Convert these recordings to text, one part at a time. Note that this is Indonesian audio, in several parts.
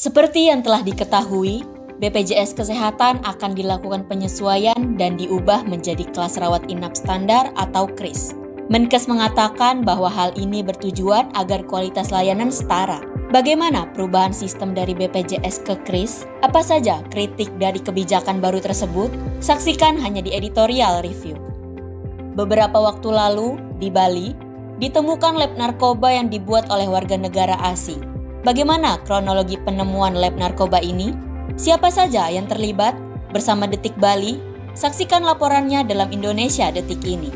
Seperti yang telah diketahui, BPJS Kesehatan akan dilakukan penyesuaian dan diubah menjadi kelas rawat inap standar atau KRIS. Menkes mengatakan bahwa hal ini bertujuan agar kualitas layanan setara. Bagaimana perubahan sistem dari BPJS ke KRIS? Apa saja kritik dari kebijakan baru tersebut? Saksikan hanya di editorial review. Beberapa waktu lalu, di Bali, ditemukan lab narkoba yang dibuat oleh warga negara asing. Bagaimana kronologi penemuan lab narkoba ini? Siapa saja yang terlibat? Bersama Detik Bali, saksikan laporannya dalam Indonesia Detik ini.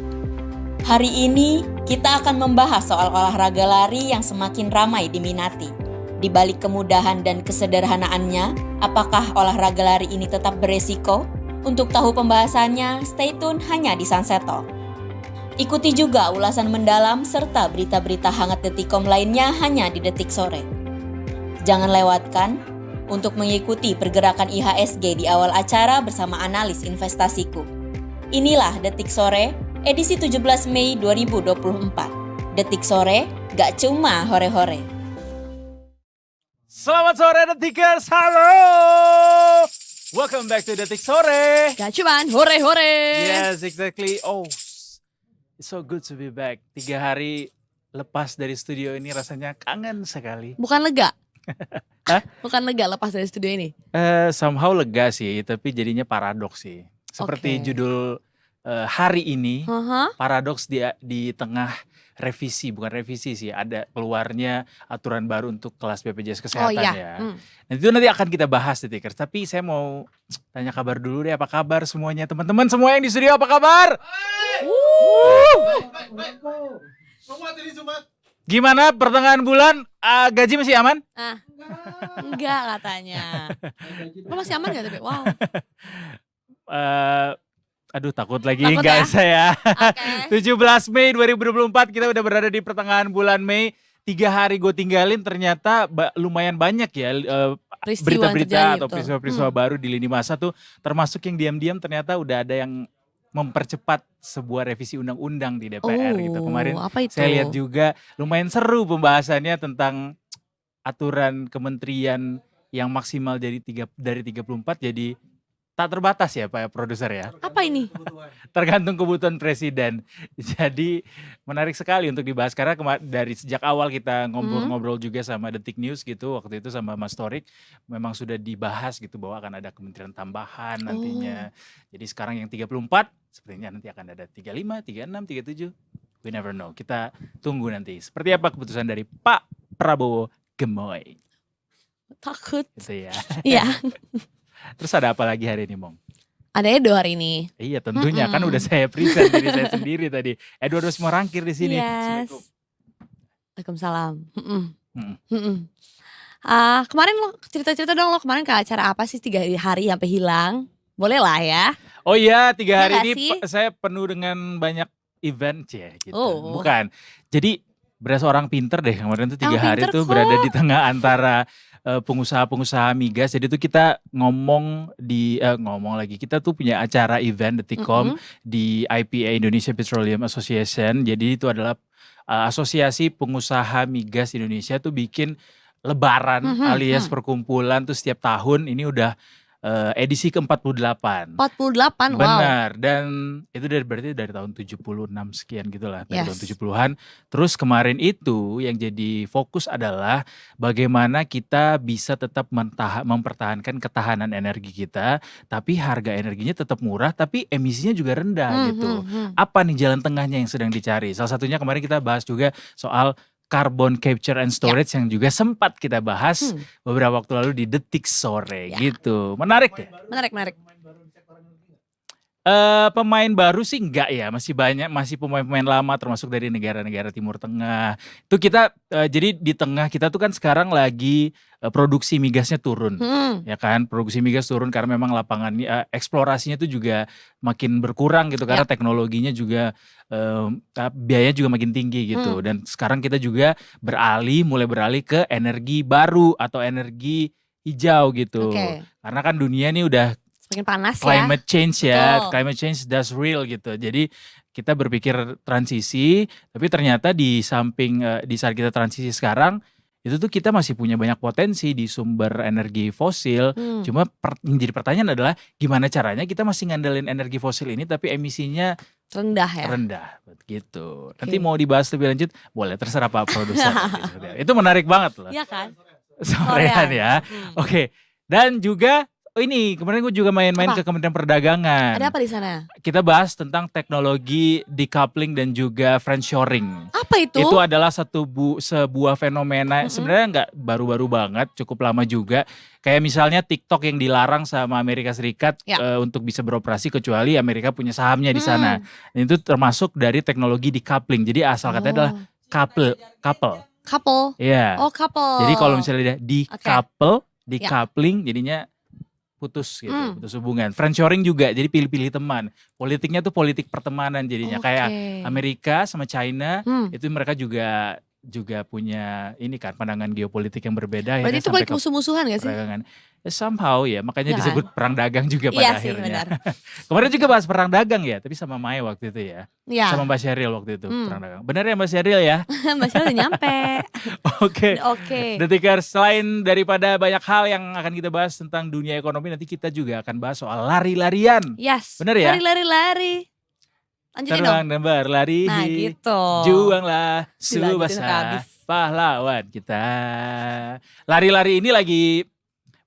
Hari ini, kita akan membahas soal olahraga lari yang semakin ramai diminati. Di balik kemudahan dan kesederhanaannya, apakah olahraga lari ini tetap beresiko? Untuk tahu pembahasannya, stay tune hanya di Sunset Talk. Ikuti juga ulasan mendalam serta berita-berita hangat Detikcom lainnya hanya di Detik Sore. Jangan lewatkan untuk mengikuti pergerakan IHSG di awal acara bersama analis investasiku. Inilah Detik Sore, edisi 17 Mei 2024. Detik Sore, gak cuma hore-hore. Selamat sore Detikers, halo! Welcome back to Detik Sore. Gak cuman hore-hore. Yes, exactly. Oh, it's so good to be back. 3 hari lepas dari studio ini rasanya kangen sekali. Bukan lega? Hah? Bukan lega lepas dari studio ini? Somehow lega sih, tapi jadinya paradoks sih. Seperti Oke. judul hari ini, Aha. paradoks di tengah revisi, bukan revisi sih, ada keluarnya aturan baru untuk kelas BPJS Kesehatan ya. Dan itu nanti akan kita bahas Detikers. Tapi saya mau tanya kabar dulu deh, apa kabar semuanya teman-teman semua yang di studio, apa kabar? Gimana pertengahan bulan, gaji masih aman? Enggak katanya. Lo masih aman gak tapi? Wow. Aduh takut lagi Takut enggak ya? saya. Oke. 17 Mei 2024 kita udah berada di pertengahan bulan Mei. 3 hari gue tinggalin ternyata lumayan banyak ya Peristiwa yang berita-berita terjadi, atau betul. peristiwa-peristiwa baru di lini masa tuh, termasuk yang diam-diam ternyata udah ada yang mempercepat sebuah revisi undang-undang di DPR gitu. Kemarin apa itu? saya lihat juga lumayan seru pembahasannya tentang aturan kementerian yang maksimal dari 34 jadi tak terbatas ya Pak produser ya. Apa ini? Tergantung kebutuhan presiden. Jadi menarik sekali untuk dibahas karena dari sejak awal kita ngobrol-ngobrol juga sama Detik News gitu, waktu itu sama Mas Torik memang sudah dibahas gitu bahwa akan ada kementerian tambahan nantinya. Jadi sekarang yang 34 sepertinya nanti akan ada 35, 36, 37. We never know. Kita tunggu nanti. Seperti apa keputusan dari Pak Prabowo Gemoy. Takut. Gitu ya. Iya. Terus ada apa lagi hari ini, Mong? Ada Edo hari ini. Iya tentunya kan udah saya present diri saya sendiri tadi. Edo harus merangkir di sini. Yes. Waalaikumsalam. Mm. Kemarin lo cerita-cerita dong, lo kemarin ke acara apa sih 3 hari sampai hilang? Boleh lah ya. Oh iya 3 hari Iya ini gak sih? saya penuh dengan banyak event ya gitu. Oh. Bukan. Jadi berasa orang pinter deh kemarin tuh 3 Orang hari pinter tuh kok. berada di tengah antara pengusaha-pengusaha migas. Jadi tuh kita ngomong lagi. Kita tuh punya acara event Detikcom di IPA Indonesia Petroleum Association. Jadi itu adalah asosiasi pengusaha migas Indonesia tuh bikin lebaran alias perkumpulan tuh setiap tahun. Ini udah edisi ke-48. 48, wow. Benar, dan itu berarti dari tahun 76 sekian gitu lah, dari tahun Yes. 70-an. Terus kemarin itu yang jadi fokus adalah bagaimana kita bisa tetap mempertahankan ketahanan energi kita, tapi harga energinya tetap murah, tapi emisinya juga rendah gitu. Apa nih jalan tengahnya yang sedang dicari? Salah satunya kemarin kita bahas juga soal carbon capture and storage yang juga sempat kita bahas beberapa waktu lalu di Detik Sore gitu. Menarik ya? Menarik. Pemain baru sih enggak ya, masih banyak, masih pemain-pemain lama termasuk dari negara-negara Timur Tengah. Itu kita jadi di tengah kita tuh kan sekarang lagi produksi migasnya turun. Ya kan, produksi migas turun karena memang lapangannya eksplorasinya tuh juga makin berkurang gitu karena teknologinya juga biayanya juga makin tinggi gitu. Dan sekarang kita juga mulai beralih ke energi baru atau energi hijau gitu. Oke. Karena kan dunia ini udah Semakin panas climate change ya, Betul. climate change does real gitu. Jadi kita berpikir transisi, tapi ternyata di samping di saat kita transisi sekarang, itu tuh kita masih punya banyak potensi di sumber energi fosil. Cuma yang jadi pertanyaan adalah gimana caranya kita masih ngandelin energi fosil ini tapi emisinya Rendah ya. rendah gitu. Nanti Oke. mau dibahas lebih lanjut, boleh terserah Pak Produser nanti seperti apa. Itu menarik banget loh. Iya kan? Sorean ya. Oke. Dan juga ini kemarin gue juga main-main Apa? ke Kementerian Perdagangan. Ada apa di sana? Kita bahas tentang teknologi decoupling dan juga friendshoring. Apa itu? Itu adalah sebuah fenomena sebenarnya nggak baru-baru banget, cukup lama juga. Kayak misalnya TikTok yang dilarang sama Amerika Serikat Ya. untuk bisa beroperasi kecuali Amerika punya sahamnya di sana. Dan itu termasuk dari teknologi decoupling. Jadi asal katanya adalah couple. Couple. Iya. Oh, couple. Jadi kalau misalnya decoupling jadinya putus gitu, putus hubungan. Friendshoring juga, jadi pilih-pilih teman. Politiknya tuh politik pertemanan jadinya. Kayak Amerika sama China itu mereka juga punya ini kan pandangan geopolitik yang berbeda. Berarti itu sampai paling musuh-musuhan gak sih? perdagangan. Somehow ya, makanya Iya disebut perang dagang juga pada Iya sih, akhirnya. benar. Kemarin juga bahas perang dagang ya, tapi sama Maya waktu itu ya. Iya. Sama Mbak Sheryl waktu itu perang dagang. Benar ya Mbak Sheryl ya? Mbak Sheryl udah nyampe. Oke. Oke. Detikers, selain daripada banyak hal yang akan kita bahas tentang dunia ekonomi, nanti kita juga akan bahas soal lari-larian. Yes. Bener ya? Lari. Lanjutin dong. Terbang dan berlari. Nah gitu. Juanglah Dilanjutin sampai subasa habis. pahlawan kita. Lari-lari ini lagi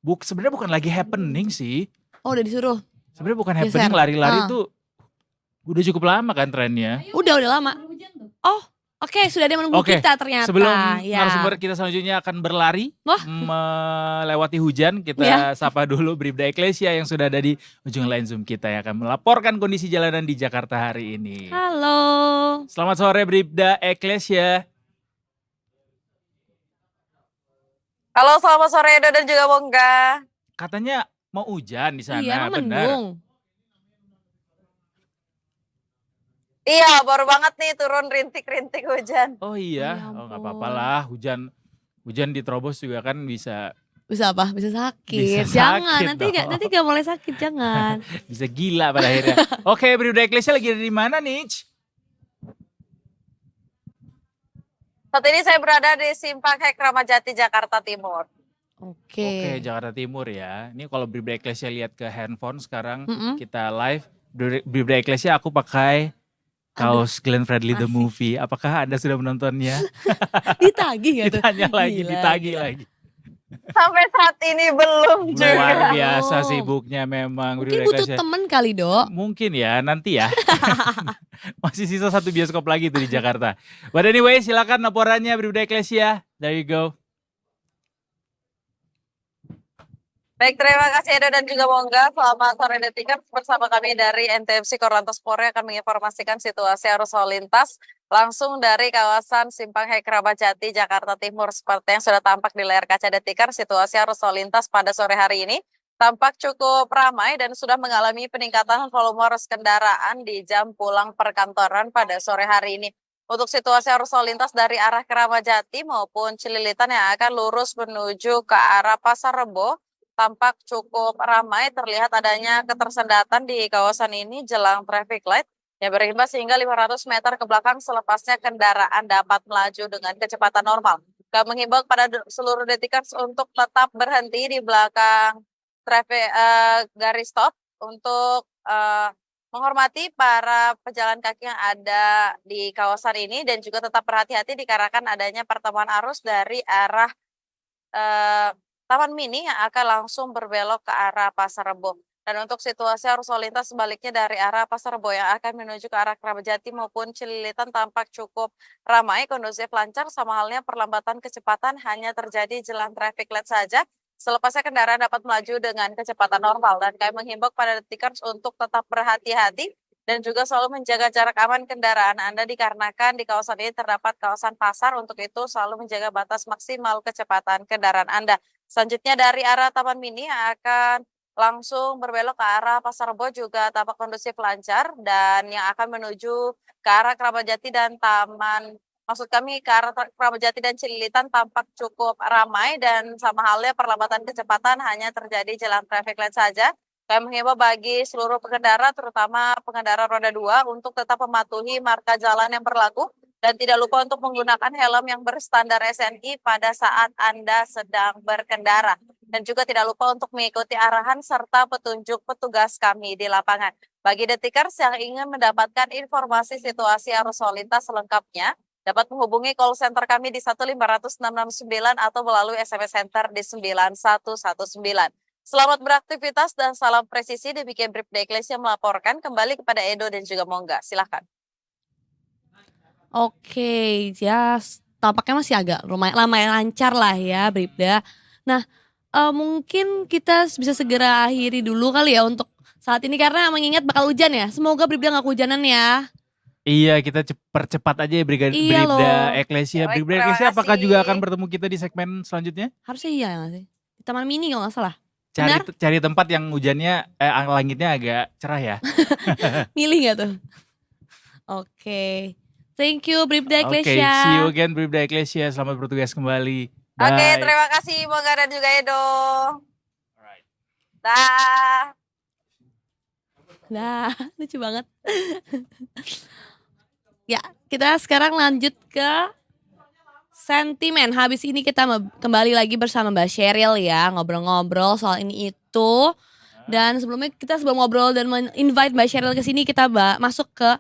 sebenarnya bukan lagi happening sih. Oh, udah disuruh. Sebenarnya bukan Geser. happening, lari-lari tuh udah cukup lama kan trennya. Udah lama. Oh, oke, sudah ada yang menunggu Oke, kita ternyata. Sebelum Ya. narasumber kita selanjutnya akan berlari Wah. melewati hujan, kita Ya. sapa dulu Bribda Eklesia yang sudah ada di ujung line Zoom kita yang akan melaporkan kondisi jalanan di Jakarta hari ini. Halo. Selamat sore Bribda Eklesia. Halo, selamat sore Edo dan juga Bongga. Katanya mau hujan di sana, Iya, emang benar? mendung. Iya, baru banget nih turun rintik-rintik hujan. Oh iya, Ya oh nggak ampun. apa-apa lah, hujan diterobos juga kan bisa Bisa apa? Bisa sakit. Bisa Jangan, sakit nanti dong. nanti gak boleh sakit, jangan. bisa gila pada akhirnya. Oke, Bribda Eklesia lagi ada di mana nih? Saat ini saya berada di Simpang Hek Ramajati, Jakarta Timur. Oke, Jakarta Timur ya. Ini kalau Bribda Eklesia lihat ke handphone sekarang Mm-mm. kita live. Bribda Eklesia aku pakai kaos Glenn Fredly The asik. Movie. Apakah Anda sudah menontonnya? Ditagih gak tuh? Ditanya lagi, Gila, ditagih gila. lagi. Sampai saat ini belum juga. Luar biasa Oh. sibuknya memang Mungkin Bribda butuh Eklesia. temen kali, Dok. Mungkin ya, nanti ya. Masih sisa 1 bioskop lagi tuh di Jakarta. But anyway, silakan laporannya Bribda Eklesia. There you go. Baik, terima kasih Edo dan juga Bongga. Selamat sore Detikers, bersama kami dari NTMC Korlantas Polri akan menginformasikan situasi arus lalu lintas langsung dari kawasan Simpang Hek Ramajati, Jakarta Timur. Seperti yang sudah tampak di layar kaca Detikers, situasi arus lalu lintas pada sore hari ini tampak cukup ramai dan sudah mengalami peningkatan volume arus kendaraan di jam pulang perkantoran pada sore hari ini. Untuk situasi arus lalu lintas dari arah Keramajati maupun Cililitan yang akan lurus menuju ke arah Pasar Rebo, tampak cukup ramai, terlihat adanya ketersendatan di kawasan ini jelang traffic light yang berimbas hingga 500 meter ke belakang selepasnya kendaraan dapat melaju dengan kecepatan normal. Kami menghimbau pada seluruh Detikers untuk tetap berhenti di belakang traffic garis stop untuk menghormati para pejalan kaki yang ada di kawasan ini dan juga tetap berhati-hati dikarenakan adanya pertemuan arus dari arah Taman Mini yang akan langsung berbelok ke arah Pasar Rebo. Dan untuk situasi arus lalu lintas sebaliknya dari arah Pasar Rebo yang akan menuju ke arah Keramajati maupun Cililitan tampak cukup ramai, kondusif, lancar, sama halnya perlambatan kecepatan hanya terjadi jelang traffic light saja. Selepasnya kendaraan dapat melaju dengan kecepatan normal dan kami menghimbau kepada Detikers untuk tetap berhati-hati dan juga selalu menjaga jarak aman kendaraan Anda dikarenakan di kawasan ini terdapat kawasan pasar, untuk itu selalu menjaga batas maksimal kecepatan kendaraan Anda. Selanjutnya dari arah Taman Mini yang akan langsung berbelok ke arah Pasar Rebo juga tampak kondusif, lancar, dan yang akan menuju ke arah Keramajati dan ke arah Keramajati dan Cililitan tampak cukup ramai dan sama halnya perlambatan kecepatan hanya terjadi jelang traffic light saja. Kami menghimbau bagi seluruh pengendara, terutama pengendara roda 2, untuk tetap mematuhi marka jalan yang berlaku Dan tidak lupa untuk menggunakan helm yang berstandar SNI pada saat Anda sedang berkendara. Dan juga tidak lupa untuk mengikuti arahan serta petunjuk petugas kami di lapangan. Bagi detikers yang ingin mendapatkan informasi situasi arus lalu lintas selengkapnya, dapat menghubungi call center kami di 1500669 atau melalui SMS Center di 9119. Selamat beraktivitas dan salam presisi. Demikian Bribda Eklesia melaporkan kembali kepada Edo dan juga Mongga. Silahkan. Oke, ya tampaknya masih agak lumayan lancar lah ya Bribda. Nah, mungkin kita bisa segera akhiri dulu kali ya untuk saat ini karena mengingat bakal hujan ya. Semoga Bribda gak kehujanan ya. Iya, kita percepat aja ya Iya Bribda loh. Eklesia. Baik, Bribda terima Eklesia apakah juga kasih. akan bertemu kita di segmen selanjutnya? Harusnya iya gak sih? Di Taman Mini kalau gak salah. Cari Benar? cari tempat yang hujannya langitnya agak cerah ya. Milih gak tuh? Oke. Thank you Bribda Oke, Eklesia. see you again Bribda Eklesia. Selamat bertugas kembali. Oke, Bye. terima kasih Mongga dan juga Edo. Dah. Nah, lucu banget. Ya, kita sekarang lanjut ke sentimen. Habis ini kita kembali lagi bersama Mbak Sheryl ya, ngobrol-ngobrol soal ini itu. Dan sebelumnya kita sebelum ngobrol dan invite Mbak Sheryl ke sini, kita masuk ke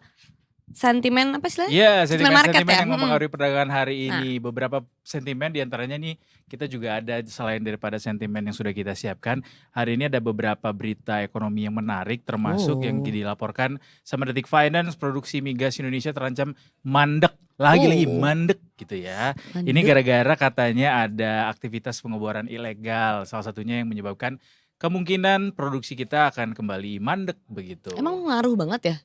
sentimen apa sih? Iya, Sentimen market sentimen ya. yang mempengaruhi perdagangan hari Nah. ini. Beberapa sentimen diantaranya nih kita juga ada selain daripada sentimen yang sudah kita siapkan. Hari ini ada beberapa berita ekonomi yang menarik termasuk yang dilaporkan sama Detik Finance, produksi migas Indonesia terancam mandek. Lagi-lagi mandek gitu ya. Ini gara-gara katanya ada aktivitas pengeboran ilegal. Salah satunya yang menyebabkan kemungkinan produksi kita akan kembali mandek begitu. Emang ngaruh banget ya?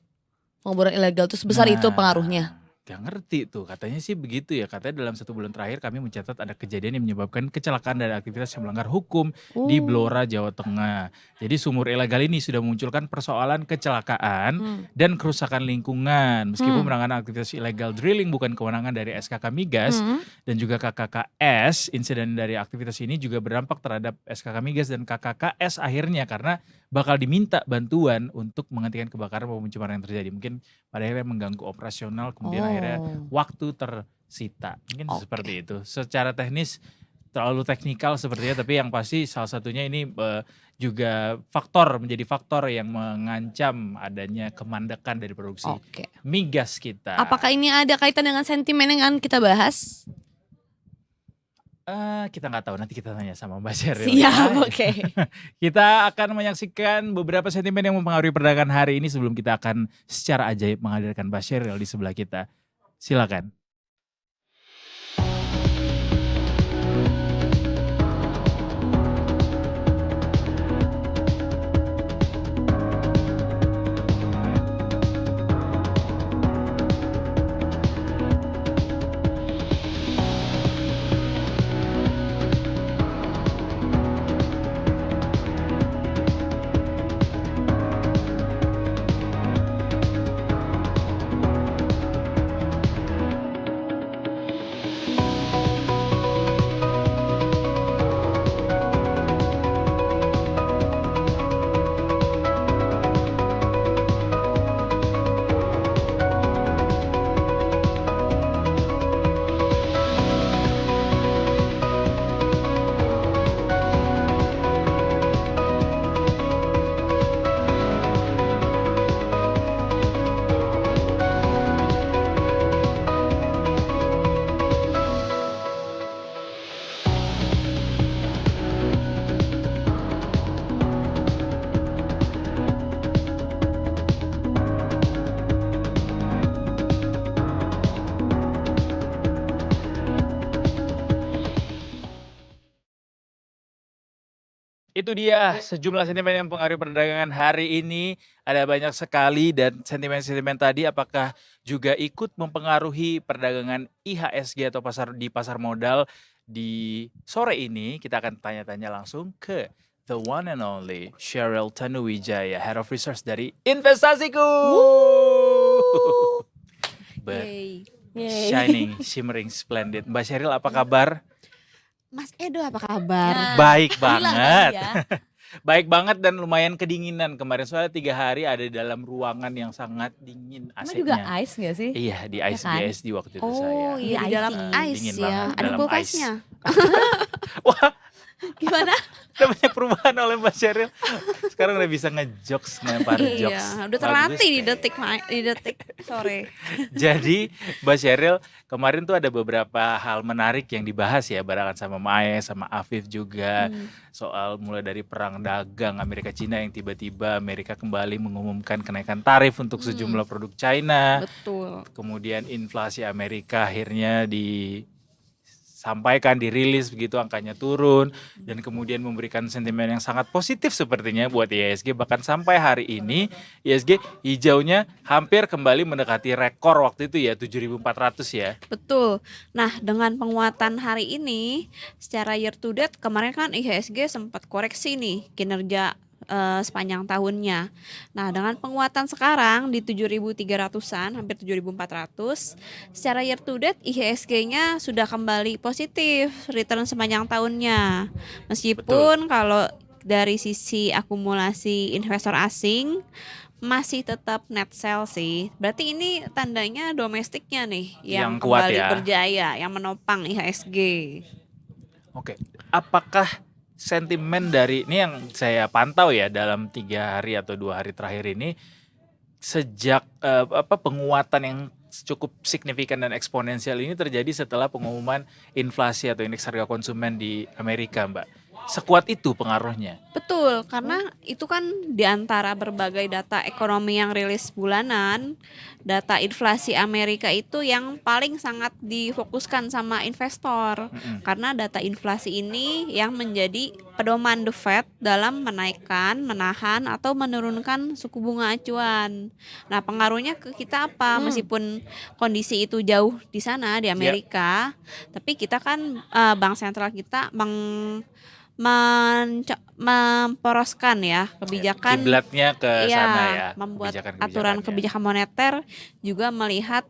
Pengeboran ilegal itu sebesar itu pengaruhnya? Gak ngerti tuh, katanya sih begitu ya. Katanya dalam 1 bulan terakhir kami mencatat ada kejadian yang menyebabkan kecelakaan dari aktivitas yang melanggar hukum di Blora, Jawa Tengah. Jadi sumur ilegal ini sudah memunculkan persoalan kecelakaan dan kerusakan lingkungan. Meskipun penanganan aktivitas ilegal drilling bukan kewenangan dari SKK Migas dan juga KKKS, insiden dari aktivitas ini juga berdampak terhadap SKK Migas dan KKKS akhirnya karena bakal diminta bantuan untuk menghentikan kebakaran maupun pencemaran yang terjadi. Mungkin pada akhirnya mengganggu operasional, kemudian akhirnya waktu tersita. Mungkin seperti itu. Secara teknis terlalu teknikal sepertinya, tapi yang pasti salah satunya ini juga menjadi faktor yang mengancam adanya kemandekan dari produksi migas kita. Apakah ini ada kaitan dengan sentimen yang akan kita bahas? Kita nggak tahu, nanti kita tanya sama Mbak Sheryl. Siap, oke. Kita akan menyaksikan beberapa sentimen yang mempengaruhi perdagangan hari ini sebelum kita akan secara ajaib menghadirkan Mbak Sheryl di sebelah kita. Silakan. Itu dia sejumlah sentimen yang mempengaruhi perdagangan hari ini. Ada banyak sekali dan sentimen-sentimen tadi apakah juga ikut mempengaruhi perdagangan IHSG atau pasar modal di sore ini. Kita akan tanya-tanya langsung ke the one and only Sheryl Tanuwijaya, Head of Research dari Investasiku. Shining, shimmering, splendid. Mbak Sheryl apa kabar? Mas Edo apa kabar? Nah, Baik bilang banget. tadi ya. Baik banget dan lumayan kedinginan kemarin soalnya 3 hari ada di dalam ruangan yang sangat dingin Emang juga AC-nya. ice gak sih? Iya di Ya Ice kan? BSD waktu itu Oh saya. iya, di Di dalam icy. ice Dingin ya. banget Ada dalam kulkasnya. Wah, Gimana? ada banyak perubahan oleh Mbak Sheryl. Sekarang udah bisa ngejokes, ngelempar jokes. Iya, udah Bagus terlatih di deh. detik sore. Jadi Mbak Sheryl kemarin tuh ada beberapa hal menarik yang dibahas ya barengan sama Mae sama Afif juga soal mulai dari perang dagang Amerika Cina yang tiba-tiba Amerika kembali mengumumkan kenaikan tarif untuk sejumlah produk China. Betul. Kemudian inflasi Amerika akhirnya disampaikan, dirilis begitu angkanya turun dan kemudian memberikan sentimen yang sangat positif sepertinya buat IHSG bahkan sampai hari ini IHSG hijaunya hampir kembali mendekati rekor waktu itu ya 7.400 ya. Betul. Nah, dengan penguatan hari ini secara year to date kemarin kan IHSG sempat koreksi nih kinerja sepanjang tahunnya. Nah, dengan penguatan sekarang di 7.300-an, hampir 7.400, secara year to date IHSG-nya sudah kembali positif return sepanjang tahunnya. Meskipun kalau dari sisi akumulasi investor asing masih tetap net sell sih. Berarti ini tandanya domestiknya nih yang Yang kuat kembali ya. berjaya, yang menopang IHSG. Oke, apakah sentimen dari ini yang saya pantau ya dalam 3 hari atau 2 hari terakhir ini sejak penguatan yang cukup signifikan dan eksponensial ini terjadi setelah pengumuman inflasi atau indeks harga konsumen di Amerika, Mbak. Sekuat itu pengaruhnya. Betul, karena itu kan di antara berbagai data ekonomi yang rilis bulanan, data inflasi Amerika itu yang paling sangat difokuskan sama investor. Karena data inflasi ini yang menjadi pedoman The Fed dalam menaikkan, menahan, atau menurunkan suku bunga acuan. Nah, pengaruhnya ke kita apa? Meskipun kondisi itu jauh di sana, di Amerika, tapi kita kan bank sentral kita memporoskan ya kebijakan Kiblatnya ke sana ya. membuat kebijakan-kebijakannya. aturan kebijakan moneter juga melihat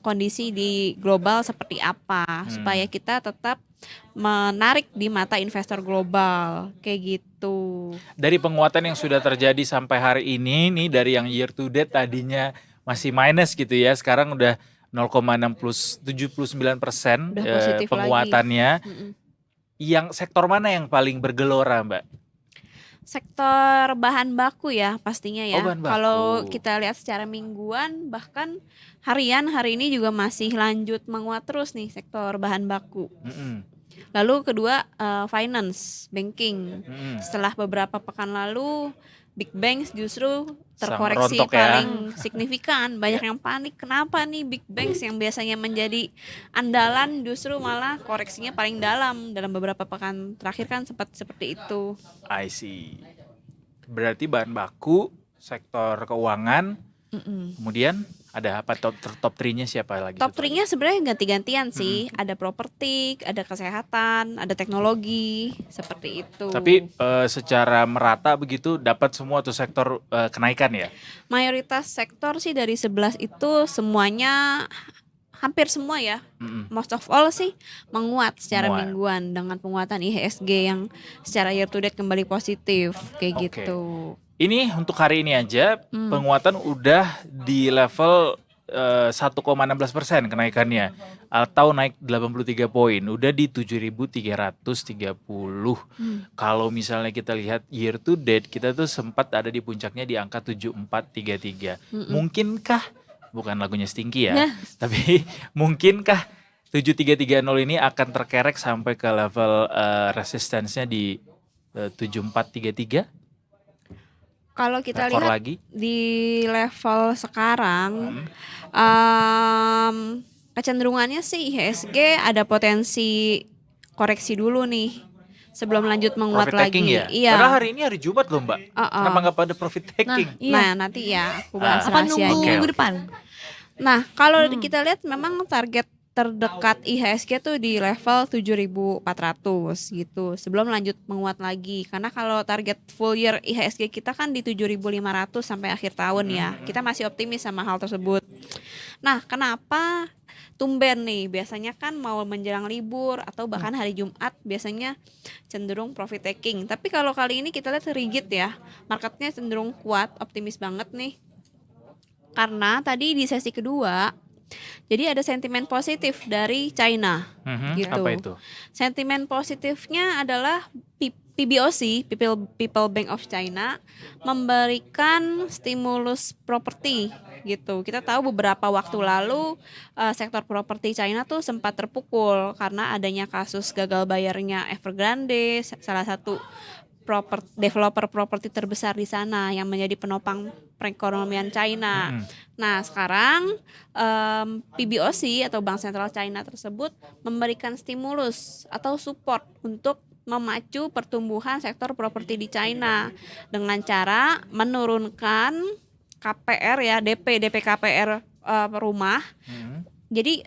kondisi di global seperti apa supaya kita tetap menarik di mata investor global kayak gitu. Dari penguatan yang sudah terjadi sampai hari ini nih dari yang year to date tadinya masih minus gitu ya, sekarang udah 0,79% Udah positif penguatannya. lagi. Yang sektor mana yang paling bergelora, Mbak? Sektor bahan baku ya pastinya ya. Oh, bahan baku. Kalau kita lihat secara mingguan bahkan harian hari ini juga masih lanjut menguat terus nih sektor bahan baku. Lalu kedua finance, banking. Setelah beberapa pekan lalu big banks justru terkoreksi rontok ya. paling signifikan. Banyak yang panik, kenapa nih big banks yang biasanya menjadi andalan justru malah koreksinya paling dalam beberapa pekan terakhir kan sempat seperti itu. I see. Berarti bahan baku, sektor keuangan, kemudian ada apa top 3-nya siapa lagi? Top 3-nya sebenarnya ganti-gantian sih. Ada properti, ada kesehatan, ada teknologi, seperti itu. Tapi secara merata begitu dapat semua tuh sektor kenaikan ya? Mayoritas sektor sih dari 11 itu semuanya hampir semua ya. Most of all sih menguat secara mingguan dengan penguatan IHSG yang secara year to date kembali positif kayak gitu. Ini untuk hari ini aja penguatan udah di level 1,16% kenaikannya atau naik 83 poin, udah di 7.330. Kalau misalnya kita lihat year to date kita tuh sempat ada di puncaknya di angka 7433. Mungkinkah, bukan lagunya Stinky ya, tapi mungkinkah 7330 ini akan terkerek sampai ke level resistance-nya di 7433? Kalau kita Rekor lihat lagi di level sekarang kecenderungannya sih IHSG ada potensi koreksi dulu nih sebelum lanjut menguat profit taking lagi. ya? Iya. Padahal hari ini hari Jumat loh, Mbak. Kenapa nggak pada profit taking? Nah, nanti ya aku bahas Apa rahasianya. nunggu Oke, minggu oke. depan? Nah, kalau kita lihat memang target terdekat IHSG tuh di level 7.400 gitu sebelum lanjut menguat lagi, karena kalau target full year IHSG kita kan di 7.500 sampai akhir tahun ya, kita masih optimis sama hal tersebut. Nah, kenapa tumben nih, biasanya kan mau menjelang libur atau bahkan hari Jumat biasanya cenderung profit taking. Tapi kalau kali ini kita lihat rigid ya, marketnya cenderung kuat, optimis banget nih. Karena tadi di sesi kedua, jadi ada sentimen positif dari China. Gitu. Apa itu? Sentimen positifnya adalah PBOC, People Bank of China, memberikan stimulus properti gitu. Kita tahu beberapa waktu lalu sektor properti China tuh sempat terpukul karena adanya kasus gagal bayarnya Evergrande, salah satu developer properti terbesar di sana yang menjadi penopang perekonomian China. Nah, sekarang PBOC atau Bank Sentral China tersebut memberikan stimulus atau support untuk memacu pertumbuhan sektor properti di China dengan cara menurunkan KPR ya, DP KPR rumah. Jadi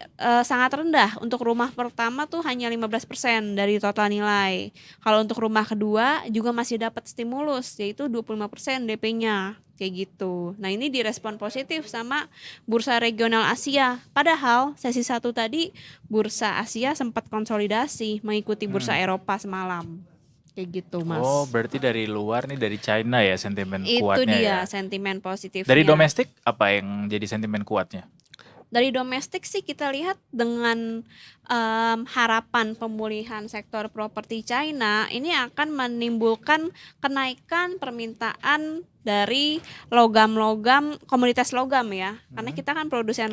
sangat rendah. Untuk rumah pertama tuh hanya 15% dari total nilai. Kalau untuk rumah kedua juga masih dapat stimulus, yaitu 25% DP-nya. Kayak gitu. Nah, ini direspon positif sama bursa regional Asia. Padahal sesi 1 tadi bursa Asia sempat konsolidasi mengikuti bursa Eropa semalam. Kayak gitu, Mas. Oh, berarti dari luar nih, dari China ya sentimen Itu kuatnya dia ya. sentimen positifnya. Dari domestik apa yang jadi sentimen kuatnya? Dari domestik sih kita lihat dengan harapan pemulihan sektor properti China ini akan menimbulkan kenaikan permintaan dari logam-logam, komoditas logam ya. Karena kita kan produsen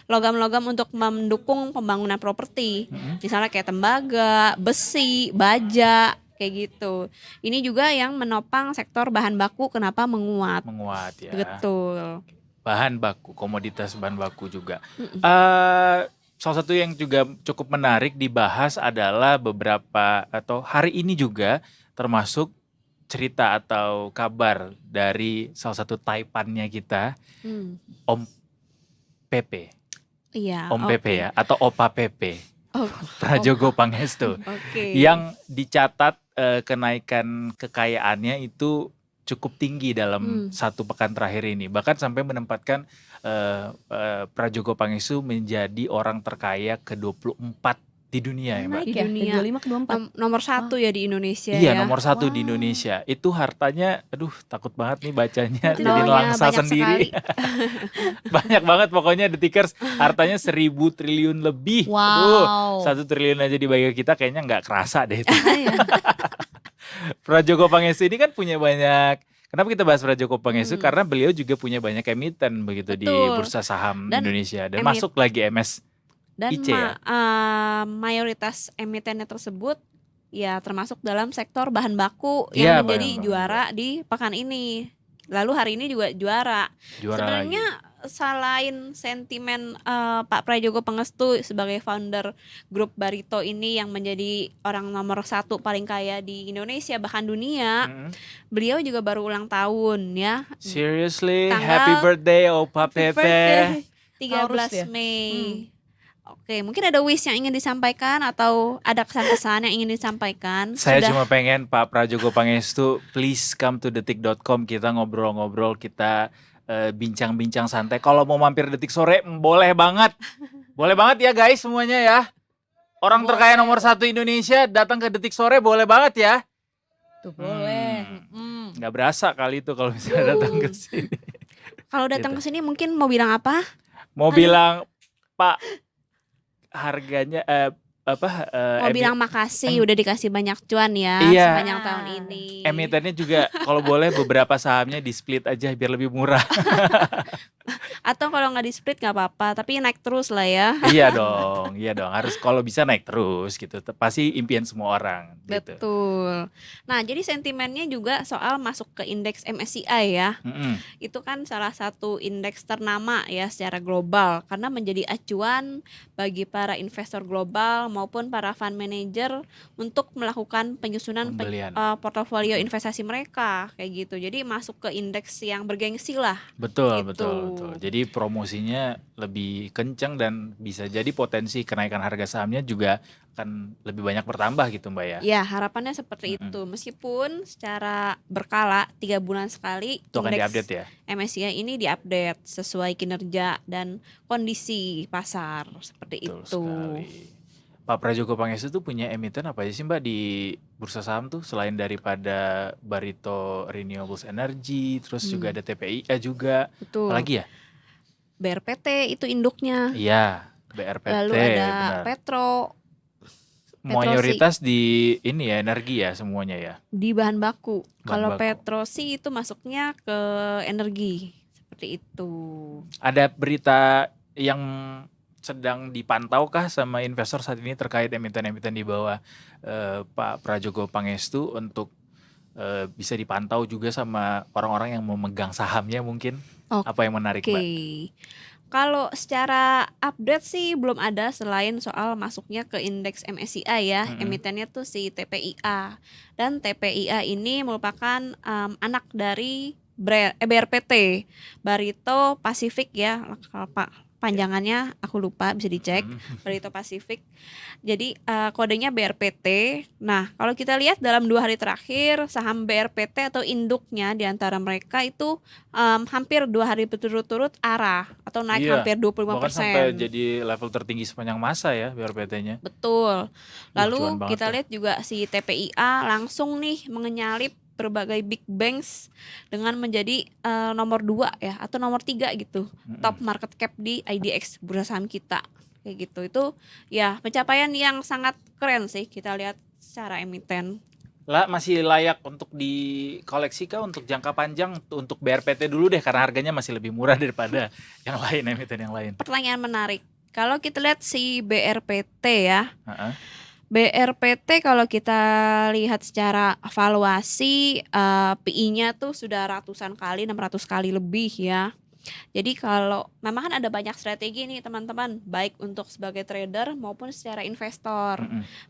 logam-logam untuk mendukung pembangunan properti. Misalnya kayak tembaga, besi, baja, kayak gitu. Ini juga yang menopang sektor bahan baku kenapa menguat. Menguat ya. Betul. Bahan baku, komoditas bahan baku juga. Salah satu yang juga cukup menarik dibahas adalah beberapa atau hari ini juga termasuk cerita atau kabar dari salah satu taipannya kita, Om PP. Iya. Om PP ya, atau Opa PP. Oh, Prajogo Pangestu. Oke. Yang dicatat kenaikan kekayaannya itu cukup tinggi dalam satu pekan terakhir ini. Bahkan sampai menempatkan Prajogo Pangestu menjadi orang terkaya ke-24 di dunia ya, Mbak. Di Naik ya, dunia. dari 25 ke 24. Nomor 1 ya di Indonesia Iya, ya. nomor 1 di Wow. Indonesia. Itu hartanya, aduh takut banget nih bacanya. Itu Jadi Nolnya langsa banyak sendiri. Banyak banget pokoknya Detikers. Hartanya 1.000 triliun lebih. Wow. 1 triliun aja dibagi kita kayaknya nggak kerasa deh itu. Iya. Prajogo Pangestu ini kan punya banyak. Kenapa kita bahas Prajogo Pangestu? Karena beliau juga punya banyak emiten begitu di Betul. bursa saham Dan Indonesia dan emit- masuk lagi MS. Dan IC ya? mayoritas emitennya tersebut ya termasuk dalam sektor bahan baku Iya, yang menjadi bahan baku. juara di pekan ini. Lalu hari ini juga juara. Juara Sebenarnya lagi. selain sentimen Pak Prajogo Pangestu sebagai founder grup Barito ini yang menjadi orang nomor 1 paling kaya di Indonesia bahkan dunia, beliau juga baru ulang tahun ya. Seriously, Tanggal- happy birthday Opa Happy Pepe. birthday. 13 Taurus ya? Mei. Oke, mungkin ada wish yang ingin disampaikan atau ada kesan-kesan yang ingin disampaikan. Saya Sudah cuma pengen Pak Prajogo Pangestu please come to detik.com, kita ngobrol-ngobrol, kita bincang-bincang santai. Kalau mau mampir Detik Sore boleh banget. Boleh banget ya guys semuanya ya. Orang terkaya nomor 1 Indonesia datang ke Detik Sore boleh banget ya. Tuh boleh. Nggak berasa kali itu kalau misalnya datang ke sini. Kalau datang Gitu. ke sini mungkin mau bilang apa? Mau bilang Pak harganya Mau bilang makasih udah dikasih banyak cuan ya Iya. sepanjang tahun ini. emitennya juga kalau boleh beberapa sahamnya di split aja biar lebih murah. Atau kalau nggak di split nggak apa-apa, tapi naik terus lah ya. Iya dong. Harus kalau bisa naik terus gitu. Pasti impian semua orang. Gitu. Betul. Nah, jadi sentimennya juga soal masuk ke indeks MSCI ya. Mm-mm. Itu kan salah satu indeks ternama ya secara global karena menjadi acuan bagi para investor global maupun para fund manager untuk melakukan penyusunan Pembelian. portofolio investasi mereka kayak gitu. Jadi masuk ke indeks yang bergengsi lah. Betul, Gitu. betul. Jadi Jadi promosinya lebih kencang dan bisa jadi potensi kenaikan harga sahamnya juga akan lebih banyak bertambah gitu Mbak ya. Ya, harapannya seperti Mm-mm. itu. Meskipun secara berkala 3 bulan sekali Itu akan indeks diupdate ya. MSCI ini diupdate sesuai kinerja dan kondisi pasar seperti Betul itu. sekali. Pak Prajogo Pangestu tuh punya emiten apa aja sih Mbak di bursa saham tuh selain daripada Barito Renewables Energy, terus juga ada TPIA juga. Betul. Apalagi ya? BRPT itu induknya. Iya, BRPT. Lalu ada benar. Petro Mayoritas di ini ya energi ya semuanya ya. di bahan baku. Bahan Kalau baku. Petrosi itu masuknya ke energi. Seperti itu. Ada berita yang sedang dipantaukah sama investor saat ini terkait emiten-emiten di bawah Pak Prajogo Pangestu untuk bisa dipantau juga sama orang-orang yang memegang sahamnya mungkin? Oke. Apa yang menarik Mbak? Kalau secara update sih belum ada selain soal masuknya ke indeks MSCI ya. Emitennya tuh si TPIA. Dan TPIA ini merupakan anak dari BRPT, Barito Pacific ya. Kalau panjangannya aku lupa, bisa dicek. Barito Pacific. Jadi kodenya BRPT. Nah, kalau kita lihat dalam 2 hari terakhir saham BRPT atau induknya di antara mereka itu hampir 2 hari berturut-turut arah atau naik Iya, hampir 25%. bahkan sampai jadi level tertinggi sepanjang masa ya BRPT-nya. Betul. Lalu cuan banget kita tuh. lihat juga si TPIA langsung nih mengenyalip berbagai big banks dengan menjadi nomor 2 ya atau nomor 3 gitu. Top market cap di IDX bursa saham kita. Kayak gitu. Itu ya pencapaian yang sangat keren sih kita lihat secara emiten. Lah masih layak untuk dikoleksi kah untuk jangka panjang untuk BRPT dulu deh karena harganya masih lebih murah daripada yang lain emiten yang lain. Pertanyaan menarik. Kalau kita lihat si BRPT ya. Heeh. BRPT kalau kita lihat secara valuasi PI-nya tuh sudah ratusan kali, 600 kali lebih ya. Jadi kalau memang kan ada banyak strategi nih teman-teman, baik untuk sebagai trader maupun secara investor.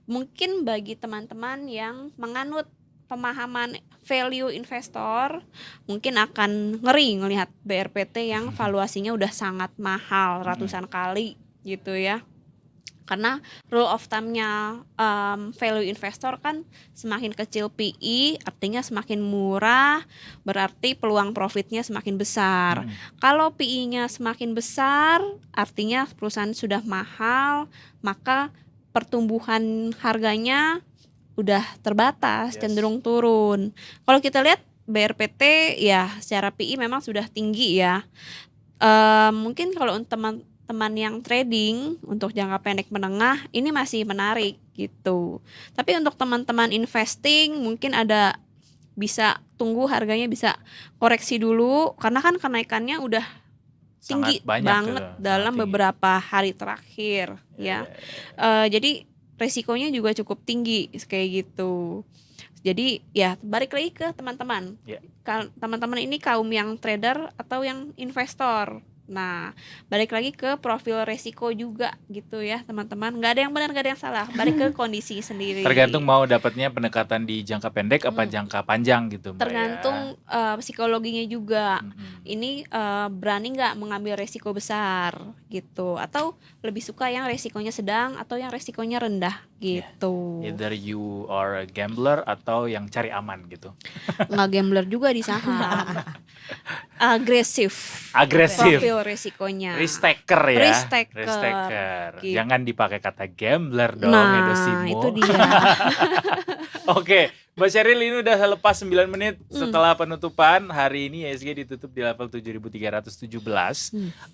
Mungkin bagi teman-teman yang menganut pemahaman value investor, mungkin akan ngeri ngelihat BRPT yang valuasinya udah sangat mahal, ratusan kali gitu ya. Karena rule of thumb-nya value investor kan semakin kecil PI artinya semakin murah, berarti peluang profitnya semakin besar. Kalau PI-nya semakin besar artinya perusahaan sudah mahal, maka pertumbuhan harganya udah terbatas, cenderung turun. Kalau kita lihat BRPT ya secara PI memang sudah tinggi ya. Mungkin kalau untuk teman yang trading untuk jangka pendek menengah ini masih menarik gitu. Tapi untuk teman-teman investing mungkin ada bisa tunggu harganya bisa koreksi dulu karena kan kenaikannya udah tinggi banget dalam beberapa hari terakhir ya. Jadi resikonya juga cukup tinggi kayak gitu. Jadi ya balik lagi ke teman-teman. Teman-teman ini kaum yang trader atau yang investor. Nah, balik lagi ke profil resiko juga gitu ya teman-teman. Nggak ada yang benar, nggak ada yang salah. Balik ke kondisi sendiri. Tergantung mau dapatnya pendekatan di jangka pendek apa jangka panjang gitu Mbak. Tergantung psikologinya juga. Ini berani nggak mengambil resiko besar gitu. Atau lebih suka yang resikonya sedang atau yang resikonya rendah gitu. Either you are a gambler atau yang cari aman gitu. Nggak gambler juga di saham. Agresif profil resikonya. Risk taker ya. Risk taker. Gitu. Jangan dipakai kata gambler dong. Nah itu dia. Oke, Mbak Sheryl ini udah lepas 9 menit setelah penutupan. Hari ini IHSG ditutup di level 7.317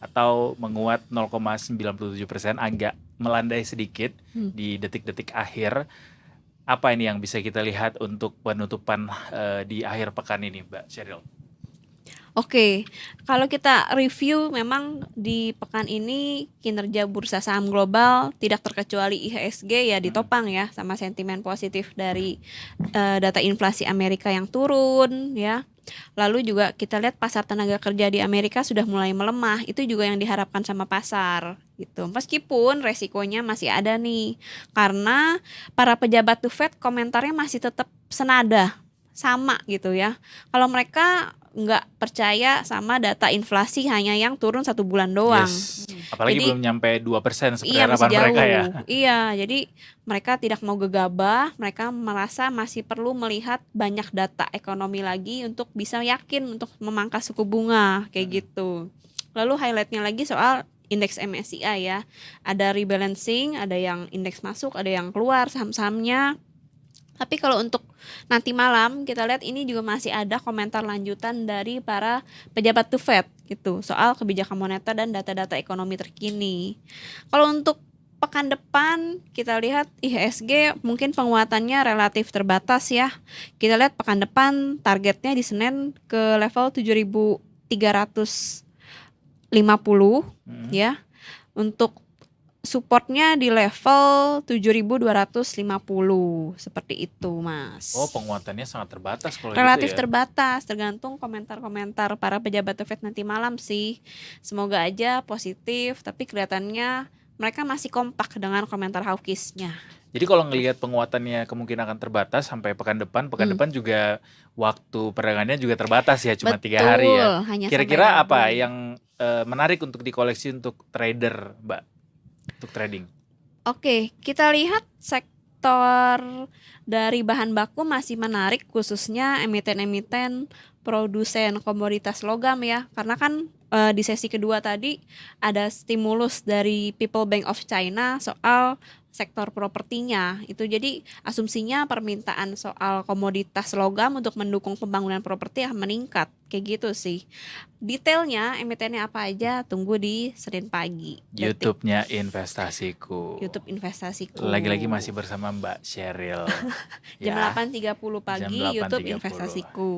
atau menguat 0,97%, agak melandai sedikit di detik-detik akhir. Apa ini yang bisa kita lihat untuk penutupan di akhir pekan ini Mbak Sheryl? Oke, kalau kita review memang di pekan ini kinerja bursa saham global tidak terkecuali IHSG ya ditopang ya sama sentimen positif dari data inflasi Amerika yang turun ya. Lalu juga kita lihat pasar tenaga kerja di Amerika sudah mulai melemah, itu juga yang diharapkan sama pasar gitu. Meskipun resikonya masih ada nih karena para pejabat The Fed komentarnya masih tetap senada sama gitu ya. Kalau mereka nggak percaya sama data inflasi hanya yang turun 1 bulan doang. Yes. Apalagi Jadi, belum nyampe 2% seperti Iya masih harapan jauh. mereka ya. Iya, jadi mereka tidak mau gegabah, mereka merasa masih perlu melihat banyak data ekonomi lagi untuk bisa yakin untuk memangkas suku bunga kayak gitu. Lalu highlightnya lagi soal indeks MSCI ya. Ada rebalancing, ada yang indeks masuk, ada yang keluar saham-sahamnya. Tapi kalau untuk nanti malam kita lihat ini juga masih ada komentar lanjutan dari para pejabat The Fed gitu soal kebijakan moneter dan data-data ekonomi terkini. Kalau untuk pekan depan kita lihat IHSG mungkin penguatannya relatif terbatas ya. Kita lihat pekan depan targetnya di Senin ke level 7.350 ya. Untuk supportnya di level 7.250 seperti itu Mas. Oh, penguatannya sangat terbatas kalau Relatif gitu ya. terbatas tergantung komentar-komentar para pejabat The Fed nanti malam sih. Semoga aja positif tapi kelihatannya mereka masih kompak dengan komentar hawkish-nya. Jadi kalau ngelihat penguatannya kemungkinan akan terbatas sampai pekan depan juga waktu perdagangannya juga terbatas ya, cuma 3 hari ya. hanya Kira-kira sampai apa Rabu. yang menarik untuk dikoleksi untuk trader, Mbak? Untuk trading. Oke, kita lihat sektor dari bahan baku masih menarik khususnya emiten-emiten produsen komoditas logam ya. Karena kan di sesi kedua tadi ada stimulus dari People Bank of China soal sektor propertinya. Itu jadi asumsinya permintaan soal komoditas logam untuk mendukung pembangunan properti akan meningkat. Kayak gitu sih. Detailnya emitennya apa aja tunggu di Senin pagi. YouTube-nya investasiku. YouTube investasiku. Lagi-lagi masih bersama Mbak Sheryl. Jam Ya. 8.30 pagi Jam 8.30. YouTube investasiku.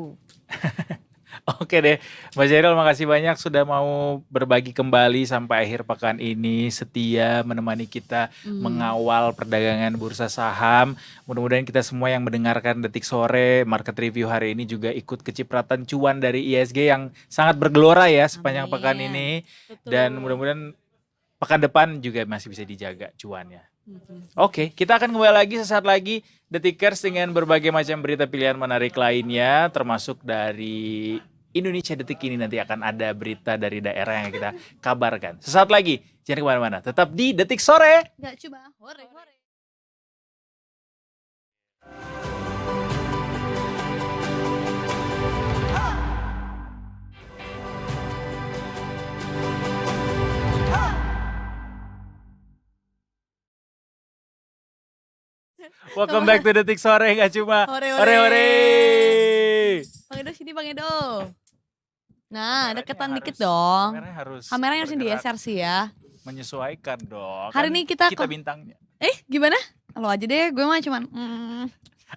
Oke deh, Mbak Sheryl makasih banyak sudah mau berbagi kembali sampai akhir pekan ini, setia menemani kita mengawal perdagangan bursa saham. Mudah-mudahan kita semua yang mendengarkan Detik Sore, market review hari ini juga ikut kecipratan cuan dari IHSG yang sangat bergelora ya sepanjang Amin. pekan ini. Betul. Dan mudah-mudahan pekan depan juga masih bisa dijaga cuannya. Mhm. Oke, kita akan kembali lagi sesaat lagi Detikers dengan berbagai macam berita pilihan menarik lainnya, termasuk dari Indonesia Detik ini nanti akan ada berita dari daerah yang kita kabarkan. Sesaat lagi, jangan kemana-mana, tetap di Detik Sore. Gak coba, hore. Welcome back to Detik Sore, nggak cuma Hore. hore-hore. Bang Edo sini Bang Edo. Nah, Kameranya deketan harus- dikit dong. Kameranya harus bergerak, digeser sih ya. menyesuaikan dong. Hari Kan ini kita bintangnya. Gimana? Lo aja deh, gue mah cuman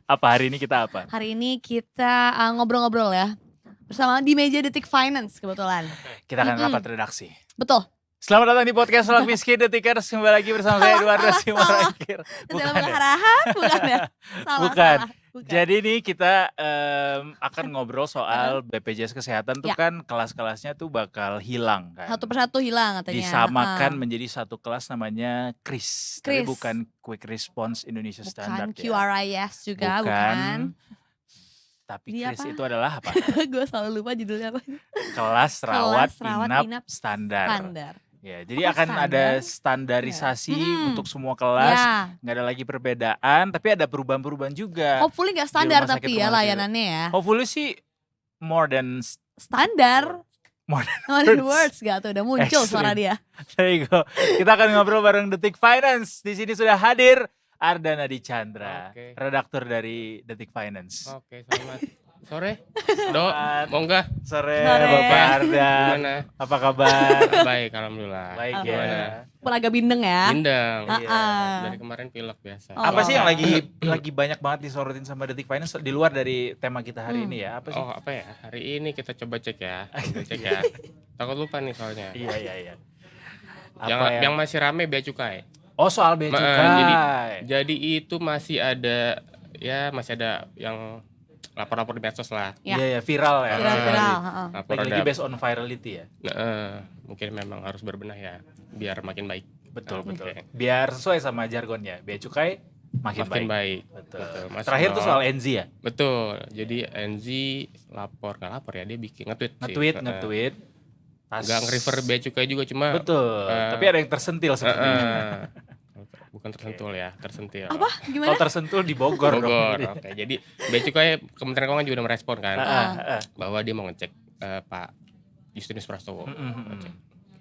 Apa hari ini kita apa? hari ini kita ngobrol-ngobrol ya. Bersama di meja Detik Finance kebetulan. Kita akan rapat redaksi. Betul. Selamat datang di podcast Solak Miskin Detikers, kembali lagi bersama saya Eduardo Simorangkir. Dalam Bukan ya? harahan, bukan ya? Salah, Bukan. salah. Bukan. Jadi nih kita akan ngobrol soal BPJS Kesehatan tuh Ya. kan kelas-kelasnya tuh bakal hilang kan. Satu persatu hilang katanya. Disamakan Heeh. menjadi satu kelas namanya KRIS. Tapi KRIS. bukan Quick Response Indonesia Bukan Standard ya. QRIS juga, bukan. Tapi Dia KRIS apa? itu adalah apa? Gue selalu lupa judulnya apa. Kelas rawat rawat inap inap standar. Standar. Ya, jadi Kok akan ada standar? standarisasi Hmm. untuk semua kelas. Ya. Nggak ada lagi perbedaan, tapi ada perubahan-perubahan juga. Hopefully gak standar rumah sakit tapi ya rumah sakit. layanannya ya. Hopefully sih more than Standar. more than Modern words. words gak tuh udah muncul suara Extreme. dia. There you go. Kita akan ngobrol bareng Detik Finance. Di sini sudah hadir Ardana Chandra, Oke. redaktur dari Detik Finance. Oke, selamat sore. Do, Selamat mau enggak? Sore, Sore. Bapak Arda. Gimana? Apa kabar? Baik, alhamdulillah. Baik Gimana? ya. Pun agak bindeng ya. Bindeng. Iya. Dari kemarin pilek biasa. Oh. Apa sih yang Oh. lagi banyak banget disorotin sama Detik Finance di luar dari tema kita hari ini ya? Apa sih? Oh, apa ya? Hari ini kita coba cek ya. Kita cek ya. Takut lupa nih soalnya. Iya. Yang Apa yang masih rame bea cukai. Oh, soal bea Ma- cukai. Jadi itu masih ada yang lapor-lapor di medsos lah. Ya. Iya, viral ya. Viral-viral. heeh. Lapor Lagi-lagi ada. based on virality ya. Mungkin memang harus berbenah ya biar makin baik. Betul. Oke. Biar sesuai sama jargonnya. Bea cukai makin makin baik. baik. Betul. Betul, Mas Terakhir tuh Bro. soal NZ ya? Betul. Jadi NZ nggak lapor ya, dia bikin nge-tweet sih. Nge-tweet. Nggak nge-refer bea cukai juga, cuma Betul. Tapi ada yang tersentil sepertinya. bukan tersentul ya, tersentil. Apa? Kalau Gimana? tersentul di Bogor, Bogor. dong. Oke, jadi bea cukai Kementerian Keuangan juga udah merespon kan, Heeh. bahwa dia mau ngecek Pak Justinus Prastowo. Ngecek.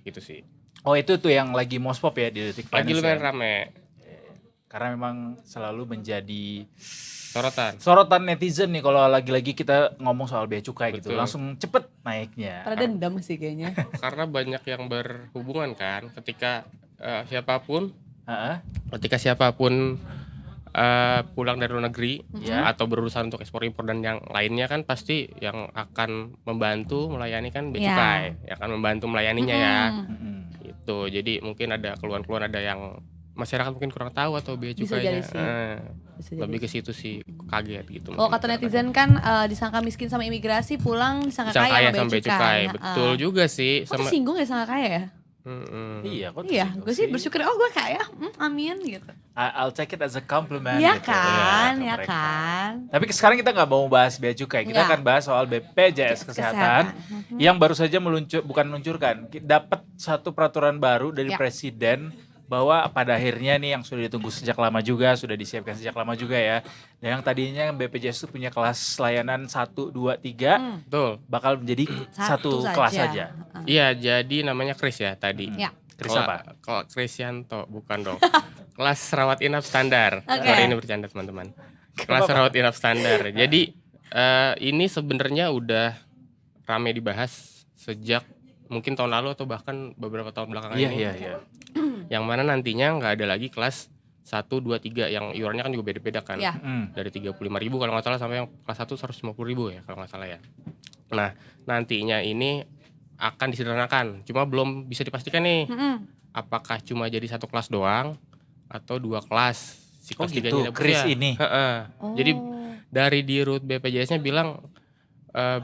Gitu sih. Oh itu tuh yang lagi mospop ya di Detik Lagi Finance lumayan ya? rame Karena memang selalu menjadi sorotan. sorotan netizen nih kalau lagi-lagi kita ngomong soal bea cukai gitu. Betul. Langsung cepet naiknya. Pada dendam sih kayaknya. Karena banyak yang berhubungan kan, ketika siapapun Heeh. pulang dari luar negeri Ya. atau berurusan untuk ekspor impor dan yang lainnya kan pasti yang akan membantu melayani kan bea Ya. cukai, yang akan membantu melayaninya ya. Mm-mm. Itu jadi mungkin ada keluhan-keluhan, ada yang masyarakat mungkin kurang tahu atau bea Bisa jadi cukainya. sih. Bisa jadi. Lebih ke situ sih, kaget gitu. Kalau mungkin kata masyarakat. netizen kan disangka miskin sama imigrasi, pulang disangka Bisa kaya kaya sama sama bea bea cukai. Betul juga sih. Kok tersinggung ya disangka kaya ya? Iya, kok Iya, tersinggung gue sih bersyukur, oh gue kaya, amin gitu. I'll take it as a compliment. Iya gitu. kan, Iya, ya mereka. kan. Tapi sekarang kita nggak mau bahas bea cukai, kita Nggak. akan bahas soal BPJS Kesehatan yang baru saja meluncurkan, dapat satu peraturan baru dari Ya. Presiden bahwa pada akhirnya nih yang sudah ditunggu sejak lama juga, sudah disiapkan sejak lama juga ya. Dan yang tadinya BPJS itu punya kelas layanan 1, 2, 3 Betul. bakal menjadi satu kelas saja. Iya, jadi namanya Kris ya tadi. Ya. Kris apa? Kalau Krisyanto bukan dong. Kelas rawat inap standar. Oke. Sorry ini bercanda teman-teman. Kelas rawat inap standar. Jadi ini sebenarnya udah rame dibahas sejak mungkin tahun lalu atau bahkan beberapa tahun belakangan Iya, ini. iya. Yang mana nantinya nggak ada lagi kelas 1, 2, 3 yang iurannya kan juga beda-beda kan. Ya. Dari 35.000 kalau nggak salah sampai yang kelas 1 150.000 ya kalau nggak salah ya. Nah, nantinya ini akan disederhanakan. Cuma belum bisa dipastikan nih apakah cuma jadi satu kelas doang atau 2 kelas. Si Oh kelas gitu, tiganya Kris ini. Jadi dari Dirut BPJS-nya bilang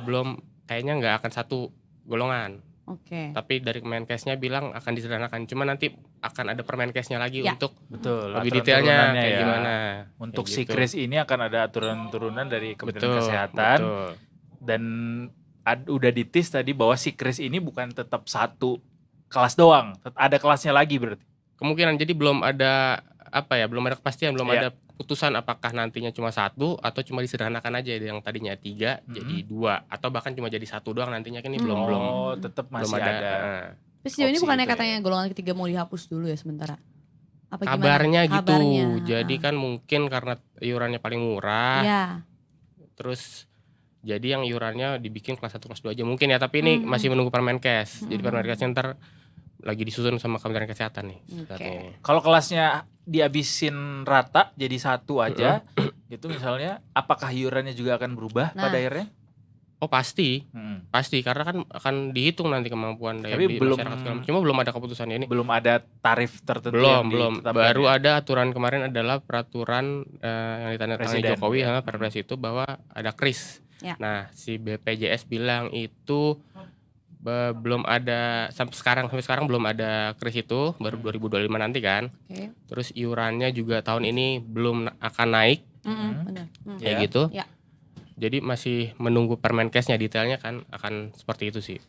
belum, kayaknya nggak akan satu golongan. Oke. Tapi dari Kemenkesnya bilang akan disederhanakan. Cuma nanti akan ada Permenkesnya lagi Ya. untuk Betul. lebih aturan detailnya turunannya kayak ya. gimana. Untuk Kayak si gitu. Kris ini akan ada aturan turunan dari Kementerian Betul, Kesehatan betul. dan udah ditis tadi bahwa si Kris ini bukan tetap satu kelas doang, ada kelasnya lagi berarti. Kemungkinan jadi belum ada belum ada kepastian, belum Iya. ada putusan apakah nantinya cuma satu atau cuma disederhanakan aja yang tadinya 3 jadi 2 atau bahkan cuma jadi satu doang nantinya kan ini belum Oh, tetap masih belum ada. Tapi sejauh ini opsi bukannya itu ya. katanya golongan ketiga mau dihapus dulu ya sementara? Apa gimana? Kabarnya gitu. Kabarnya, Jadi kan mungkin karena iurannya paling murah, Ya. terus jadi yang iurannya dibikin kelas 1 kelas 2 aja mungkin ya, tapi ini masih menunggu Permenkes. Jadi Permenkesnya ntar lagi disusun sama Kementerian Kesehatan nih saat Oke. ini. Kalau kelasnya dihabisin rata jadi satu aja, gitu misalnya, apakah iurannya juga akan berubah Nah. pada akhirnya? Oh pasti, Hmm. pasti karena kan akan dihitung nanti kemampuan daya Tapi beli belum- masyarakat segala macam. Cuma belum ada keputusannya ini. Belum ada tarif tertentu Belum. yang ditetapkan Baru ya? ada aturan kemarin adalah peraturan yang ditandatangani Presiden, Jokowi ya. Perpres itu bahwa ada kris. Ya. Nah, si BPJS bilang itu belum ada sampai sekarang belum ada kris itu, baru 2025 nanti kan. Oke. Terus iurannya juga tahun ini belum akan naik Benar. kayak Ya. gitu. Ya. Jadi masih menunggu Permenkesnya, detailnya kan akan seperti itu sih.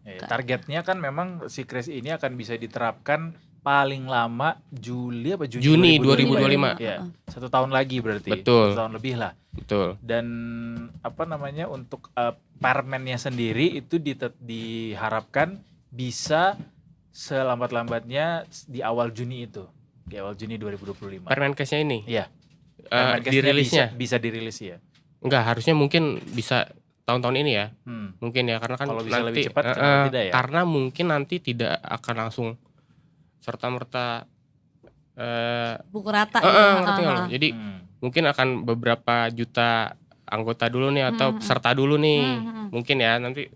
Ya, targetnya kan memang si Kris ini akan bisa diterapkan paling lama Juni 2025. Ya, 1 tahun lagi berarti. Betul. 1 tahun lebih lah. Betul. Dan untuk permennya sendiri itu diharapkan bisa selambat-lambatnya di awal Juni itu. Di awal Juni 2025. Permenkesnya ini Iya. Permenkesnya dirilisnya bisa dirilis ya. enggak, harusnya mungkin bisa tahun-tahun ini ya. Hmm. Mungkin ya karena kan Kalau bisa nanti lebih cepat, kenapa tidak ya? karena mungkin nanti tidak akan langsung serta-merta Pukul rata ngerti nggak lo? Jadi Hmm. mungkin akan beberapa juta anggota dulu nih atau peserta dulu nih. Mungkin ya nanti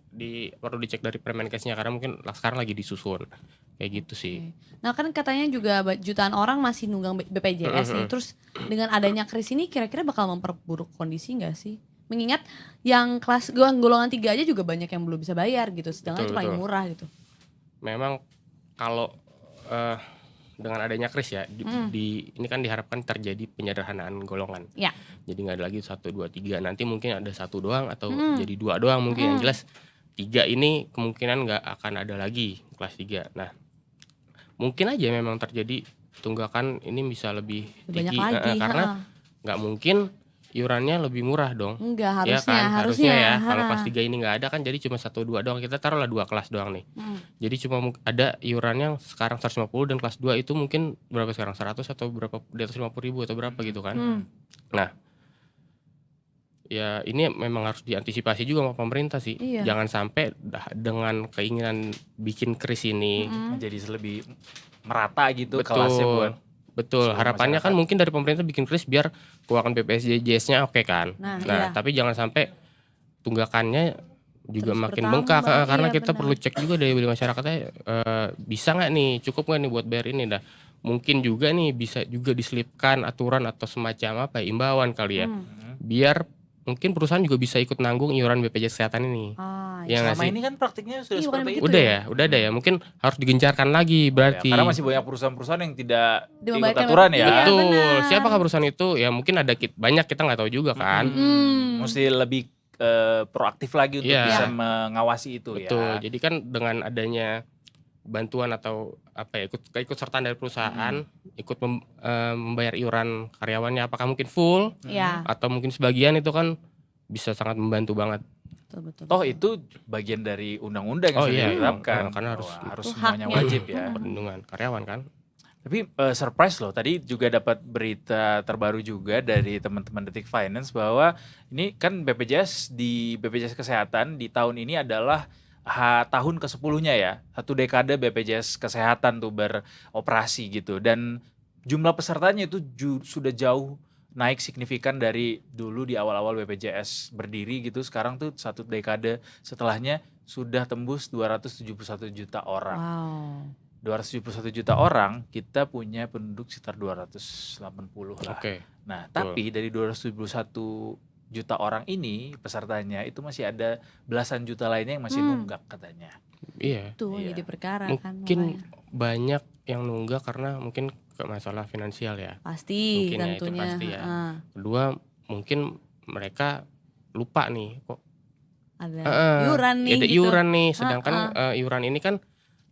perlu dicek dari Permenkesnya karena mungkin sekarang lagi disusun. Kayak gitu sih. Nah kan katanya juga jutaan orang masih nunggang BPJS nih. Terus dengan adanya kris ini kira-kira bakal memperburuk kondisi nggak sih? Mengingat yang kelas golongan 3 aja juga banyak yang belum bisa bayar gitu. Sedangkan Betul, itu paling betul. murah gitu. Memang kalau dengan adanya kris ya, ini kan diharapkan terjadi penyederhanaan golongan. Ya. Jadi nggak ada lagi 1, 2, 3. Nanti mungkin ada 1 doang atau jadi 2 doang mungkin. Yang jelas 3 ini kemungkinan nggak akan ada lagi kelas 3. Nah, mungkin aja memang terjadi tunggakan ini bisa lebih Banyak tinggi lagi. karena nggak mungkin iurannya lebih murah dong. Enggak, Ya harusnya, kan, harusnya ya. Kalau kelas 3 ini nggak ada kan jadi cuma 1, 2 doang. Kita taruhlah 2 kelas doang nih. Jadi cuma ada iurannya sekarang 150 dan kelas 2 itu mungkin berapa sekarang? 100 atau berapa di atas 50.000 atau berapa gitu kan. Nah, ya ini memang harus diantisipasi juga sama pemerintah sih. Iya. Jangan sampai dengan keinginan bikin kris ini Menjadi lebih merata gitu kelasnya buat Betul, seluruh harapannya kan masyarakat. mungkin dari pemerintah bikin kris biar keuangan BPJS-nya oke kan. Nah, Nah, iya. tapi jangan sampai tunggakannya juga Terus makin bertambah, bengkak karena iya, kita benar. perlu cek juga dari masyarakatnya bisa nggak nih, cukup nggak nih buat bayar ini dah. Mungkin juga nih bisa juga diselipkan aturan atau semacam apa ya, imbauan kali ya. Biar mungkin perusahaan juga bisa ikut nanggung iuran BPJS kesehatan ini. Ya nggak selama sih? ini kan praktiknya sudah Iya, bukan seperti begitu itu. Udah ya, udah ada ya. Mungkin harus digencarkan lagi berarti. Karena masih banyak perusahaan-perusahaan yang tidak ikut Membayarkan aturan ya. Iya, Betul. benar. Siapakah perusahaan itu? Ya mungkin ada banyak kita nggak tahu juga kan. Mesti lebih proaktif lagi untuk Iya. bisa mengawasi itu Betul. ya. Jadi kan dengan adanya bantuan atau apa ya ikut sertaan dari perusahaan, ikut membayar iuran karyawannya apakah mungkin full Iya, atau mungkin sebagian itu kan bisa sangat membantu banget. betul. Toh itu bagian dari undang-undang yang Oh, sudah iya. diterapkan. Karena Bahwa harus- harus itu semuanya haknya. wajib ya. Perlindungan karyawan kan. Tapi surprise loh, tadi juga dapat berita terbaru juga dari teman-teman Detik Finance bahwa ini kan BPJS Kesehatan di tahun ini adalah tahun ke-10-nya ya. 1 dekade BPJS Kesehatan tuh beroperasi gitu. Dan jumlah pesertanya itu sudah jauh naik signifikan dari dulu di awal-awal BPJS berdiri gitu. Sekarang tuh 1 dekade setelahnya sudah tembus 271 juta orang. Wow. 271 juta orang, kita punya penduduk sekitar 280 lah. Oke. Nah, tapi dari 271 juta orang ini pesertanya itu masih ada belasan juta lainnya yang masih nunggak katanya. Iya. Itu Iya. jadi perkara kan. Mungkin makanya. banyak yang nunggak karena mungkin ke masalah finansial ya. Pasti Mungkin ya, itu tentunya. pasti ya. Heeh. Kedua mungkin mereka lupa nih kok Ada Heeh, iuran nih ada gitu. iuran nih, sedangkan iuran ini kan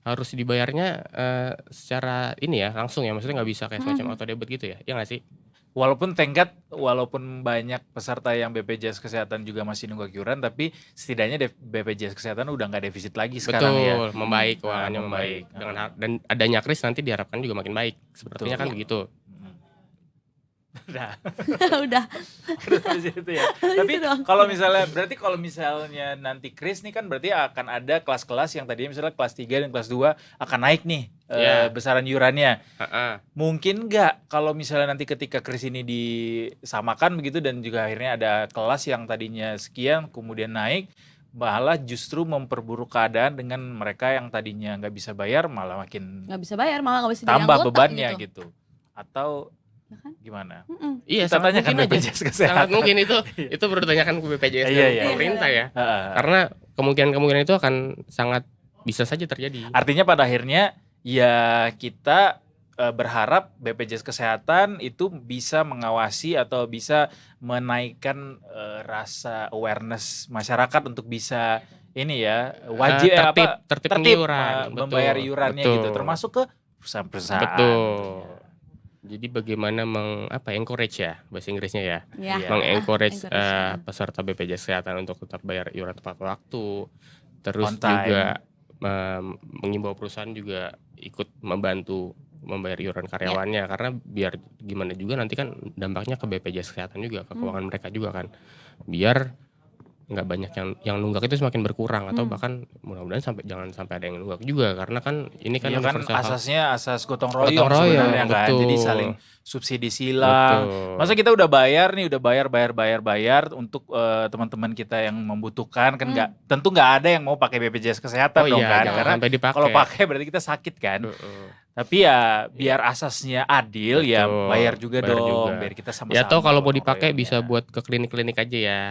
harus dibayarnya secara ini ya langsung ya, maksudnya nggak bisa kayak semacam auto debit gitu ya, ya nggak sih? Walaupun banyak peserta yang BPJS Kesehatan juga masih nunggak iuran, tapi setidaknya BPJS Kesehatan udah nggak defisit lagi sekarang ya. Betul, membaik keuangannya membaik. membaik. Dan adanya kris nanti diharapkan juga makin baik. Sepertinya Betul. kan begitu. Nah, Udah. harus itu ya. Tapi dong. kalau misalnya nanti kris nih kan berarti akan ada kelas-kelas yang tadinya misalnya kelas 3 dan kelas 2 akan naik nih Iya. besaran iurannya. Heeh. Mungkin nggak kalau misalnya nanti ketika kris ini disamakan begitu dan juga akhirnya ada kelas yang tadinya sekian kemudian naik, malah justru memperburuk keadaan dengan mereka yang tadinya nggak bisa bayar malah makin Nggak bisa bayar, malah nggak bisa jadi tambah anggota bebannya gitu. gitu. Atau Ya kan? gimana? Iya, Kita sangat tanyakan mungkin aja. BPJS Kesehatan. Sangat mungkin itu perlu ditanyakan ke BPJS Iya, dan iya. pemerintah ya. Heeh. Karena kemungkinan itu akan sangat bisa saja terjadi. Artinya pada akhirnya ya kita berharap BPJS Kesehatan itu bisa mengawasi atau bisa menaikkan rasa awareness masyarakat untuk bisa ini ya wajib tertib iuran, membayar betul, iurannya betul. gitu termasuk ke perusahaan-perusahaan. Betul. Jadi bagaimana encourage ya bahasa Inggrisnya ya. Ya. Iya. Mengencourage Encourage. peserta BPJS Kesehatan untuk tetap bayar iuran tepat waktu. Terus On time. juga mengimbau perusahaan juga ikut membantu membayar iuran karyawannya karena biar gimana juga nanti kan dampaknya ke BPJS Kesehatan juga, ke keuangan mereka juga kan. Biar nggak banyak yang nunggak itu semakin berkurang atau bahkan mudah-mudahan jangan sampai ada yang nunggak juga karena kan ini kan Iya kan universal health. asasnya asas gotong royong Gotong royong, sebenarnya kan. betul. Jadi saling subsidi silang. Betul. Masa kita udah bayar bayar untuk teman-teman kita yang membutuhkan kan tentu nggak ada yang mau pakai BPJS Kesehatan Oh dong iya, kan. jangan Karena sampai dipakai. kalau pakai berarti kita sakit kan. Tapi ya biar asasnya adil ya Betul, bayar juga bayar dong. juga. Biar kita sama-sama. Ya toh kalau mau gotong dipakai royongnya. bisa buat ke klinik-klinik aja ya.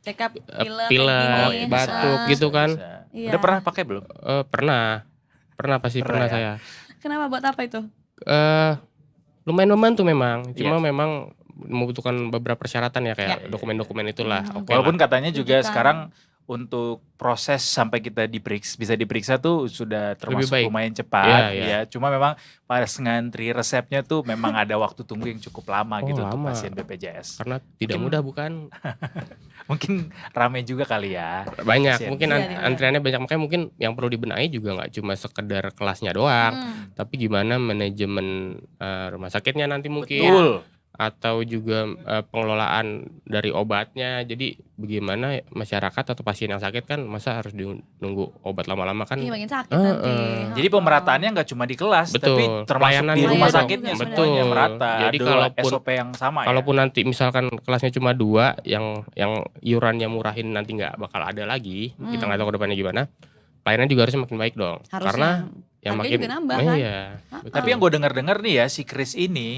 Check up pilek, Pilek, kayak gini. batuk Ah. gitu kan. Iya. Udah pernah pakai belum? Pernah pasti Pernah pernah ya? saya. Kenapa, buat apa itu? lumayan membantu memang. Cuma Iya. memang membutuhkan beberapa persyaratan ya kayak dokumen-dokumen itulah. Oke Walaupun lah. katanya juga Rujukan. sekarang untuk proses sampai kita bisa diperiksa tuh sudah termasuk baik. lumayan cepat Iya, iya. ya. Cuma memang pas ngantri resepnya tuh memang ada waktu tunggu yang cukup lama Oh, gitu untuk lama. pasien BPJS. Karena tidak Mungkin- mudah bukan? Mungkin rame juga kali ya. Banyak, Pasien. mungkin Iya. antriannya banyak. Makanya mungkin yang perlu dibenahi juga nggak cuma sekedar kelasnya doang, tapi gimana manajemen rumah sakitnya nanti mungkin, Betul. atau juga pengelolaan dari obatnya. Jadi bagaimana masyarakat atau pasien yang sakit kan masa harus nunggu obat lama-lama kan? Iya makin sakit nanti. Jadi pemerataannya nggak cuma di kelas, Betul. tapi termasuk Pelayanan di juga rumah dong. sakitnya Betul. semuanya merata. Jadi Ada kalaupun- SOP yang sama ya. Kalaupun nanti misalkan kelasnya cuma 2, yang iurannya murahin nanti nggak bakal ada lagi, kita nggak tahu ke depannya gimana. Pelayanan juga harusnya makin baik dong. Harusnya. Karena yang Harganya makin juga nambah kan? Iya. betul. Tapi yang gue dengar-dengar nih ya, si Chris ini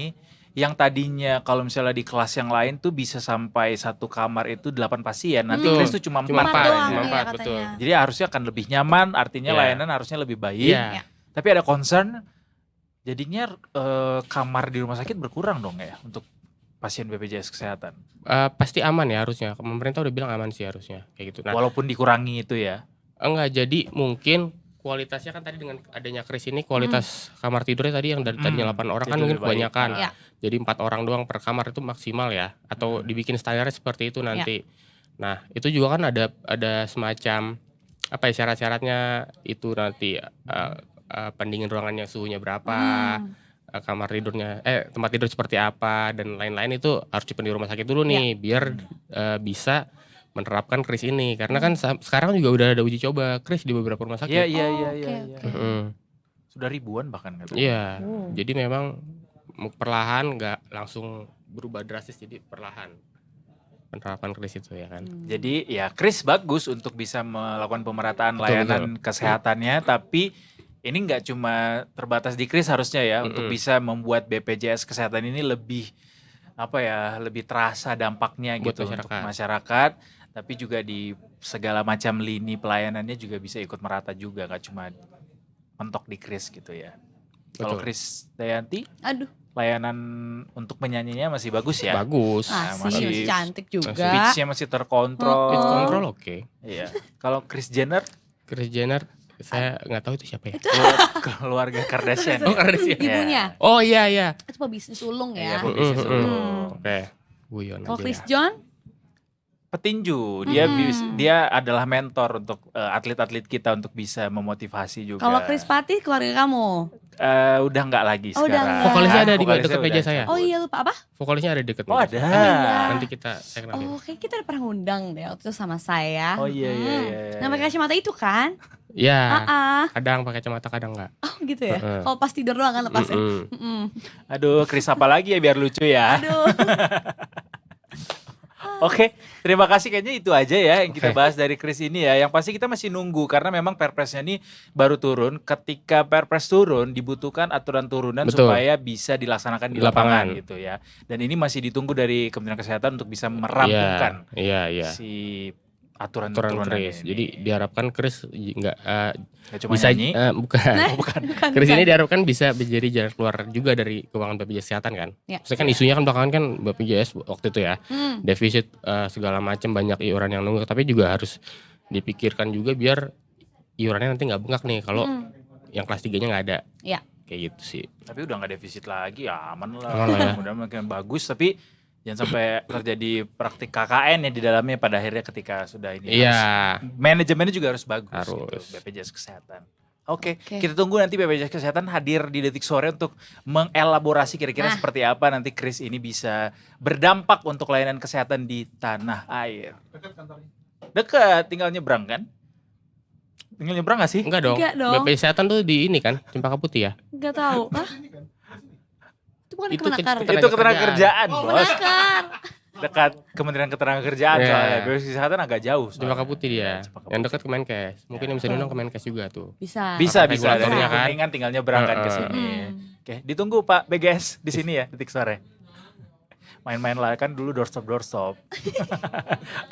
yang tadinya kalau misalnya di kelas yang lain tuh bisa sampai satu kamar itu 8 pasien. Nanti Betul. Chris tuh cuma 4 Cuma empat doang cuma ya empat, katanya. betul. Jadi harusnya akan lebih nyaman, artinya Iya. layanan harusnya lebih baik. Iya. Tapi ada concern, jadinya kamar di rumah sakit berkurang dong ya untuk pasien BPJS Kesehatan. Pasti aman ya harusnya. Pemerintah udah bilang aman sih harusnya kayak gitu. Nah, Walaupun dikurangi itu ya. enggak, jadi mungkin kualitasnya kan tadi dengan adanya kris ini kualitas kamar tidurnya tadi yang dari tadinya 8 orang kan jadi mungkin lebih baik. kebanyakan. Iya. Jadi 4 orang doang per kamar itu maksimal ya, atau dibikin standarnya seperti itu nanti. Nah, itu juga kan ada semacam apa ya syarat-syaratnya itu nanti pendingin ruangannya suhunya berapa, kamar tidurnya tempat tidur seperti apa dan lain-lain itu harus dipenuhi rumah sakit dulu nih biar bisa menerapkan kris ini karena kan sekarang juga udah ada uji coba kris di beberapa rumah sakit. Iya. oke. Sudah ribuan bahkan katanya. Iya. Oh. Jadi memang perlahan nggak langsung berubah drastis, jadi perlahan penerapan kris itu ya kan. Jadi ya Chris bagus untuk bisa melakukan pemerataan Betul, layanan kesehatannya, tapi ini nggak cuma terbatas di Chris harusnya ya untuk bisa membuat BPJS Kesehatan ini lebih lebih terasa dampaknya Buat gitu untuk masyarakat. masyarakat, tapi juga di segala macam lini pelayanannya juga bisa ikut merata juga, nggak cuma mentok di Chris gitu ya. Kalau Betul. Chris Dayanti Aduh, layanan untuk penyanyinya masih bagus ya. Bagus. Nah, masih masih- cantik juga. Pitch-nya masih terkontrol. Pitch control oke. Iya. Kalau Kris Jenner Kris Jenner saya nggak tahu itu siapa ya. keluarga Kardashian. Oh, ya? Kardashian. Ibunya. Oh iya iya. Itu pebisnis sulung Iya, ya. pebisnis sulung. Oke. Guyon Kalau aja Chris ya. John, Petinju, dia adalah mentor untuk atlet-atlet kita untuk bisa memotivasi juga. kalau Chris Patih keluarga kamu. Udah nggak lagi Oh, udah sekarang. nggak. Vokalisnya ada di Vokalisnya dekat udah meja saya. cabut. Oh iya lupa apa? Vokalisnya ada di dekat Oh meja ada. saya. iya. Nanti saya kenalin. Oh, kayak kita udah pernah ngundang deh waktu itu sama saya. Oh iya iya iya. Nama kacamata itu kan? Ya. Ah, Kadang pakai kacamata, kadang enggak. oh gitu ya. Heeh. Kalau pas tidur doang kan lepasnya. Mm-mm. Aduh, Chris apa lagi ya biar lucu ya. Aduh. Oke, terima kasih, kayaknya itu aja ya yang kita Oke. bahas dari Chris ini ya. Yang pasti kita masih nunggu karena memang Perpresnya ini baru turun. Ketika Perpres turun dibutuhkan aturan turunan Betul. supaya bisa dilaksanakan di Di lapangan. lapangan gitu ya. Dan ini masih ditunggu dari Kementerian Kesehatan untuk bisa merampungkan Iya. si aturan Aturan turunan kris. ini. Jadi diharapkan kris nggak Nggak cuma bisa nyanyi. bukan. Bukan. Kris ini diharapkan bisa menjadi jalan keluar juga dari keuangan BPJS Kesehatan kan. Ya. Maksudnya kan isunya kan belakangan kan BPJS waktu itu ya. Hmm. Defisit segala macam banyak iuran yang nunggu, tapi juga harus dipikirkan juga biar iurannya nanti nggak bengkak nih kalau yang kelas 3-nya nggak ada. Ya. Kayak gitu sih. Tapi udah nggak defisit lagi ya, aman lah. Aman lah ya. Mudah makin bagus, tapi jangan sampai terjadi praktik KKN ya di dalamnya pada akhirnya ketika sudah ini. Iya. Harus- manajemennya juga harus bagus Harus. gitu, BPJS Kesehatan. Oke, Oke. kita tunggu nanti BPJS Kesehatan hadir di Detik Sore untuk mengelaborasi kira-kira Nah. seperti apa nanti Kris ini bisa berdampak untuk layanan kesehatan di tanah air. Dekat, tinggal nyebrang kan? Tinggal nyebrang gak sih? Enggak dong. Enggak dong. BPJS Kesehatan tuh di ini kan, Cempaka Putih ya. Enggak tahu. Hah? Itu bukan Itu kemenakar. ke- Itu ketenagakerjaan, Bos. Kemenakar. Dekat Kementerian Ketenagakerjaan Iya. soalnya. BPJS Kesehatan agak jauh. soalnya. Cempaka Putih dia. Cempaka Yang Putih. dekat Kemenkes. Mungkin yang bisa diundang Kemenkes juga tuh. Bisa. Bisa, Karena bisa. Dari regulatornya kan. Kuningan tinggal nyebrang kan ke sini. Hmm. Oke, ditunggu Pak BGS di sini ya, Detik Sore. Main-main lah kan dulu doorstop.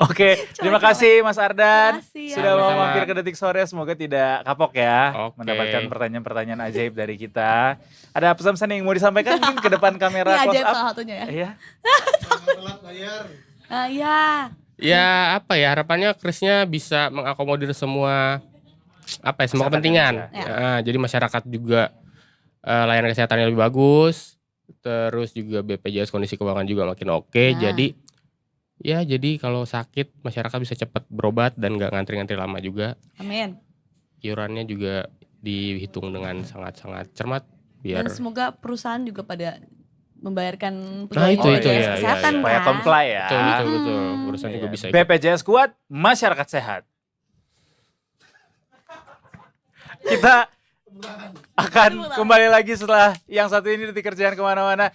Oke, terima kasih Mas Ardan. Terima kasih ya. Sudah mau Sama-sama. mampir ke Detik Sore, semoga tidak kapok ya Oke. mendapatkan pertanyaan-pertanyaan ajaib dari kita. Ada pesan-pesan yang mau disampaikan mungkin ke depan kamera Ini close ajaib up? salah satunya ya. Iya. Ya. Ya apa ya, harapannya Krisnya bisa mengakomodir semua semua Masyarakat kepentingan. Indonesia. Ya, jadi masyarakat juga layanan kesehatannya lebih bagus, terus juga BPJS kondisi keuangan juga makin oke. Nah. Jadi kalau sakit masyarakat bisa cepat berobat dan nggak ngantri-ngantri lama juga. Amin. Iurannya juga dihitung dengan sangat-sangat cermat biar Dan semoga perusahaan juga pada membayarkan Nah, itu, pegawai itu, BPJS ya, kesehatan ya. Supaya kan. comply ya. betul urusan juga Iya. bisa ikut. BPJS kuat, masyarakat sehat. Kita akan kembali lagi setelah yang satu ini Detik Kerjaan kemana-mana.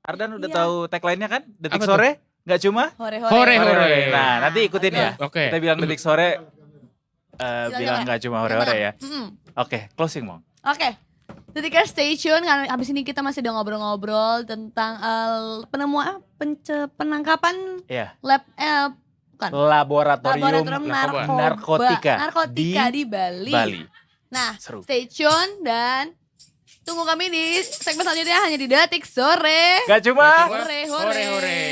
Ardan udah Iya. tahu tagline-nya kan? Detik Apa tuh? Sore, nggak cuma Hore-hore. Hore. Nah, nanti ikutin ya. Oke. Kita bilang Detik Sore, bilang Jangan. nggak cuma hore-hore ya. Mm-mm. Oke, closing Mong. Oke. Detikers stay tune karena abis ini kita masih ada ngobrol-ngobrol tentang penemuan penangkapan Iya. lab bukan Laboratorium narkotika narkotika di Bali. Bali. Nah, Seru. stay tune dan tunggu kami di segmen selanjutnya hanya di Detik Sore. Gak cuma Hore. Hore. Hore.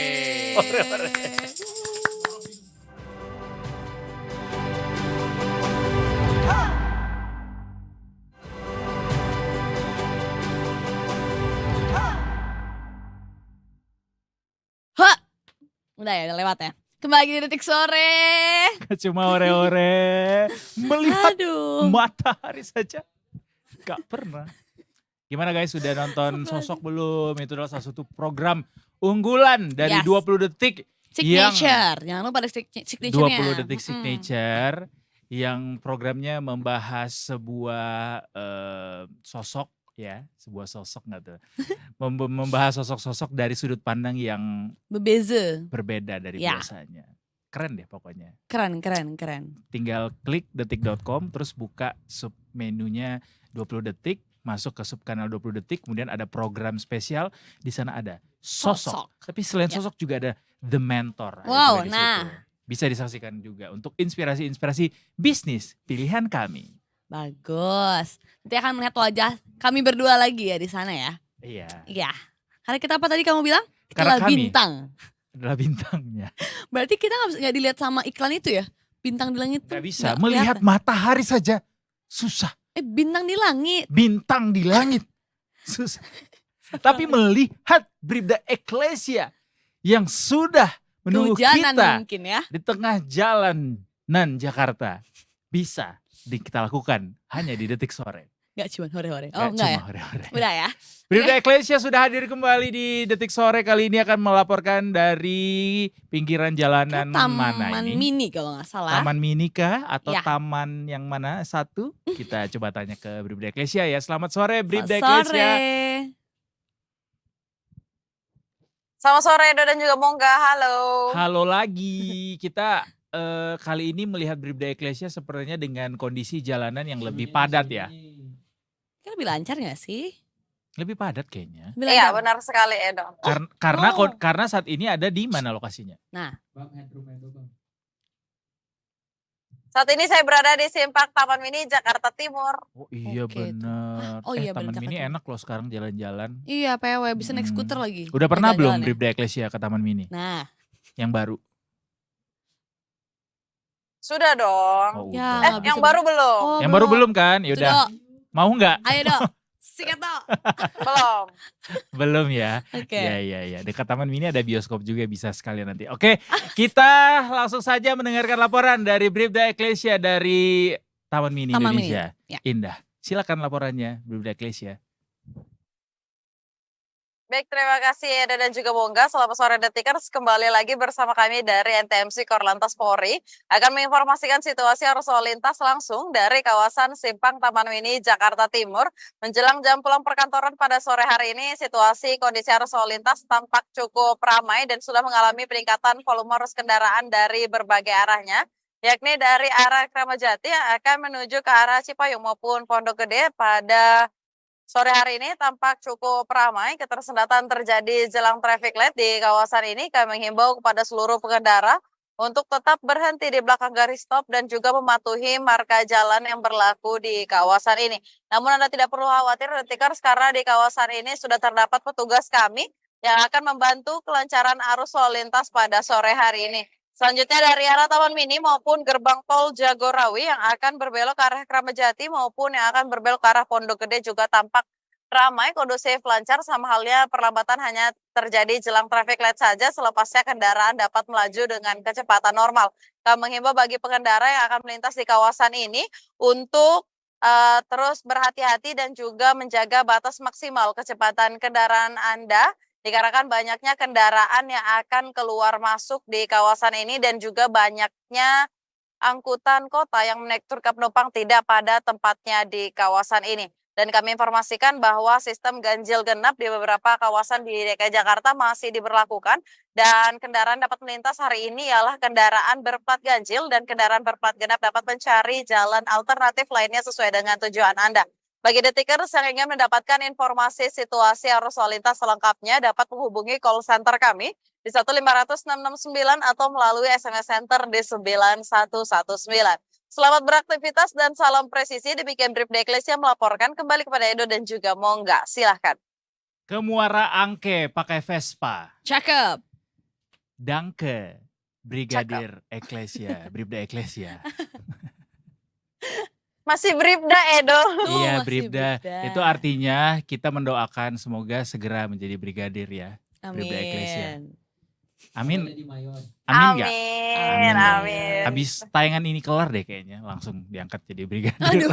Hah. Udah ya, udah lewat ya. Kembali di Detik Sore. Gak cuma hore-hore. Melihat Aduh. matahari saja. Gak pernah. Gimana guys, sudah nonton Sosok belum? Itu adalah salah satu program unggulan dari Yes. 20 detik. Signature. Jangan lupa ada signature-nya. 20 detik signature yang programnya membahas sebuah sosok ya, sebuah sosok nggak tuh? Membahas sosok-sosok dari sudut pandang yang Bebeza. berbeda dari Ya. biasanya. Keren deh pokoknya. Keren. Tinggal klik detik.com terus buka sub menunya 20 detik, masuk ke sub kanal 20 detik, kemudian ada program spesial, di sana ada sosok. Tapi selain Ya. sosok juga ada The Mentor. ada Wow, juga di nah. situ. Bisa disaksikan juga untuk inspirasi-inspirasi bisnis pilihan kami. Bagus. Nanti akan melihat wajah kami berdua lagi ya di sana ya. Iya, Iya. Karena kita apa tadi kamu bilang? Kita Karena adalah kami. bintang. adalah bintangnya. Berarti kita nggak dilihat sama iklan itu ya? Bintang di langit tuh Gak bisa, nggak melihat kelihatan. matahari saja susah. Bintang di langit. Bintang di langit susah. Tapi melihat Bribda Eklesia yang sudah menunggu Kehujanan kita mungkin ya. di tengah jalanan Jakarta bisa kita lakukan hanya di Detik Sore. Gak cuma hore-hore. Gak Oh enggak ya? cuma hore-hore. Udah ya. Bribda Eklesia sudah hadir kembali di Detik Sore. Kali ini akan melaporkan dari pinggiran jalanan mana Taman ini? Mini kalau nggak salah. Taman Mini kah atau Ya. taman yang mana satu? Kita coba tanya ke Bribda Eklesia ya. Selamat sore Bribda Selamat Eklesia. sore. Selamat sore Edo dan juga Mongga, halo. Halo lagi. Kita kali ini melihat Bribda Eklesia sepertinya dengan kondisi jalanan yang lebih padat ya. Kan lebih lancar gak sih? Lebih padat kayaknya. Lebih Iya lancar. benar sekali Edo. Oh. Karena saat ini ada di mana lokasinya? Saat ini saya berada di Simpang Taman Mini Jakarta Timur. Oh iya Oke, tuh. bener. Oh iya, Taman bener, Mini Jakarta. enak loh sekarang jalan-jalan. Iya PW bisa naik Hmm. skuter lagi. Udah pernah belum Jalan-jalan ya. Bribda Eklesia ke Taman Mini? Nah. Yang baru? Sudah dong. Oh Ya, udah. bisa Yang baru belum? Oh, Yang baru belum kan? Tuh, Yaudah. Dok. Mau nggak? Ayo dok. Sikat dok. Belum. Belum ya. Oke. Ya. Dekat Taman Mini ada bioskop juga bisa sekalian nanti. Oke, kita langsung saja mendengarkan laporan dari Bribda Eklesia dari Taman Mini Taman Indonesia. Mini, ya. Indah. Silakan laporannya Bribda Eklesia. Baik, terima kasih Edo dan juga Mongga. Selamat sore Detikers, kembali lagi bersama kami dari NTMC Korlantas Polri akan menginformasikan situasi arus lalu lintas langsung dari kawasan Simpang Taman Mini Jakarta Timur. Menjelang jam pulang perkantoran pada sore hari ini, situasi kondisi arus lalu lintas tampak cukup ramai dan sudah mengalami peningkatan volume arus kendaraan dari berbagai arahnya, yakni dari arah Kramajati yang akan menuju ke arah Cipayung maupun Pondok Gede pada Sore hari ini tampak cukup ramai, ketersendatan terjadi jelang traffic light di kawasan ini. Kami menghimbau kepada seluruh pengendara untuk tetap berhenti di belakang garis stop dan juga mematuhi marka jalan yang berlaku di kawasan ini. Namun Anda tidak perlu khawatir Detikers, karena di kawasan ini sudah terdapat petugas kami yang akan membantu kelancaran arus lalu lintas pada sore hari ini. Selanjutnya dari arah Taman Mini maupun gerbang tol Jagorawi yang akan berbelok ke arah Kramajati maupun yang akan berbelok ke arah Pondok Gede juga tampak ramai, kondusif, lancar. Sama halnya perlambatan hanya terjadi jelang traffic light saja, selepasnya kendaraan dapat melaju dengan kecepatan normal. Kami menghimbau bagi pengendara yang akan melintas di kawasan ini untuk terus berhati-hati dan juga menjaga batas maksimal kecepatan kendaraan Anda, dikarenakan banyaknya kendaraan yang akan keluar masuk di kawasan ini dan juga banyaknya angkutan kota yang menektурkan penumpang tidak pada tempatnya di kawasan ini. Dan kami informasikan bahwa sistem ganjil genap di beberapa kawasan di DKI Jakarta masih diberlakukan dan kendaraan dapat melintas hari ini ialah kendaraan berplat ganjil dan kendaraan berplat genap dapat mencari jalan alternatif lainnya sesuai dengan tujuan Anda. Bagi Detikers yang ingin mendapatkan informasi situasi arus lalu lintas selengkapnya dapat menghubungi call center kami di 1500669 atau melalui SMS Center di 9119. Selamat beraktivitas dan salam presisi. Demikian Bribda Eklesia melaporkan, kembali kepada Edo dan juga Mongga. Silahkan. Ke Muara Angke pakai Vespa. Cakep. Danke, Brigadir Eklesia, Bribda Eklesia. Masih Bribda Edo. Iya, masih Bribda. Bribda. Itu artinya kita mendoakan semoga segera menjadi brigadir ya. Bribda Eklesia. Amin. Amin. Amin. Amin nggak? Amin. Amin. Habis tayangan ini kelar deh kayaknya langsung diangkat jadi brigadir. Aduh,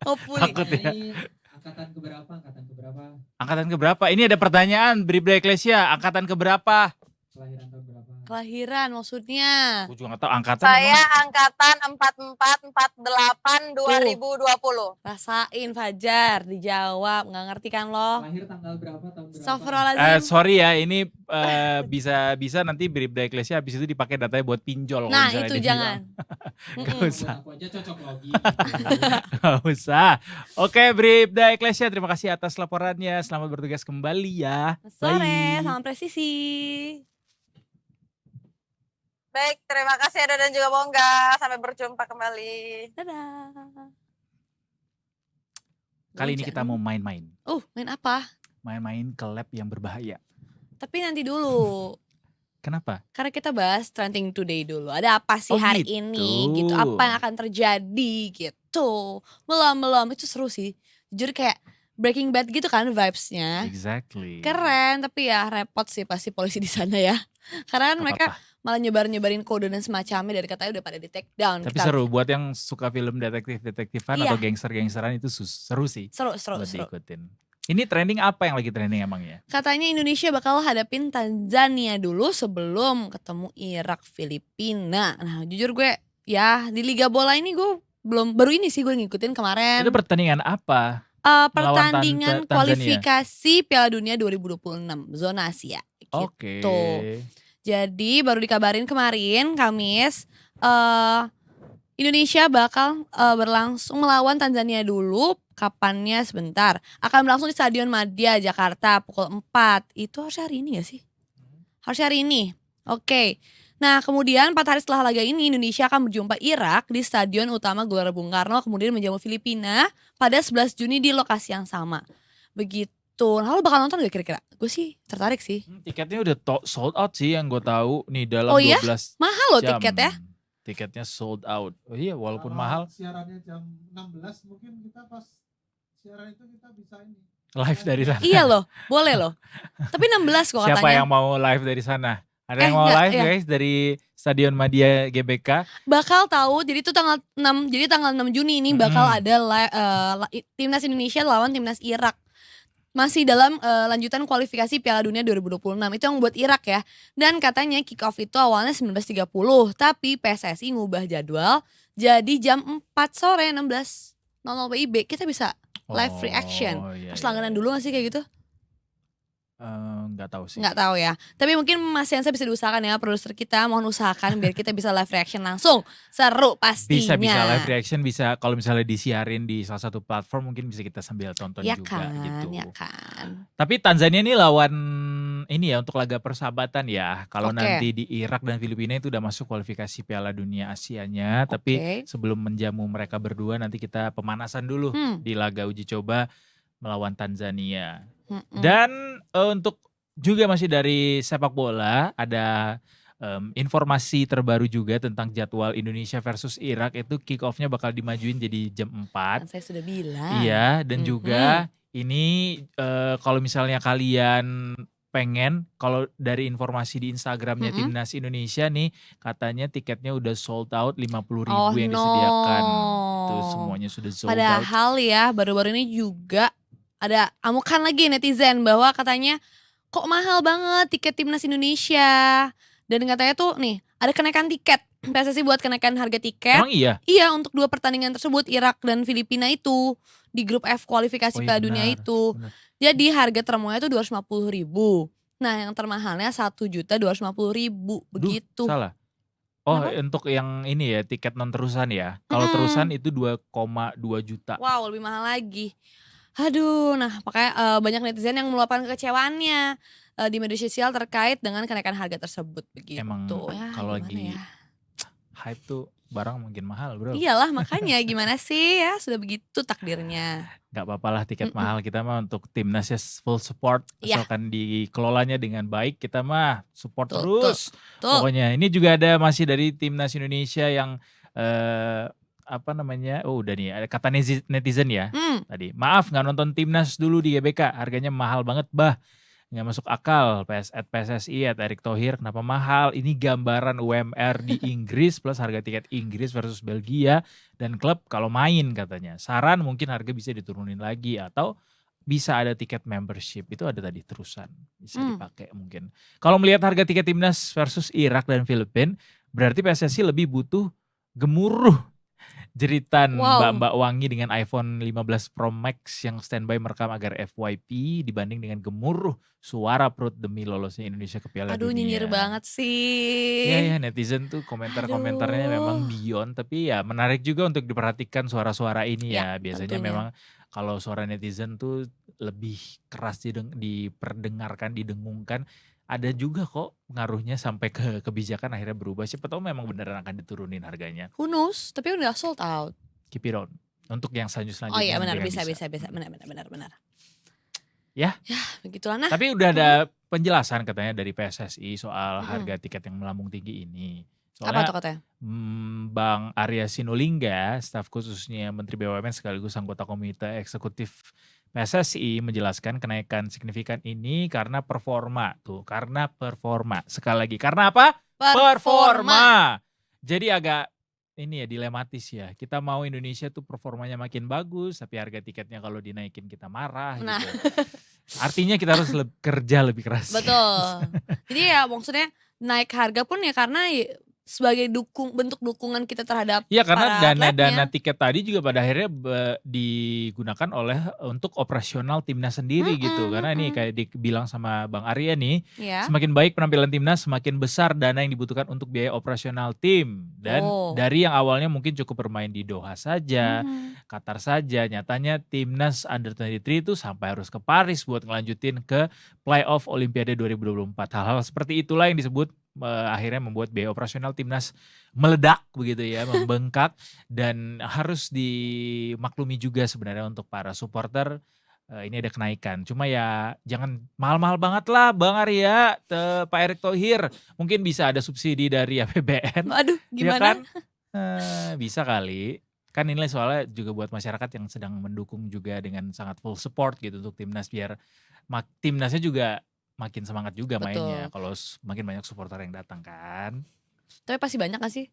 hopefully. Takut ya. Ini angkatan keberapa? Angkatan keberapa? Angkatan keberapa? Ini ada pertanyaan Bribda Eklesia. Angkatan keberapa? Kelahiran tahun berapa? Kelahiran maksudnya. Gue juga nggak tahu angkatan. Saya emang. angkatan 4448 2020. Rasain Fajar, dijawab. Nggak ngerti kan lo? Lahir tanggal berapa? Tahun berapa? Astagfirullahaladzim. Sorry ya, ini bisa nanti Bribda Eklesia habis itu dipakai datanya buat pinjol. kalau Nah misalnya itu dia jangan. Gak Mm-mm. usah. Buat aku aja cocok logi. Gak usah. Oke, Bribda Eklesia, terima kasih atas laporannya. Selamat bertugas kembali ya. Sore, Bye. salam presisi. Baik, terima kasih Edo dan juga Mongga. Sampai berjumpa kembali. Dadah. Kali ini Hujan. kita mau main-main. Main apa? Main-main ke lab yang berbahaya. Tapi nanti dulu. Kenapa? Karena kita bahas trending today dulu. Ada apa sih Oh, hari gitu. ini gitu. Apa yang akan terjadi gitu. Belum. Itu seru sih. Jujur kayak Breaking Bad gitu kan vibes-nya. Exactly. Keren, tapi ya repot sih pasti polisi di sana ya. Karena kan Gak mereka apa-apa. malah nyebarin kode dan semacamnya dari katanya udah pada di take down. Tapi Kita- seru buat yang suka film detektif-detektifan Iya. atau gangster-gangsteran itu seru sih Seru. buat diikutin. Ini trending apa yang lagi trending emang ya? Katanya Indonesia bakal hadapin Tanzania dulu sebelum ketemu Irak, Filipina. Nah jujur gue ya di Liga Bola ini gue baru ini sih gue ngikutin kemarin. Itu pertandingan apa? Pertandingan Tanzania. kualifikasi Piala Dunia 2026 zona Asia. Gitu. Oke. Jadi baru dikabarin kemarin Kamis Indonesia bakal berlangsung melawan Tanzania dulu. Kapannya sebentar. Akan berlangsung di Stadion Madia Jakarta pukul 4. Itu harus hari ini gak sih? Harus hari ini. Oke. Nah kemudian 4 hari setelah laga ini Indonesia akan berjumpa Irak di Stadion Utama Gelora Bung Karno. Kemudian menjamu Filipina pada 11 Juni di lokasi yang sama. Begitu. Nah lo bakal nonton gak kira-kira? Gue sih tertarik sih. Tiketnya udah sold out sih yang gue tahu nih dalam Oh iya? 12 Mahal loh jam. tiket ya. Tiketnya sold out. Oh iya, walaupun Kalau mahal, siarannya jam 16 mungkin kita pas siaran itu kita bisa ini. live dari sana. Iya loh, boleh loh. Tapi 16 kok katanya. Siapa yang mau live dari sana? Ada yang mau enggak, live iya. guys dari Stadion Madia GBK? Bakal tahu. Jadi itu tanggal 6. Jadi tanggal 6 Juni ini bakal ada timnas Indonesia lawan timnas Irak. Masih dalam lanjutan kualifikasi Piala Dunia 2026. Itu yang buat Irak ya. Dan katanya kick off itu awalnya 19.30. Tapi PSSI ngubah jadwal jadi jam 4 sore 16.00 WIB. Kita bisa live reaction. Iya, Harus iya. langganan dulu gak sih kayak gitu? Nggak tahu sih. Nggak tahu ya. Tapi mungkin Mas Yansa bisa diusahakan ya, produser kita mohon usahakan biar kita bisa live reaction langsung. Seru pastinya. Bisa live reaction, bisa kalau misalnya disiarin di salah satu platform mungkin bisa kita sambil tonton Ya juga kan, gitu. ya kan. Tapi Tanzania ini lawan ini ya untuk laga persahabatan ya. Kalau Oke. nanti di Irak dan Filipina itu udah masuk kualifikasi Piala Dunia Asianya. Tapi Oke. sebelum menjamu mereka berdua nanti kita pemanasan dulu di laga uji coba melawan Tanzania. Dan untuk juga masih dari sepak bola ada informasi terbaru juga tentang jadwal Indonesia versus Irak itu kick off-nya bakal dimajuin jadi jam 4. Kan saya sudah bilang. Iya, dan juga ini kalau misalnya kalian pengen, kalau dari informasi di Instagramnya Timnas Indonesia nih, katanya tiketnya udah sold out 50.000 yang disediakan. Tuh semuanya sudah sold out. Padahal ya baru-baru ini juga ada amukan lagi netizen bahwa katanya kok mahal banget tiket Timnas Indonesia. Dan katanya tuh nih ada kenaikan tiket. PSSI buat kenaikan harga tiket. Emang iya? Iya, untuk 2 pertandingan tersebut, Irak dan Filipina itu di grup F kualifikasi Oh iya, Piala Dunia benar, itu. benar. Jadi harga termurahnya itu 250.000. Nah, yang termahalnya 1.250.000 begitu. Salah. Oh, Kenapa? untuk yang ini ya tiket non terusan ya. Kalau terusan itu 2,2 juta. Wow, lebih mahal lagi. Aduh, nah makanya banyak netizen yang meluapkan kekecewaannya di media sosial terkait dengan kenaikan harga tersebut begitu. Emang Ya, kalau gimana lagi ya? hype tuh barang mungkin mahal, Bro. Iyalah makanya gimana sih ya, sudah begitu takdirnya. Gak apa-apa lah tiket mahal, kita mah untuk timnas ya full support. Iya. Asalkan dikelolanya dengan baik, kita mah support Betul, terus. Tuh. Pokoknya ini juga ada masih dari timnas Indonesia yang apa namanya, oh udah nih ada kata netizen ya tadi. Maaf nggak nonton timnas dulu di GBK, harganya mahal banget bah. Nggak masuk akal, PSSI Erick Thohir kenapa mahal? Ini gambaran UMR di Inggris plus harga tiket Inggris versus Belgia dan klub kalau main katanya. Saran mungkin harga bisa diturunin lagi atau bisa ada tiket membership, itu ada tadi terusan bisa dipakai mungkin. Kalau melihat harga tiket timnas versus Irak dan Filipina, berarti PSSI lebih butuh gemuruh jeritan mbak-mbak wangi dengan iPhone 15 Pro Max yang standby merekam agar FYP dibanding dengan gemuruh suara perut demi lolosnya Indonesia ke Piala Aduh, Dunia. nyinyir banget sih. Ya netizen tuh komentar-komentarnya memang beyond, tapi ya menarik juga untuk diperhatikan suara-suara ini ya. Biasanya tentunya. memang kalau suara netizen tuh lebih keras diperdengarkan, didengungkan. Ada juga kok pengaruhnya sampai ke kebijakan akhirnya berubah. Siapa tahu memang beneran akan diturunin harganya. Who knows? Tapi udah sold out. Keep it on. Untuk yang selanjutnya. Oh iya benar, mungkin bisa. Benar. Ya. Ya begitulah nah. Tapi udah ada penjelasan katanya dari PSSI soal harga tiket yang melambung tinggi ini. Apa Soalnya tuh katanya? Bang Arya Sinulinga, staf khususnya Menteri BUMN sekaligus anggota komite eksekutif PSSI menjelaskan kenaikan signifikan ini karena performa. Sekali lagi, karena apa? Performa. Jadi agak ini ya dilematis ya. Kita mau Indonesia tuh performanya makin bagus, tapi harga tiketnya kalau dinaikin kita marah Nah. gitu. Artinya kita harus kerja lebih keras. Betul. Jadi ya maksudnya naik harga pun ya karena sebagai bentuk dukungan kita terhadap Iya, karena para dana atletnya. tiket tadi juga pada akhirnya digunakan untuk operasional timnas sendiri gitu. Karena ini kayak dibilang sama Bang Arya nih, Ya. semakin baik penampilan timnas, semakin besar dana yang dibutuhkan untuk biaya operasional tim. Dan dari yang awalnya mungkin cukup bermain di Doha saja, Qatar saja, nyatanya timnas Under 23 itu sampai harus ke Paris buat ngelanjutin ke playoff Olimpiade 2024. Hal-hal seperti itulah yang disebut akhirnya membuat biaya operasional timnas meledak begitu ya, membengkak, dan harus dimaklumi juga sebenarnya untuk para supporter ini ada kenaikan. Cuma ya jangan mahal-mahal banget lah Bang Arya, Pak Erick Thohir, mungkin bisa ada subsidi dari APBN. Aduh, Ya gimana? kan? Bisa kali. Kan ini soalnya juga buat masyarakat yang sedang mendukung juga dengan sangat full support gitu untuk timnas, biar timnasnya juga makin semangat juga mainnya kalau makin banyak supporter yang datang kan. Tapi pasti banyak gak sih?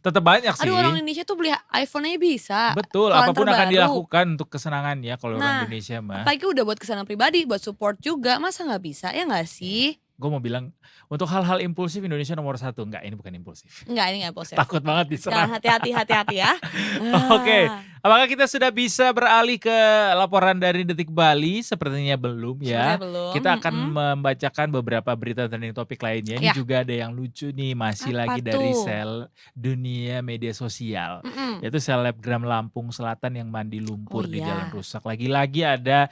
Tetap banyak sih. Aduh, orang Indonesia tuh beli iPhone-nya bisa. Betul, Kalau apapun akan terbaru. dilakukan untuk kesenangan ya kalau orang Nah, Indonesia mah. Apalagi udah buat kesenangan pribadi, buat support juga. Masa gak bisa? Ya gak sih? gue mau bilang untuk hal-hal impulsif Indonesia nomor 1. Enggak, ini bukan impulsif. Enggak, ini enggak positif. Takut banget diserang. Jangan hati-hati ya. Oke, Ah, apakah kita sudah bisa beralih ke laporan dari Detik Bali? Sepertinya belum ya. sebenarnya belum. Kita akan membacakan beberapa berita trending topik lainnya. Ini Ya. juga ada yang lucu nih, masih Apa lagi dari tuh? dunia media sosial. Mm-mm. Yaitu selebgram Lampung Selatan yang mandi Oh lumpur di iya. jalan rusak. Lagi-lagi ada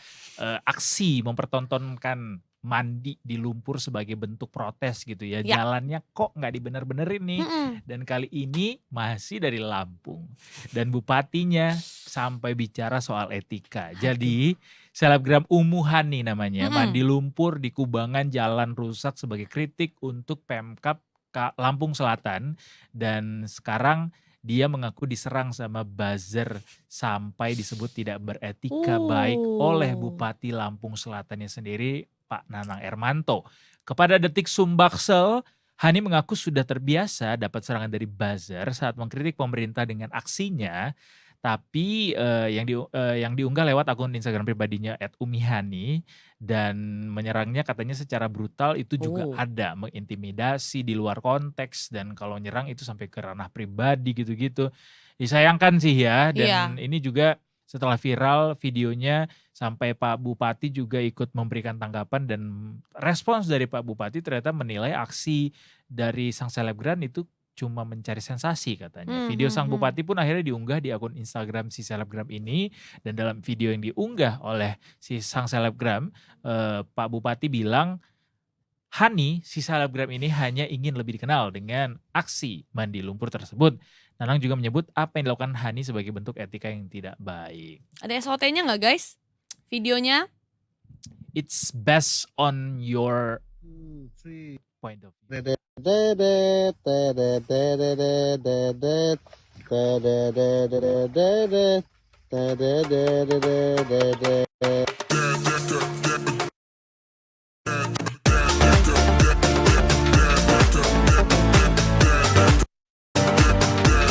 aksi mempertontonkan mandi di lumpur sebagai bentuk protes gitu ya. Ya. Jalannya kok nggak dibener-benerin nih. Mm-mm. Dan kali ini masih dari Lampung. Dan bupatinya sampai bicara soal etika. Jadi selebgram Umuhani namanya. Mm-mm. Mandi lumpur di kubangan jalan rusak sebagai kritik untuk Pemkab Lampung Selatan. Dan sekarang dia mengaku diserang sama buzzer sampai disebut tidak beretika baik oleh Bupati Lampung Selatannya sendiri, Pak Nanang Ermanto. Kepada Detik Sumbaksel, Hani mengaku sudah terbiasa dapat serangan dari buzzer saat mengkritik pemerintah dengan aksinya, tapi yang diunggah lewat akun Instagram pribadinya @umihani dan menyerangnya katanya secara brutal itu juga Oh. ada, mengintimidasi di luar konteks dan kalau nyerang itu sampai ke ranah pribadi gitu-gitu. Disayangkan sih ya, dan Iya. ini juga setelah viral videonya sampai Pak Bupati juga ikut memberikan tanggapan dan respons dari Pak Bupati ternyata menilai aksi dari sang selebgram itu cuma mencari sensasi katanya. Video sang Bupati pun akhirnya diunggah di akun Instagram si selebgram ini dan dalam video yang diunggah oleh si sang selebgram, Pak Bupati bilang Hani, si selebgram ini hanya ingin lebih dikenal dengan aksi mandi lumpur tersebut. Nanang juga menyebut apa yang dilakukan Hani sebagai bentuk etika yang tidak baik. Ada SOT-nya nggak guys? Videonya? It's best on your 2, 3. point of view. Dedet, dedet, dedet, dedet, dedet, dedet, dedet, dedet.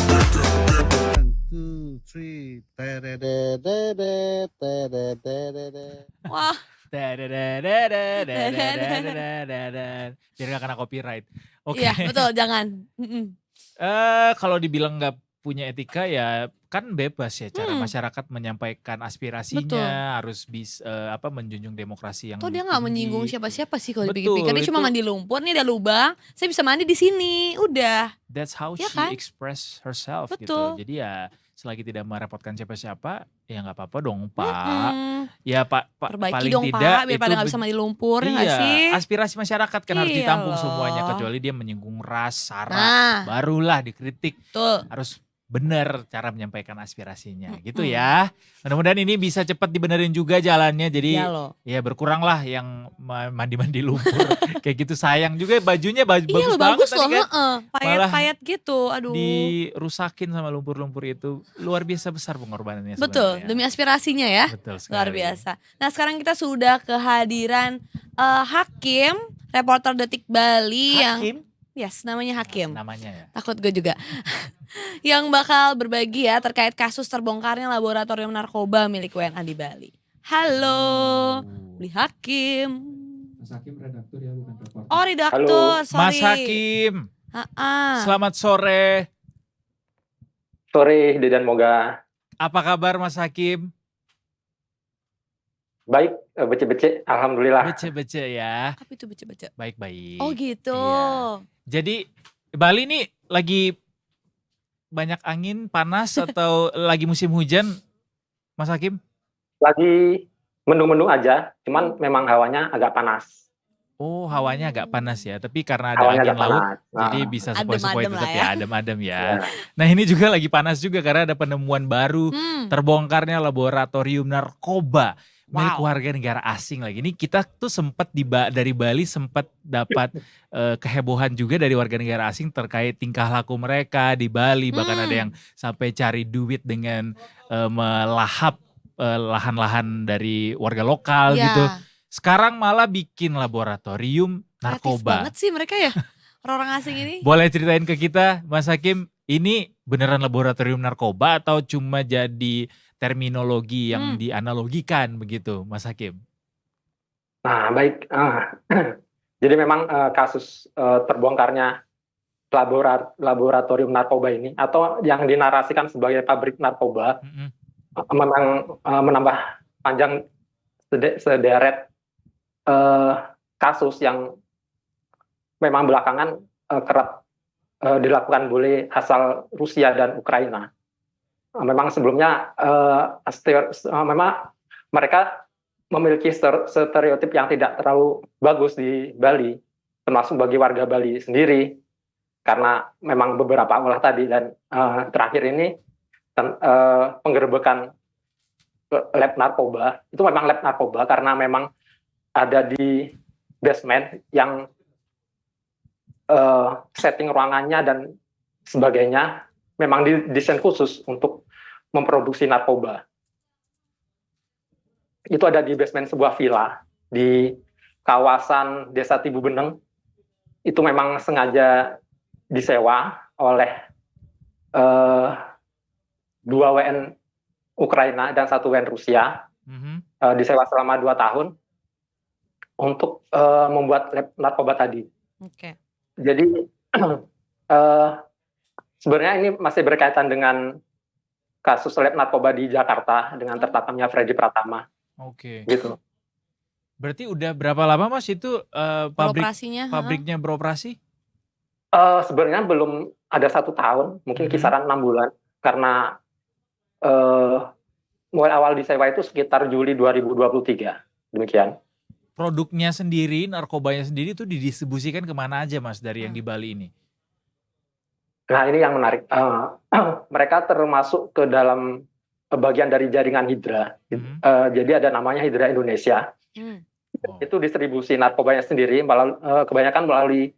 One, two, three. Dedet, dedet, dedet, dedet. Wah, Dadadadadadadadadadadadadad. Biar gak kena copyright. Oke. iya betul, jangan. Mm-mm. Kalau dibilang nggak punya etika ya kan bebas ya cara masyarakat menyampaikan aspirasinya, Betul. harus menjunjung demokrasi yang Toh dia lebih nggak menyinggung tinggi. siapa-siapa sih kalau Betul, dipikir-pikir. Dia cuma itu- mandi lumpur, nih ada lubang, saya bisa mandi di sini, udah. That's how Iya she kan? express herself gitu. Betul. Jadi ya selagi tidak merepotkan siapa-siapa ya nggak apa-apa dong Pak. Mm-mm. Ya Pak Perbaiki paling dong tidak Pak, biar pada nggak bisa mandi lumpur, ya nggak iya, sih? aspirasi masyarakat kan harus Iya ditampung semuanya loh. kecuali dia menyinggung ras, sara, Nah, barulah dikritik. betul. Harus benar cara menyampaikan aspirasinya gitu ya. Mudah-mudahan ini bisa cepat dibenerin juga jalannya jadi Iya loh. ya berkuranglah yang mandi-mandi lumpur. Kayak gitu sayang juga bajunya Iya bagus loh, banget bagus tadi loh, kan. heeh. Payet-payet gitu, aduh. Dirusakin sama lumpur-lumpur itu luar biasa besar pengorbanannya Betul, sebenarnya. demi aspirasinya ya. Betul sekali. Luar biasa. Nah sekarang kita sudah kehadiran Hakim, reporter Detik Bali yang Hakim yes namanya Hakim. namanya ya. Takut gue juga. Yang bakal berbagi ya terkait kasus terbongkarnya laboratorium narkoba milik WNA di Bali. Halo, Beli Hakim. Mas Hakim redaktur ya, bukan reporter. Oh redaktur, sorry. Mas Hakim, Ha-ha. selamat sore. Sore, Dedan Moga. Apa kabar Mas Hakim? Baik, bece-bece, alhamdulillah. Bece-bece ya. Apa itu baca-baca? Baik-baik. Oh gitu. Iya. Jadi Bali nih lagi banyak angin, panas atau lagi musim hujan, Mas Hakim? Lagi mendung-mendung aja, cuman memang hawanya agak panas. Oh, hawanya agak panas ya, tapi karena ada Hawanya angin agak laut, panas. jadi bisa sepoi-sepoi Adem-adem tetap lah ya, ya. adem-adem ya. Ya. Nah ini juga lagi panas juga karena ada penemuan baru, terbongkarnya laboratorium narkoba milik Wow. warga negara asing lagi. Ini kita tuh sempat dari Bali sempat dapat kehebohan juga dari warga negara asing terkait tingkah laku mereka di Bali. Bahkan ada yang sampai cari duit dengan melahap lahan-lahan dari warga lokal Iya. gitu. Sekarang malah bikin laboratorium Kreatif narkoba. banget sih mereka ya. Orang asing ini. Boleh ceritain ke kita, Mas Hakim, ini beneran laboratorium narkoba atau cuma jadi terminologi yang dianalogikan begitu, Mas Hakim? Nah, baik. Jadi memang kasus terbongkarnya laboratorium narkoba ini atau yang dinarasikan sebagai pabrik narkoba memang menambah panjang sederet kasus yang memang belakangan kerap dilakukan oleh asal Rusia dan Ukraina. Memang sebelumnya memang mereka memiliki stereotip yang tidak terlalu bagus di Bali, termasuk bagi warga Bali sendiri, karena memang beberapa olah tadi dan terakhir ini penggerbekan lab narkoba, itu memang lab narkoba karena memang ada di basement yang setting ruangannya dan sebagainya memang didesain khusus untuk memproduksi narkoba. Itu ada di basement sebuah villa di kawasan Desa Tibu Beneng. Itu memang sengaja disewa oleh 2 WN Ukraina dan 1 WN Rusia. Disewa selama 2 tahun untuk membuat lab narkoba tadi. Oke. Jadi sebenarnya ini masih berkaitan dengan kasus lab narkoba di Jakarta dengan tertangkapnya Freddy Pratama. Oke. Gitu. Berarti udah berapa lama Mas itu Beroperasinya, pabriknya beroperasi? Sebenarnya belum ada 1 tahun, mungkin kisaran 6 bulan, karena mulai awal disewa itu sekitar Juli 2023, demikian. Produknya sendiri, narkobanya sendiri itu didistribusikan kemana aja Mas dari yang di Bali ini? Nah ini yang menarik, mereka termasuk ke dalam bagian dari jaringan Hidra. Jadi ada namanya Hidra Indonesia. Itu distribusi narkobanya sendiri, kebanyakan melalui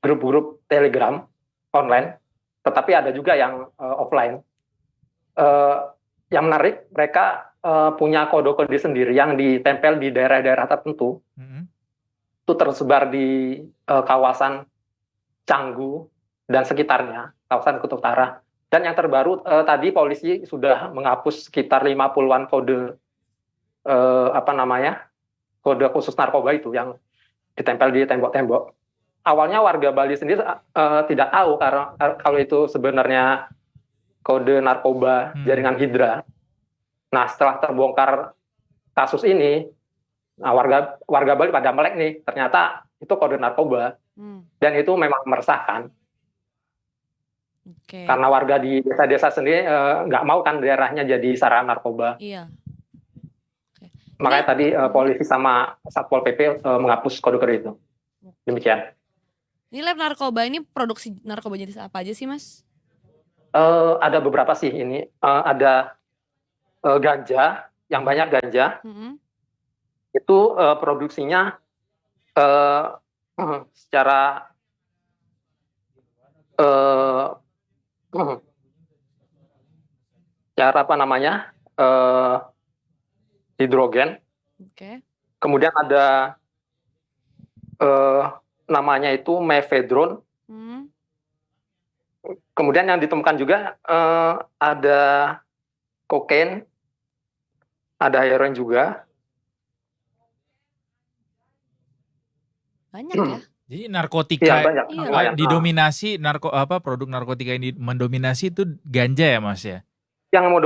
grup-grup Telegram online, tetapi ada juga yang offline. Yang menarik, mereka punya kode-kode sendiri yang ditempel di daerah-daerah tertentu. Itu tersebar di kawasan Canggu dan sekitarnya, kawasan Kutub Utara. Dan yang terbaru tadi polisi sudah menghapus sekitar 50-an kode kode khusus narkoba itu yang ditempel di tembok-tembok. Awalnya warga Bali sendiri tidak tahu karena kalau itu sebenarnya kode narkoba jaringan Hidra. Nah setelah terbongkar kasus ini, nah warga Bali pada melek nih, ternyata itu kode narkoba dan itu memang meresahkan. Oke. Karena warga di desa-desa sendiri nggak mau kan daerahnya jadi sarana narkoba. Iya. Makanya tadi polisi sama Satpol PP menghapus kode-kode itu. Demikian. Ini lab narkoba ini produksi narkoba jenis apa aja sih Mas? Ada beberapa sih ini. Ada ganja, yang banyak ganja. Itu produksinya secara hidrogen. Oke. Kemudian ada namanya itu mefedron. Kemudian yang ditemukan juga ada kokain, ada heroin juga. Banyak ya. Jadi narkotika Iya, banyak. didominasi produk narkotika ini mendominasi itu ganja ya Mas ya? Yang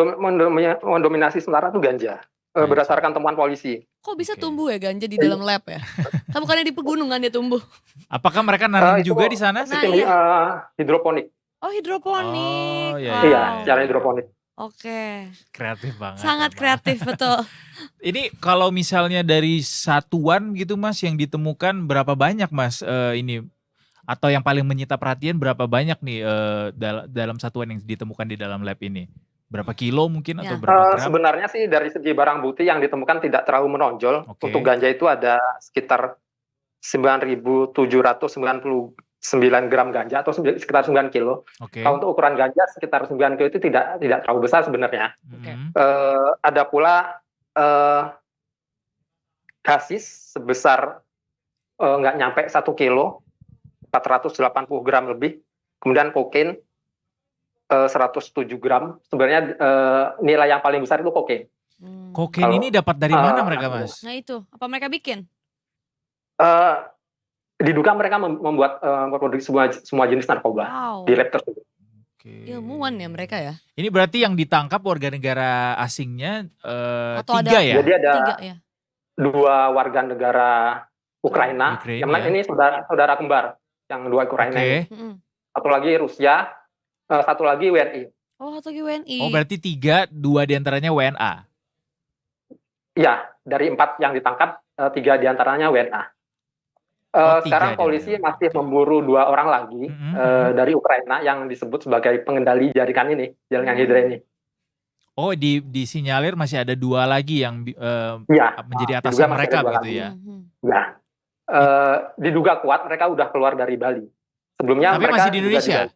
mendominasi sementara itu ganja. Berdasarkan temuan polisi. Kok bisa tumbuh ya ganja di dalam lab ya? Kan bukannya di pegunungan dia tumbuh. Apakah mereka nanam juga di sana? Nah, Sistem hidroponik. Oh hidroponik. Oh, iya, Wow. Iya, secara hidroponik. Oke. Kreatif banget. Sangat emang. kreatif betul. Ini kalau misalnya dari satuan gitu Mas yang ditemukan berapa banyak Mas ini atau yang paling menyita perhatian berapa banyak nih dalam satuan yang ditemukan di dalam lab ini? Berapa kilo mungkin atau berapa gram? Sebenarnya sih dari segi barang bukti yang ditemukan tidak terlalu menonjol. Oke. Untuk ganja itu ada sekitar 9.799 gram ganja atau sekitar 9 kilo. Oke. Kalau untuk ukuran ganja sekitar 9 kilo itu tidak terlalu besar sebenarnya. Ada pula hasis sebesar nggak nyampe 1 kilo, 480 gram lebih. Kemudian kokain 107 gram. Sebenarnya nilai yang paling besar itu kokain. Kokain ini dapat dari mana mereka Mas? Nah itu, apa mereka bikin? Eh, diduga mereka membuat memproduksi semua jenis narkoba Wow. di lab tersebut. Oke. Ilmuwan ya mereka ya? Ini berarti yang ditangkap warga negara asingnya Atau 3 ada ya? Jadi ada 3 ya? 2 warga negara Ukraina, Ukraina, yang ya. ini saudara kembar, yang 2 Ukraina ini. Oke. Mm-mm. Satu lagi Rusia, satu lagi WNI. Oh, satu lagi WNI. Oh berarti 3, 2 diantaranya WNA. Iya, dari 4 yang ditangkap, 3 diantaranya WNA. Oh, 3 Sekarang polisi diantaranya. masih memburu 2 orang lagi dari Ukraina yang disebut sebagai pengendali jaringan Hydra ini. Oh disinyalir masih ada 2 lagi yang Iya, menjadi diduga atasan masih mereka ada 2 begitu lagi. ya? Ya, diduga kuat mereka udah keluar dari Bali. Sebelumnya Tapi mereka masih di juga Indonesia? Bali.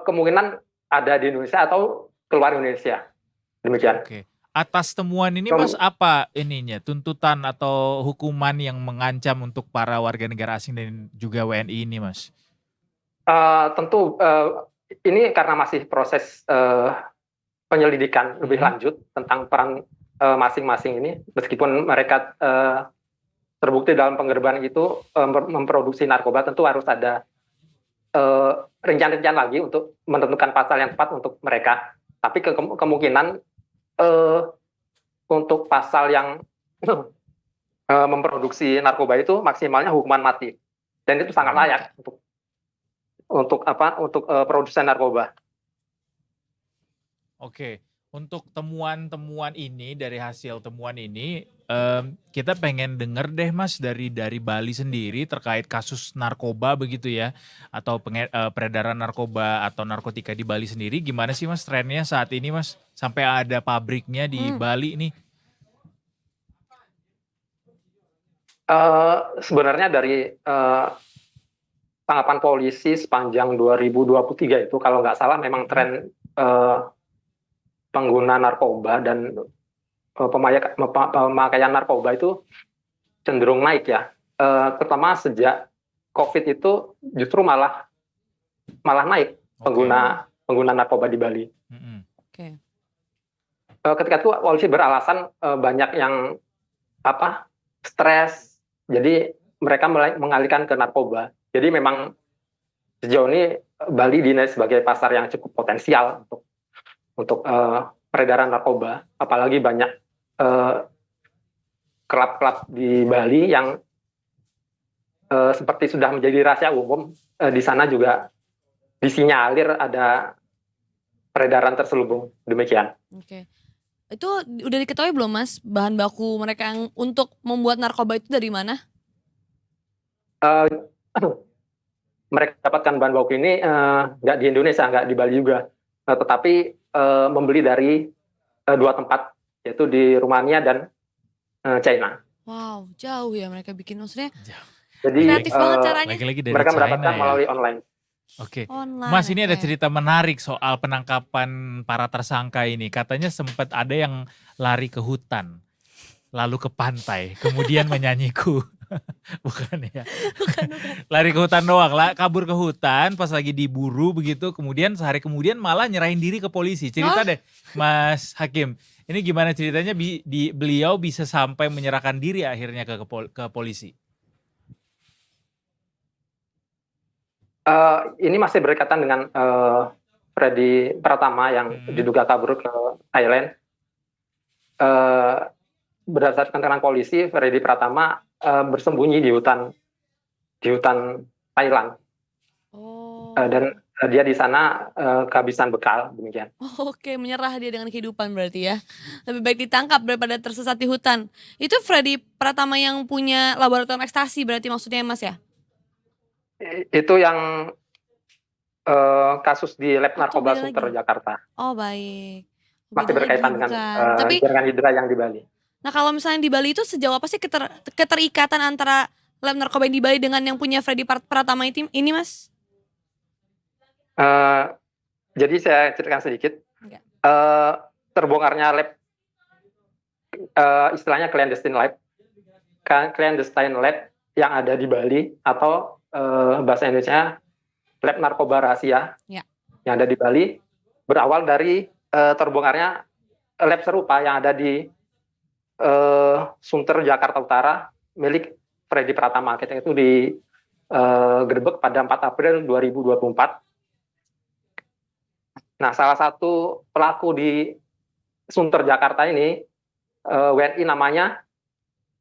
Kemungkinan ada di Indonesia atau keluar Indonesia. Demikian. Oke. Atas temuan ini Mas apa ininya tuntutan atau hukuman yang mengancam untuk para warga negara asing dan juga WNI ini Mas? Tentu ini karena masih proses penyelidikan lebih lanjut tentang peran masing-masing ini, meskipun mereka terbukti dalam penggerbekan itu memproduksi narkoba, tentu harus ada rencana-rencana lagi untuk menentukan pasal yang tepat untuk mereka. Tapi kemungkinan untuk pasal yang memproduksi narkoba itu maksimalnya hukuman mati, dan itu sangat layak untuk produsen narkoba. Oke, untuk temuan-temuan ini dari hasil temuan ini kita pengen denger deh Mas dari Bali sendiri terkait kasus narkoba begitu ya, atau peredaran narkoba atau narkotika di Bali sendiri gimana sih Mas trennya saat ini Mas, sampai ada pabriknya di Bali nih? Sebenarnya dari tanggapan polisi sepanjang 2023 itu kalau nggak salah memang tren pengguna narkoba dan pemakaian narkoba itu cenderung naik ya, terutama sejak COVID itu justru malah naik pengguna narkoba di Bali. Oke. Ketika itu polisi beralasan banyak yang stres, jadi mereka mengalihkan ke narkoba. Jadi memang sejauh ini Bali dinilai sebagai pasar yang cukup potensial untuk peredaran narkoba, apalagi banyak klub-klub di Bali yang seperti sudah menjadi rahasia umum, di sana juga disinyalir ada peredaran terselubung, demikian. Oke. Itu udah diketahui belum Mas, bahan baku mereka yang untuk membuat narkoba itu dari mana? Mereka dapatkan bahan baku ini nggak di Indonesia, nggak di Bali juga, tetapi membeli dari 2 tempat, yaitu di Rumania dan China. Wow, jauh ya mereka bikin, maksudnya Jadi kreatif banget caranya. Lagi-lagi dari mereka China mendapatkan ya? melalui online. Oke, Online, Mas ini ada oke. cerita menarik soal penangkapan para tersangka ini. Katanya sempat ada yang lari ke hutan, lalu ke pantai, kemudian menyanyiku. Bukan ya? Bukan. Lari ke hutan doang, kabur ke hutan pas lagi diburu begitu, kemudian sehari kemudian malah nyerahin diri ke polisi. Cerita deh Mas Hakim, ini gimana ceritanya beliau bisa sampai menyerahkan diri akhirnya ke polisi? Ini masih berkaitan dengan Freddy Pratama yang diduga kabur ke Thailand. Berdasarkan keterangan polisi, Freddy Pratama bersembunyi di hutan Thailand. Dan dia di sana kehabisan bekal, demikian. Oke, menyerah dia dengan kehidupan berarti ya. Lebih baik ditangkap daripada tersesat di hutan. Itu Freddy Pratama yang punya laboratorium ekstasi berarti maksudnya Mas ya? Itu yang kasus di Lab Narkoba beda Sunter, lagi. Jakarta. Oh baik. Masih Beda berkaitan lagi, dengan bukan. Tapi jaringan Hydra yang di Bali. nah kalau misalnya di Bali itu sejauh apa sih keterikatan antara lab narkoba yang di Bali dengan yang punya Freddy Pratama ini Mas? Jadi saya ceritakan sedikit. Enggak. Terbongkarnya lab, istilahnya clandestine lab yang ada di Bali, atau bahasa Indonesia lab narkoba rahasia Ya. yang ada di Bali, berawal dari terbongkarnya lab serupa yang ada di Sunter Jakarta Utara milik Freddy Pratama. Kita itu digerebek pada 4 April 2024. Nah, salah satu pelaku di Sunter Jakarta ini WNI namanya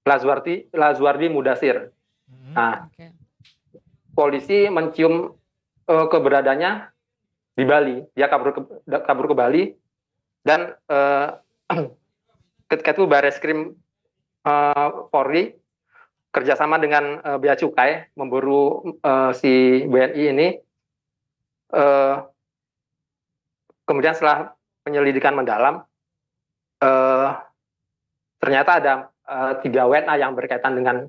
Lazuardi Mudasir. Nah, polisi mencium keberadaannya di Bali. Dia kabur ke Bali dan ketika itu Bareskrim Polri kerjasama dengan Bea Cukai memburu si WNI ini. Kemudian setelah penyelidikan mendalam, ternyata ada 3 WNA yang berkaitan dengan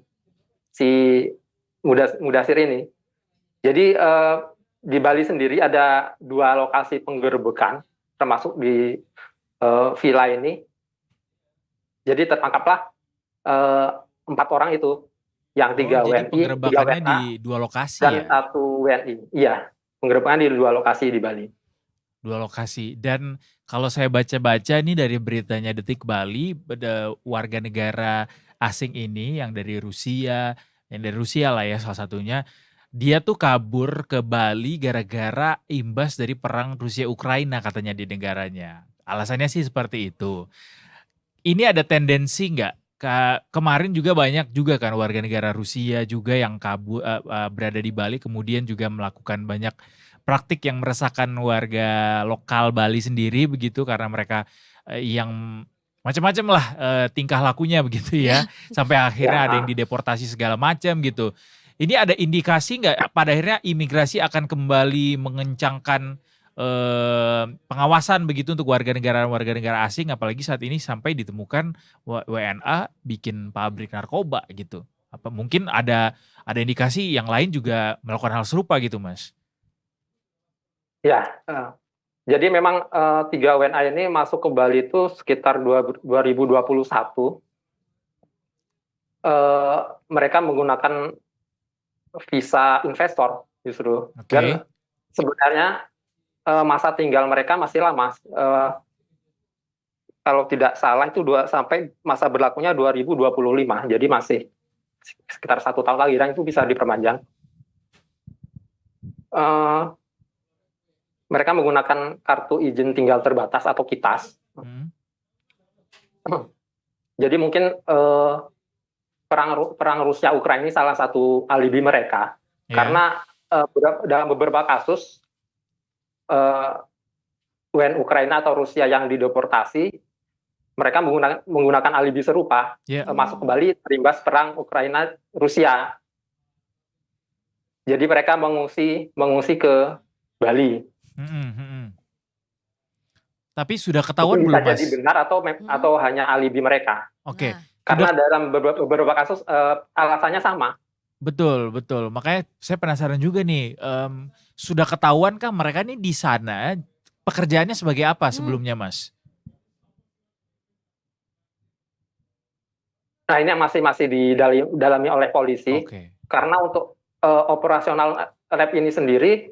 si Mudasir ini. Jadi di Bali sendiri ada 2 lokasi penggerebekan, termasuk di villa ini. Jadi tertangkaplah 4 orang itu, yang 3 Jadi WNI, 3 penggerebekannya WNA, di 2 lokasi dan ya? 1 WNI. Iya, penggerebekan di 2 lokasi di Bali. 2 lokasi. Dan kalau saya baca-baca nih dari beritanya Detik Bali, warga negara asing ini yang dari Rusia lah ya salah satunya, dia tuh kabur ke Bali gara-gara imbas dari perang Rusia-Ukraina katanya di negaranya. Alasannya sih seperti itu. Ini ada tendensi nggak? Kemarin juga banyak juga kan warga negara Rusia juga yang kabur berada di Bali, kemudian juga melakukan banyak praktik yang meresahkan warga lokal Bali sendiri begitu, karena mereka yang macam-macam lah tingkah lakunya begitu ya, sampai akhirnya ada yang dideportasi segala macam gitu. Ini ada indikasi nggak pada akhirnya imigrasi akan kembali mengencangkan pengawasan begitu untuk warga negara asing, apalagi saat ini sampai ditemukan WNA bikin pabrik narkoba gitu. Apa mungkin ada indikasi yang lain juga melakukan hal serupa gitu, Mas? Ya, jadi memang 3 WNA ini masuk ke Bali itu sekitar 2021. Mereka menggunakan visa investor justru. Dan sebenarnya masa tinggal mereka masih lama. Kalau tidak salah itu sampai masa berlakunya 2025. Jadi masih sekitar 1 tahun lagi, dan itu bisa diperpanjang. Mereka menggunakan kartu izin tinggal terbatas atau KITAS. Jadi mungkin perang Rusia Ukraina ini salah satu alibi mereka, karena dalam beberapa kasus WNI Ukraina atau Rusia yang dideportasi, mereka menggunakan alibi serupa masuk ke Bali terimbas perang Ukraina Rusia. Jadi mereka mengungsi ke Bali. Tapi sudah ketahuan belum, Mas? Bisa jadi benar atau hanya alibi mereka. Oke. Karena dalam beberapa kasus alasannya sama. Betul. Makanya saya penasaran juga nih, sudah ketahuan kah mereka nih di sana pekerjaannya sebagai apa sebelumnya, Mas? Nah, ini masih didalami oleh polisi. Karena untuk operasional lab ini sendiri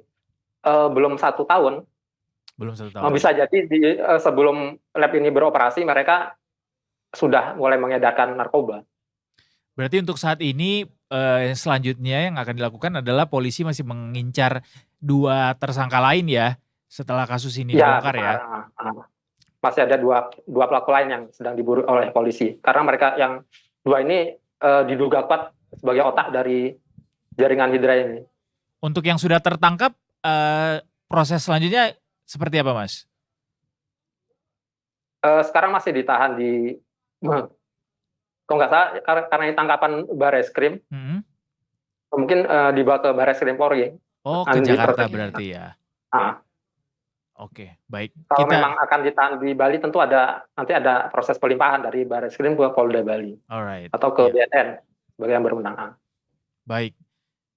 belum 1 tahun. Belum 1 tahun. Bisa jadi sebelum lab ini beroperasi mereka sudah mulai mengedarkan narkoba. Berarti untuk saat ini selanjutnya yang akan dilakukan adalah polisi masih mengincar 2 tersangka lain ya setelah kasus ini dibongkar ya. Masih ada dua pelaku lain yang sedang diburu oleh polisi, karena mereka yang 2 ini diduga kuat sebagai otak dari jaringan Hidra ini. Untuk yang sudah tertangkap, proses selanjutnya seperti apa, Mas? Sekarang masih ditahan di, kalau nggak salah karena ini tangkapan Bareskrim, mungkin dibawa ke Bareskrim Polri. Oh, ke Jakarta berarti ya. Oke, baik. Kalau memang akan ditahan di Bali, tentu nanti ada proses pelimpahan dari Bareskrim ke Polda Bali. Alright. Atau ke BNN sebagai yang berwenang. Baik.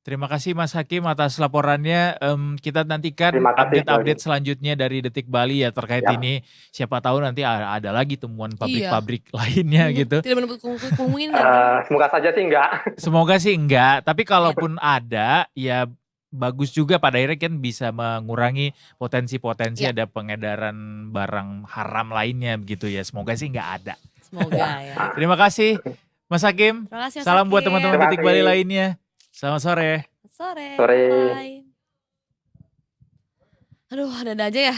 Terima kasih Mas Hakim atas laporannya. Kita nantikan update selanjutnya dari Detik Bali ya terkait ini. Siapa tahu nanti ada lagi temuan pabrik-pabrik lainnya gitu. Tidak menutup kemungkinan. Semoga saja sih enggak. Semoga sih enggak. Tapi kalaupun ada, ya bagus juga pada akhirnya kan bisa mengurangi potensi-potensi ada pengedaran barang haram lainnya begitu ya. Semoga sih enggak ada. Semoga ya. Terima kasih Mas Hakim. Terima kasih Mas Salam buat Hakim. teman-teman Terima Detik Bali kasih. lainnya. Selamat sore. Sore. Sore. Bye. Aduh, ada aja ya.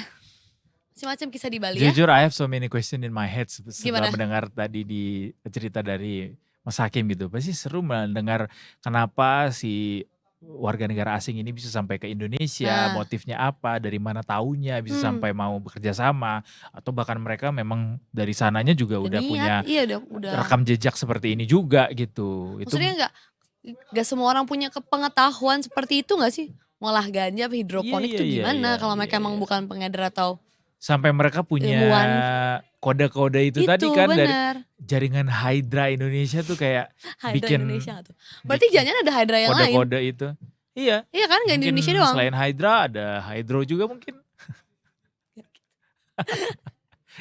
Macam-macam kisah di Bali ya. Jujur I have so many question in my head setelah Gimana? mendengar tadi di cerita dari Mas Hakim gitu. Pasti seru mendengar kenapa si warga negara asing ini bisa sampai ke Indonesia, Nah. motifnya apa, dari mana taunya, bisa sampai mau bekerja sama, atau bahkan mereka memang dari sananya juga udah niat, punya iya udah. rekam jejak seperti ini juga gitu. Itu Maksudnya nggak semua orang punya kepengetahuan seperti itu nggak sih? Ngolah ganja apa hidroponik tuh gimana kalau mereka emang bukan pengedar atau sampai mereka punya ilmuwan. kode-kode itu, Itu tadi kan dari benar. jaringan Hydra Indonesia tuh kayak Hydra bikin Indonesia nggak tuh. Berarti jangan ada Hydra yang lain. kode-kode itu. Iya. Iya kan nggak di Mungkin Indonesia doang. selain Hydra ada Hydro juga mungkin.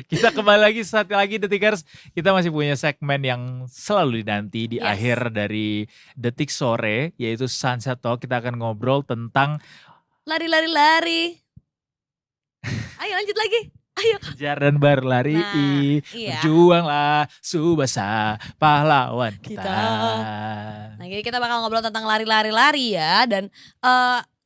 Kita kembali lagi saat lagi Detikers. Kita masih punya segmen yang selalu dinanti di Yes. akhir dari Detik Sore, yaitu Sunset Talk. Kita akan ngobrol tentang Lari. Ayo lanjut lagi. Ayo. kejar dan berlari. Nah, iya. Berjuanglah Subasa pahlawan kita. Nah, jadi kita bakal ngobrol tentang lari ya dan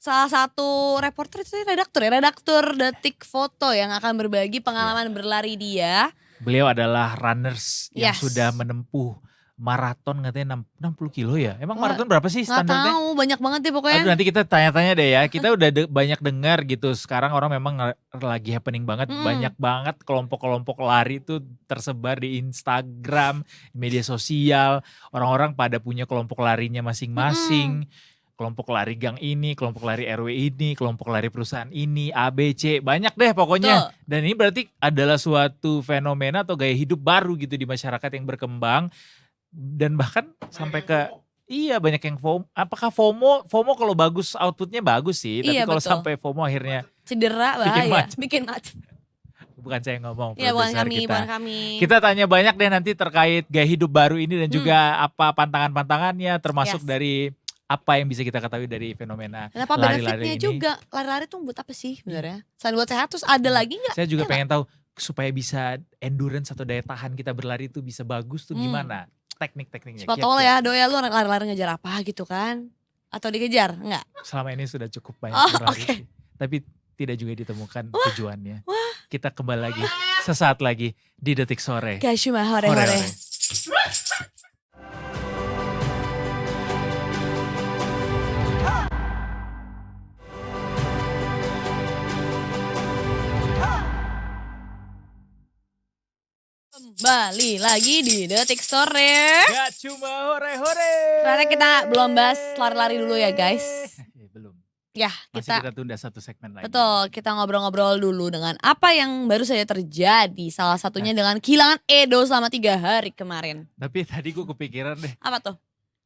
salah satu reporter itu redaktur Detik Foto yang akan berbagi pengalaman berlari dia. Beliau adalah runners yang Yes. sudah menempuh maraton katanya 60 kilo ya. Emang Wah, maraton berapa sih Nggak standarnya? tahu, banyak banget deh pokoknya. Aduh, nanti kita tanya-tanya deh ya. Kita udah banyak dengar gitu. Sekarang orang memang lagi happening banget. Banyak banget kelompok-kelompok lari itu tersebar di Instagram, media sosial. Orang-orang pada punya kelompok larinya masing-masing. Kelompok lari gang ini, kelompok lari RW ini, kelompok lari perusahaan ini, ABC. Banyak deh pokoknya. Betul. Dan ini berarti adalah suatu fenomena atau gaya hidup baru gitu di masyarakat yang berkembang. Dan bahkan sampai ke iya banyak yang FOMO. Apakah FOMO kalau bagus outputnya bagus sih, tapi Iya, kalau betul. sampai FOMO akhirnya Cedera bikin bahaya. macet. Bikin macet. Bukan saya yang ngomong, Iya bukan produser kami, kita. bukan kami. Kita tanya banyak deh nanti terkait gaya hidup baru ini dan juga apa pantangan-pantangannya, termasuk Yes. dari apa yang bisa kita ketahui dari fenomena Dan apa lari-lari benefitnya ini. juga? Lari-lari tuh buat apa sih sebenarnya? Selain buat sehat terus ada lagi nggak? Saya juga Iya pengen tahu supaya bisa endurance atau daya tahan kita berlari itu bisa bagus tuh gimana? Teknik-tekniknya. Siapa tahu lah ya, doi lu lari-lari ngejar apa gitu kan? Atau dikejar? Enggak? Selama ini sudah cukup banyak Oh, berlari oke. sih. Tapi tidak juga ditemukan tujuannya. Kita kembali lagi sesaat lagi di Detik Sore. Guys, cuma hore-hore. Hore-hore. Kembali lagi di Detik Sore. Gak cuma hore-hore. Karena kita belum bahas lari-lari dulu ya guys. Belum. Ya, Masih kita kita tunda satu segmen lagi. betul, kita ngobrol-ngobrol dulu dengan apa yang baru saja terjadi. Salah satunya dengan kehilangan Edo selama 3 hari kemarin. Tapi tadi gue kepikiran deh. Apa tuh?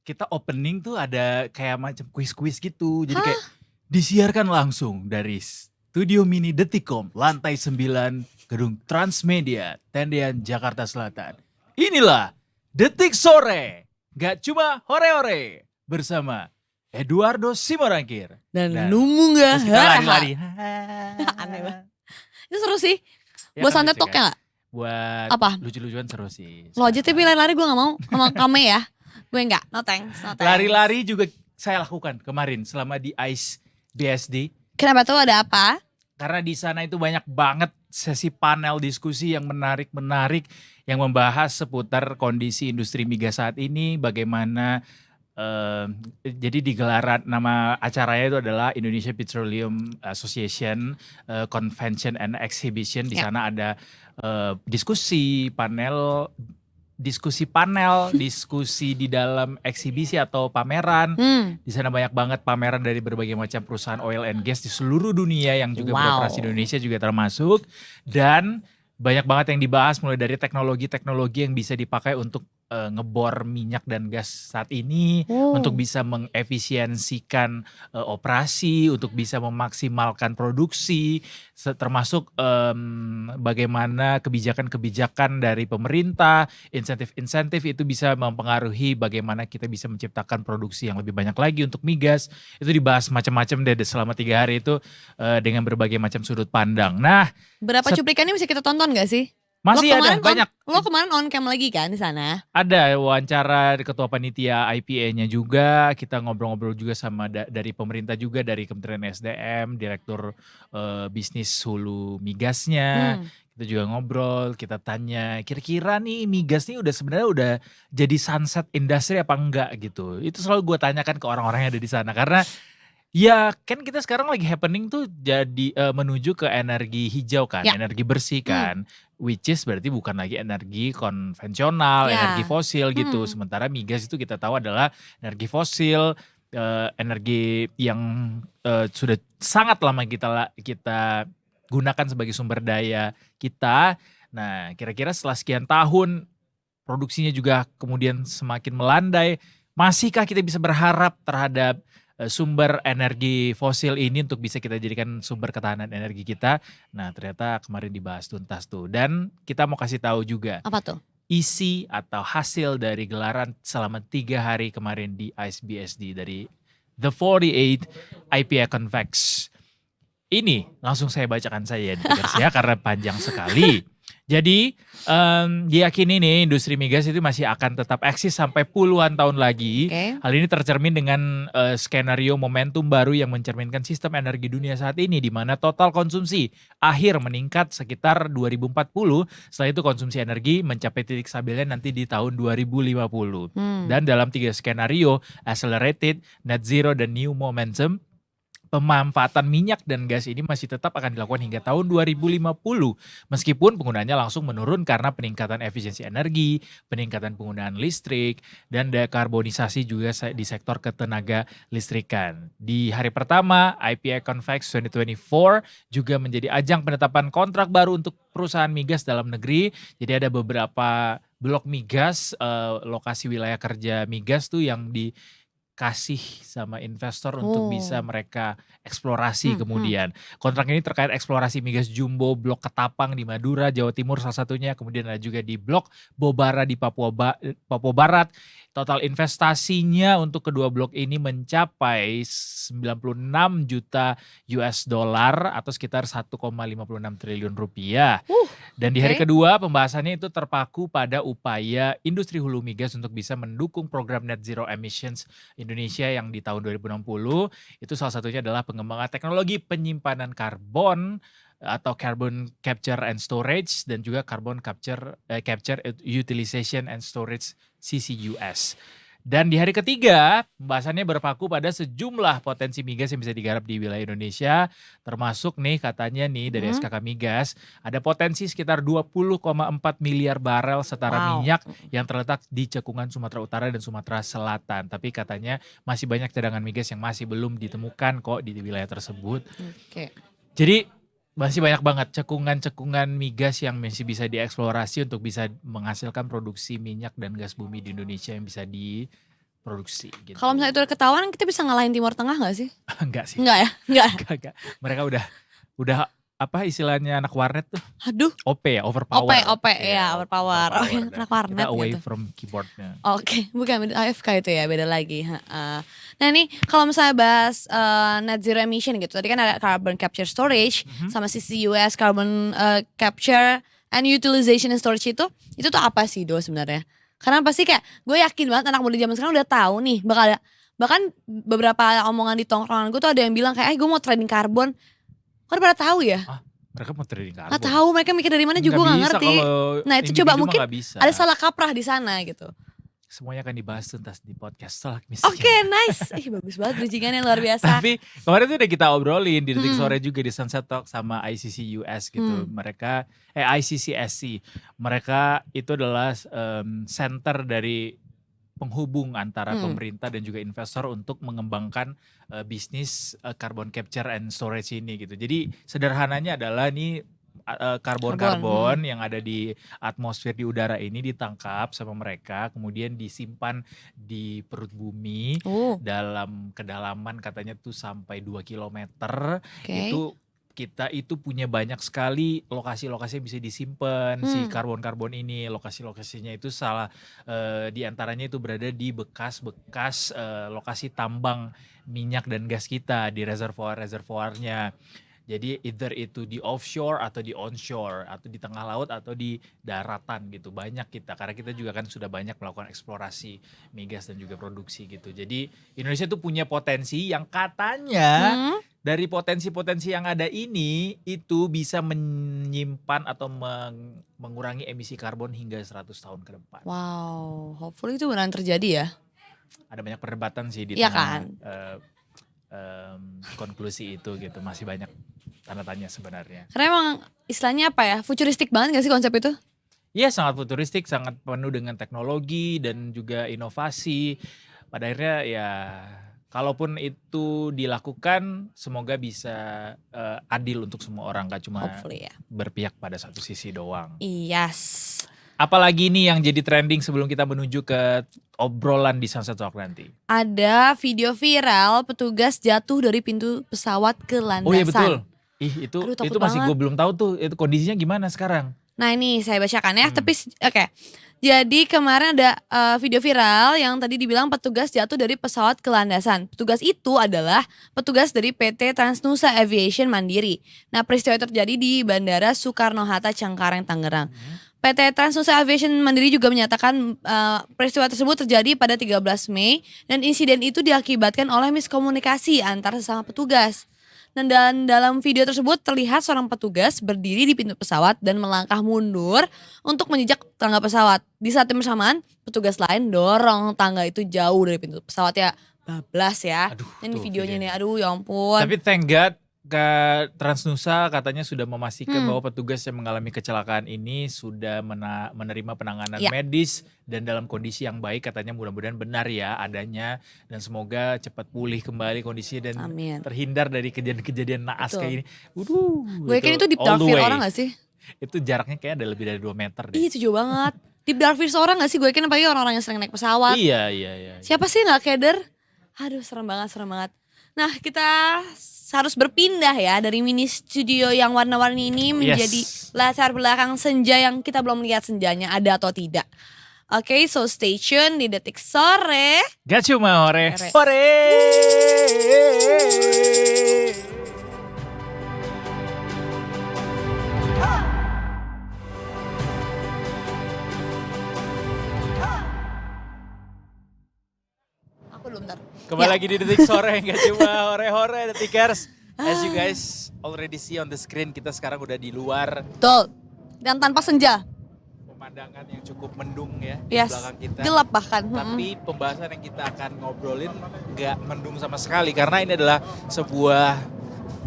Kita opening tuh ada kayak macam kuis-kuis gitu. Jadi kayak disiarkan langsung dari Studio Mini Detikcom, lantai 9, Gedung Transmedia, Tendean, Jakarta Selatan. Inilah Detik Sore, gak cuma hore-hore, bersama Eduardo Simorangkir. Dan Numunggah. Terus kita lari-lari. Aneh banget. Itu seru sih. Ya Buat kan, santet lucu talknya kan? gak? Buat Apa? lucu-lucuan seru sih. Lo aja tapi lari-lari gue gak mau. Sama kame ya. Gue enggak. No thanks. No thanks. Lari-lari juga saya lakukan kemarin selama di ICE BSD. Kenapa tuh, ada apa? Karena di sana itu banyak banget sesi panel diskusi yang menarik-menarik yang membahas seputar kondisi industri migas saat ini, bagaimana jadi digelaran nama acaranya itu adalah Indonesia Petroleum Association Convention and Exhibition. Di Ya. sana ada diskusi diskusi di dalam eksibisi atau pameran. Di sana banyak banget pameran dari berbagai macam perusahaan oil and gas di seluruh dunia yang juga Wow. beroperasi di Indonesia juga termasuk. Dan banyak banget yang dibahas mulai dari teknologi-teknologi yang bisa dipakai untuk ngebor minyak dan gas saat ini, untuk bisa mengefisiensikan operasi, untuk bisa memaksimalkan produksi, termasuk bagaimana kebijakan-kebijakan dari pemerintah, insentif-insentif itu bisa mempengaruhi bagaimana kita bisa menciptakan produksi yang lebih banyak lagi untuk migas. Itu dibahas macam-macam deh selama 3 hari itu dengan berbagai macam sudut pandang. Nah, Berapa cuplikannya bisa kita tonton gak sih? Masih ada kemarin banyak. Lo kemarin on cam lagi kan di sana? Ada wawancara ketua panitia IPA-nya juga, kita ngobrol-ngobrol juga sama dari pemerintah juga, dari Kementerian SDM, Direktur Bisnis Hulu Migasnya. Kita juga ngobrol, kita tanya kira-kira nih migas nih sebenarnya udah jadi sunset industry apa enggak gitu. Itu selalu gue tanyakan ke orang-orang yang ada di sana karena ya kan kita sekarang lagi happening tuh jadi menuju ke energi hijau kan, Ya. energi bersih kan. Which is berarti bukan lagi energi konvensional, Ya. energi fosil gitu. Sementara migas itu kita tahu adalah energi fosil, energi yang sudah sangat lama kita gunakan sebagai sumber daya kita. Nah, kira-kira setelah sekian tahun produksinya juga kemudian semakin melandai, masihkah kita bisa berharap terhadap sumber energi fosil ini untuk bisa kita jadikan sumber ketahanan energi kita? Nah, ternyata kemarin dibahas tuntas tuh. Dan kita mau kasih tahu juga Apa tuh? isi atau hasil dari gelaran selama 3 hari kemarin di ICBSD dari The 48 IPA Convex. Ini langsung saya bacakan saja ya karena panjang sekali. Jadi diyakini nih industri migas itu masih akan tetap eksis sampai puluhan tahun lagi. Oke. Hal ini tercermin dengan skenario momentum baru yang mencerminkan sistem energi dunia saat ini di mana total konsumsi akhir meningkat sekitar 2040. Setelah itu konsumsi energi mencapai titik stabilnya nanti di tahun 2050. Dan dalam 3 skenario, accelerated, net zero, dan new momentum, pemanfaatan minyak dan gas ini masih tetap akan dilakukan hingga tahun 2050 meskipun penggunaannya langsung menurun karena peningkatan efisiensi energi, peningkatan penggunaan listrik, dan dekarbonisasi juga di sektor ketenaga listrikan. Di hari pertama, IPA Convex 2024 juga menjadi ajang penetapan kontrak baru untuk perusahaan migas dalam negeri. Jadi ada beberapa blok migas, lokasi wilayah kerja migas tuh yang dikasih sama investor untuk bisa mereka eksplorasi kemudian. Kontrak ini terkait eksplorasi migas jumbo blok Ketapang di Madura, Jawa Timur salah satunya. Kemudian ada juga di blok Bobara di Papua Barat. Total investasinya untuk kedua blok ini mencapai 96 juta US dollar atau sekitar 1,56 triliun rupiah. Dan di hari kedua pembahasannya itu terpaku pada upaya industri hulu migas untuk bisa mendukung program net zero emissions Indonesia yang di tahun 2060. Itu salah satunya adalah pengembangan teknologi penyimpanan karbon atau carbon capture and storage dan juga carbon capture utilization and storage CCUS. Dan di hari ketiga pembahasannya berpaku pada sejumlah potensi migas yang bisa digarap di wilayah Indonesia, termasuk nih katanya nih dari SKK Migas ada potensi sekitar 20,4 miliar barel setara minyak yang terletak di cekungan Sumatera Utara dan Sumatera Selatan. Tapi katanya masih banyak cadangan migas yang masih belum ditemukan kok di wilayah tersebut. Jadi masih banyak banget cekungan-cekungan migas yang masih bisa dieksplorasi untuk bisa menghasilkan produksi minyak dan gas bumi di Indonesia yang bisa diproduksi. Gitu. Kalau misalnya itu udah ketahuan, kita bisa ngalahin Timur Tengah gak sih? Enggak sih. Enggak ya? Enggak. Enggak. Mereka udah apa istilahnya anak warnet tuh? Aduh. OP ya, overpower. OP ya, overpower. Oh, anak warnet kita away gitu. from keyboardnya. Oke, bukan AFK itu ya, beda lagi. Nah ini kalau misalnya bahas net zero emission gitu, tadi kan ada carbon capture storage sama CCUS, carbon capture and utilization and storage itu tuh apa sih Do sebenarnya? Karena pasti kayak gue yakin banget anak muda zaman sekarang udah tahu nih bakal ada, bahkan beberapa omongan di tongkrongan gue tuh ada yang bilang kayak gue mau trading karbon. Kok pada tahu ya? Mereka mau trading karbon. Nggak tahu, mereka mikir dari mana juga gak ngerti. Nah itu coba mungkin ada salah kaprah di sana gitu. Semuanya akan dibahas tuntas di podcast Talk Miskin. Oke, nice. Bagus banget bridgingannya luar biasa. Tapi kemarin tuh udah kita obrolin di Detik Sore juga di Sunset Talk sama ICC US gitu. Mereka ICCSC. Mereka itu adalah center dari penghubung antara pemerintah dan juga investor untuk mengembangkan bisnis carbon capture and storage ini gitu. Jadi sederhananya adalah nih karbon yang ada di atmosfer di udara ini ditangkap sama mereka, kemudian disimpan di perut bumi dalam kedalaman katanya tuh sampai 2 kilometer. Itu kita itu punya banyak sekali lokasi-lokasi yang bisa disimpan si karbon-karbon ini. Lokasi-lokasinya itu di antaranya itu berada di bekas-bekas lokasi tambang minyak dan gas kita di reservoir-reservoirnya. Jadi either itu di offshore atau di onshore atau di tengah laut atau di daratan gitu. Banyak kita karena kita juga kan sudah banyak melakukan eksplorasi migas dan juga produksi gitu. Jadi Indonesia tuh punya potensi yang katanya dari potensi-potensi yang ada ini itu bisa menyimpan atau mengurangi emisi karbon hingga 100 tahun ke depan. Wow, hopefully itu beneran terjadi ya. Ada banyak perdebatan sih di Iya tengah kan? konklusi itu gitu. Masih banyak tanda tanya sebenarnya. Karena emang istilahnya apa ya, futuristik banget gak sih konsep itu? Iya sangat futuristik, sangat penuh dengan teknologi dan juga inovasi. Pada akhirnya ya kalaupun itu dilakukan semoga bisa adil untuk semua orang. Gak cuma Hopefully ya. berpihak pada satu sisi doang. Yes. Apalagi nih yang jadi trending sebelum kita menuju ke obrolan di Sunset Talk nanti. Ada video viral petugas jatuh dari pintu pesawat ke landasan. Oh iya betul. Itu Aduh, takut itu masih banget. gue belum tahu tuh itu kondisinya gimana sekarang. Nah ini saya bacakan ya, tapi oke. Jadi kemarin ada video viral yang tadi dibilang petugas jatuh dari pesawat ke landasan. Petugas itu adalah petugas dari PT Transnusa Aviation Mandiri. Nah peristiwa itu terjadi di Bandara Soekarno-Hatta Cengkareng, Tangerang. PT Transnusa Aviation Mandiri juga menyatakan peristiwa tersebut terjadi pada 13 Mei dan insiden itu diakibatkan oleh miskomunikasi antar sesama petugas. Dan dalam video tersebut terlihat seorang petugas berdiri di pintu pesawat dan melangkah mundur untuk menjejak tangga pesawat. Di saat yang bersamaan, petugas lain dorong tangga itu jauh dari pintu pesawat ya. Bablas ya. Aduh, Ini tuh videonya nih, videonya. aduh ya ampun. Tapi thank God ke Transnusa katanya sudah memastikan bahwa petugas yang mengalami kecelakaan ini sudah menerima penanganan Ya. medis dan dalam kondisi yang baik, katanya mudah-mudahan benar ya adanya dan semoga cepat pulih kembali kondisinya dan Amin. terhindar dari kejadian-kejadian naas Betul. kayak ini. Gue yakin itu deep all the dark fear way. orang gak sih? Itu jaraknya kayak ada lebih dari 2 meter deh. Ih itu jauh banget. Deep dark fear seorang gak sih? Gue yakin apalagi orang-orang yang sering naik pesawat. Iya. Siapa sih gak keder? Aduh serem banget. Nah kita harus berpindah ya dari mini studio yang warna-warni ini menjadi latar belakang senja yang kita belum lihat senjanya ada atau tidak. Oke, so stay tune di Detik Sore. Gak cuma hore. Aku belum ntar. Kembali Ya. lagi di Detik Sore, gak cuma hore-hore Detikers. As you guys already see on the screen, kita sekarang udah di luar Betul. Dan tanpa senja. pemandangan yang cukup mendung ya Yes. di belakang kita. Gelap bahkan. Tapi pembahasan yang kita akan ngobrolin gak mendung sama sekali karena ini adalah sebuah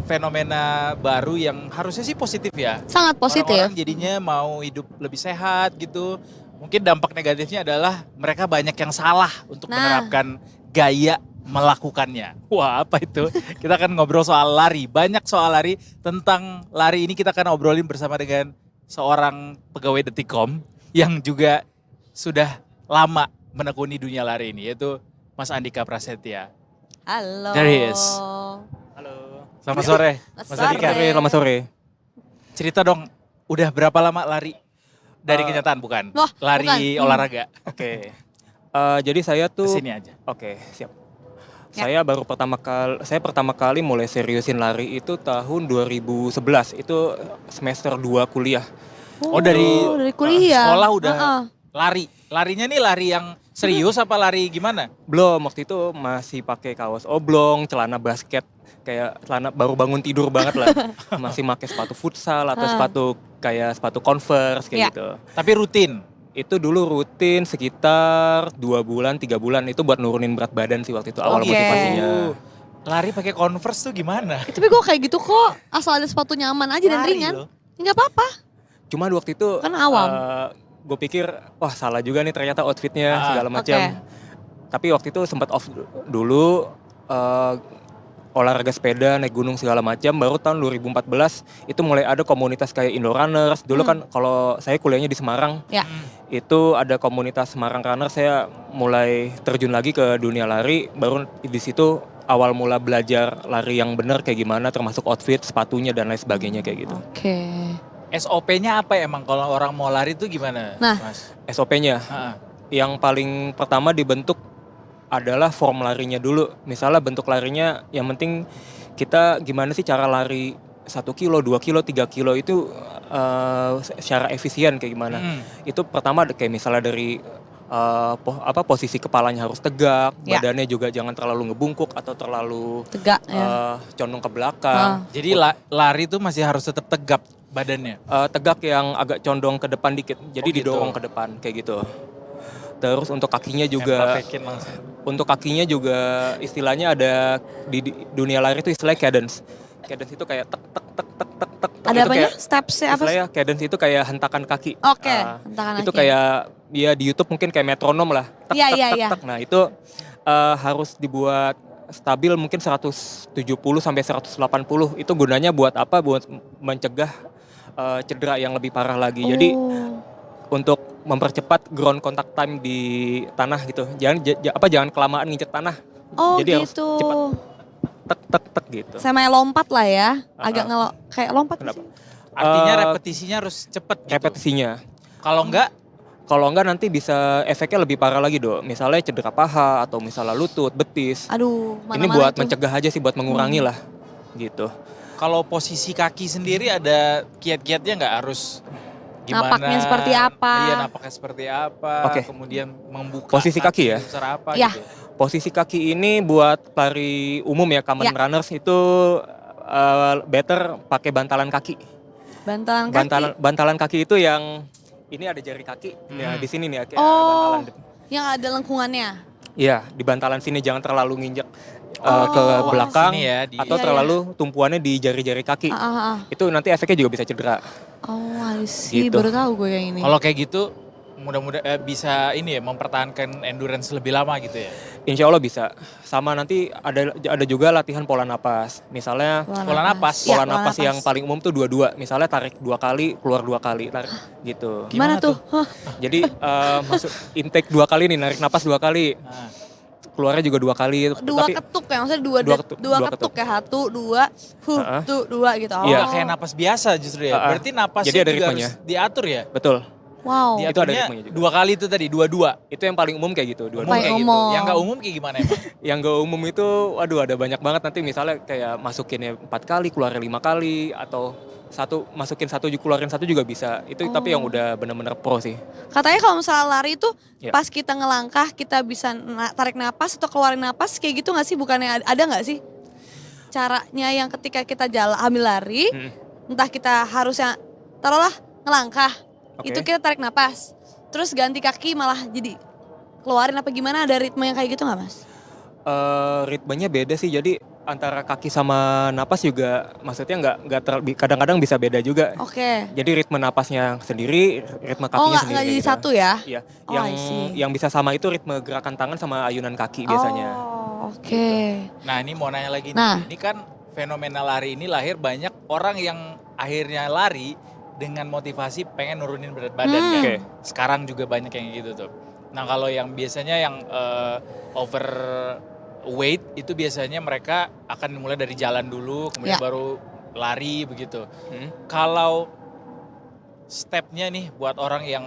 fenomena baru yang harusnya sih positif ya. Sangat positif. Orang-orang jadinya mau hidup lebih sehat gitu. Mungkin dampak negatifnya adalah mereka banyak yang salah untuk Nah. menerapkan gaya melakukannya. Wah apa itu? Kita akan ngobrol soal lari. Banyak soal lari. Tentang lari ini kita akan obrolin bersama dengan seorang pegawai Detikcom yang juga sudah lama menekuni dunia lari ini, yaitu Mas Andika Prasetya. Halo. There he is. Halo. Selamat sore, Mas Andika. Selamat sore. Cerita dong, udah berapa lama lari? Dari kenyataan bukan? Wah, Lari bukan. olahraga. Oke. Jadi saya tuh Kesini aja. Oke, siap. Ya. Saya pertama kali mulai seriusin lari itu tahun 2011. Itu semester 2 kuliah. Oh, dari kuliah. sekolah udah Heeh. lari. Larinya nih lari yang serius apa lari gimana? Belum, waktu itu masih pakai kaos oblong, celana basket, kayak celana baru bangun tidur banget lah. Masih pakai sepatu futsal atau sepatu Converse Ya. kayak gitu. Tapi rutin. Itu dulu rutin sekitar 2 bulan, 3 bulan itu buat nurunin berat badan sih waktu itu awal Oke. motivasinya. Lari pakai Converse tuh gimana? Tapi gue kayak gitu kok, asal ada sepatu nyaman aja dan Lari ringan. loh. Enggak apa-apa. Cuma waktu itu Kan awam. gue pikir wah salah juga nih ternyata outfitnya segala macam. Oke. Tapi waktu itu sempat off dulu olahraga sepeda, naik gunung segala macam. Baru tahun 2014 itu mulai ada komunitas kayak Indo Runners. Dulu kan kalau saya kuliahnya di Semarang. Ya. Itu ada komunitas Semarang Runners, saya mulai terjun lagi ke dunia lari. Baru di situ awal mula belajar lari yang benar kayak gimana, termasuk outfit, sepatunya dan lain sebagainya kayak gitu. Oke. SOP-nya apa emang kalau orang mau lari tuh gimana, Nah. Mas? SOP-nya Ha-ha. yang paling pertama dibentuk adalah form larinya dulu. Misalnya bentuk larinya yang penting kita gimana sih cara lari 1 kilo, 2 kilo, 3 kilo itu secara efisien kayak gimana. Itu pertama kayak misalnya dari posisi kepalanya harus tegak, Ya. badannya juga jangan terlalu ngebungkuk atau terlalu Tegak ya. condong ke belakang. Jadi lari tuh masih harus tetap tegap badannya. Tegak yang agak condong ke depan dikit, jadi Oh, gitu. didorong ke depan kayak gitu. Terus untuk kakinya juga, Praktekin langsung. untuk kakinya juga istilahnya ada di dunia lari itu istilahnya cadence. Cadence itu kayak tek tek tek tek tek tek. Ada Itu apanya? kayak Stepsnya apa sih? istilahnya cadence itu kayak hentakan kaki. Oke, Ah, hentakan itu kaki. kayak ya di YouTube mungkin kayak metronom lah. Tek, Iya, tek, iya, tek, iya. tek. Nah itu harus dibuat stabil mungkin 170 sampai 180. Itu gunanya buat apa? Buat mencegah cedera yang lebih parah lagi. Jadi Oh. untuk mempercepat ground contact time di tanah gitu. Jangan kelamaan nginjek tanah. Oh Jadi harus gitu. cepat tek tek tek gitu. Sama lompat lah ya. Agak kayak lompat Kenapa? sih. Artinya Eh, repetisinya harus cepet gitu. Repetisinya. Kalau enggak, Kalau enggak nanti bisa efeknya lebih parah lagi, Dok. Misalnya cedera paha atau misalnya lutut, betis. Aduh, Ini mana-mana buat itu. mencegah aja sih, buat mengurangi lah. Gitu. kalau posisi kaki sendiri ada kiat-kiatnya nggak harus gimana? Napaknya seperti apa? Iya, napaknya seperti apa? Oke. Kemudian membuka Posisi kaki ya? sebesar apa Iya. gitu. Posisi kaki ini buat pelari umum ya, common Ya. runners itu better pakai bantalan kaki. Bantalan kaki. Bantalan kaki itu yang ini ada jari kaki, ya di sini nih kayak ada Oh. bantalan. Yang ada lengkungannya. Iya, di bantalan sini jangan terlalu nginjek Oh. ke Wah, belakang sini ya, di- atau Iya, terlalu tumpuannya di jari-jari kaki. Itu nanti efeknya juga bisa cedera. Oh, I see. Gitu. Baru tahu gue yang ini. Kalau kayak gitu mudah-mudahan bisa ini ya mempertahankan endurance lebih lama gitu ya. Insya Allah bisa. Sama nanti ada juga latihan pola napas. Misalnya Pola napas. Iya, pola napas yang paling umum tuh 2-2. Misalnya tarik 2 kali, keluar 2 kali, tarik gitu. Gimana tuh? Hah. Jadi masuk intake 2 kali nih, narik napas 2 kali. Nah, Keluarnya juga 2 kali. Dua Tapi ketuk ya, maksudnya dua Dua ketuk, dua dua ketuk ketuk. ya, 1, 2, Heeh. tuh 2 gitu. Oh. Iya. nggak kayak napas biasa justru ya. Berarti napasnya Jadi ada juga ritmenya. harus diatur ya. betul. Wow. Itu ada Diaturnya ritmenya juga. 2 kali itu tadi, 2-2. Itu yang paling umum kayak gitu, 2-2. Paling Kayak gitu. umum. Yang nggak umum kayak gimana emang? Yang gak umum itu, waduh ada banyak banget nanti misalnya kayak masukinnya 4 kali, keluarin 5 kali, atau masukin 1 keluarin 1 juga bisa. Itu tapi yang udah bener-bener pro sih. Katanya kalau misalnya lari itu Ya. pas kita ngelangkah kita bisa tarik napas atau keluarin napas kayak gitu nggak sih? Bukannya ada nggak sih caranya yang ketika kita ambil lari, entah kita harusnya taruhlah ngelangkah, Oke. itu kita tarik napas, terus ganti kaki malah jadi keluarin apa gimana? Ada ritme yang kayak gitu nggak Mas? Ritmenya beda sih, jadi antara kaki sama napas juga maksudnya kadang-kadang bisa beda juga. Oke. Jadi ritme napasnya sendiri, ritme kakinya Oh nggak sendiri. jadi gitu. satu ya? Iya, Oh, yang I see. yang bisa sama itu ritme gerakan tangan sama ayunan kaki biasanya. Oh, oke. Nah ini mau nanya lagi Nah. nih. Ini kan fenomena lari ini lahir banyak orang yang akhirnya lari dengan motivasi pengen nurunin berat badan kan. Oke. Sekarang juga banyak yang gitu tuh. Nah kalau yang biasanya yang overweight itu biasanya mereka akan mulai dari jalan dulu, kemudian Ya. baru lari begitu. Kalau stepnya nih buat orang yang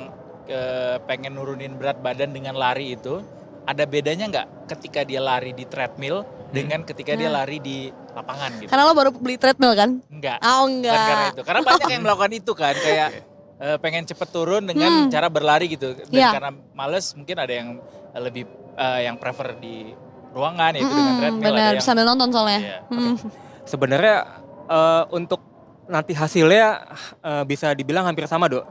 pengen nurunin berat badan dengan lari itu, ada bedanya nggak ketika dia lari di treadmill dengan ketika dia Nah. lari di lapangan gitu? Karena lo baru beli treadmill kan? Enggak. Oh Bukan enggak. karena itu. Karena banyak yang melakukan itu kan, kayak pengen cepet turun dengan cara berlari gitu. Dan Iya. karena males mungkin ada yang lebih yang prefer di ruangan yaitu dengan treadmill. Bener, ada yang, sambil nonton soalnya. Iya, Mm. Sebenarnya untuk nanti hasilnya bisa dibilang hampir sama, Dok.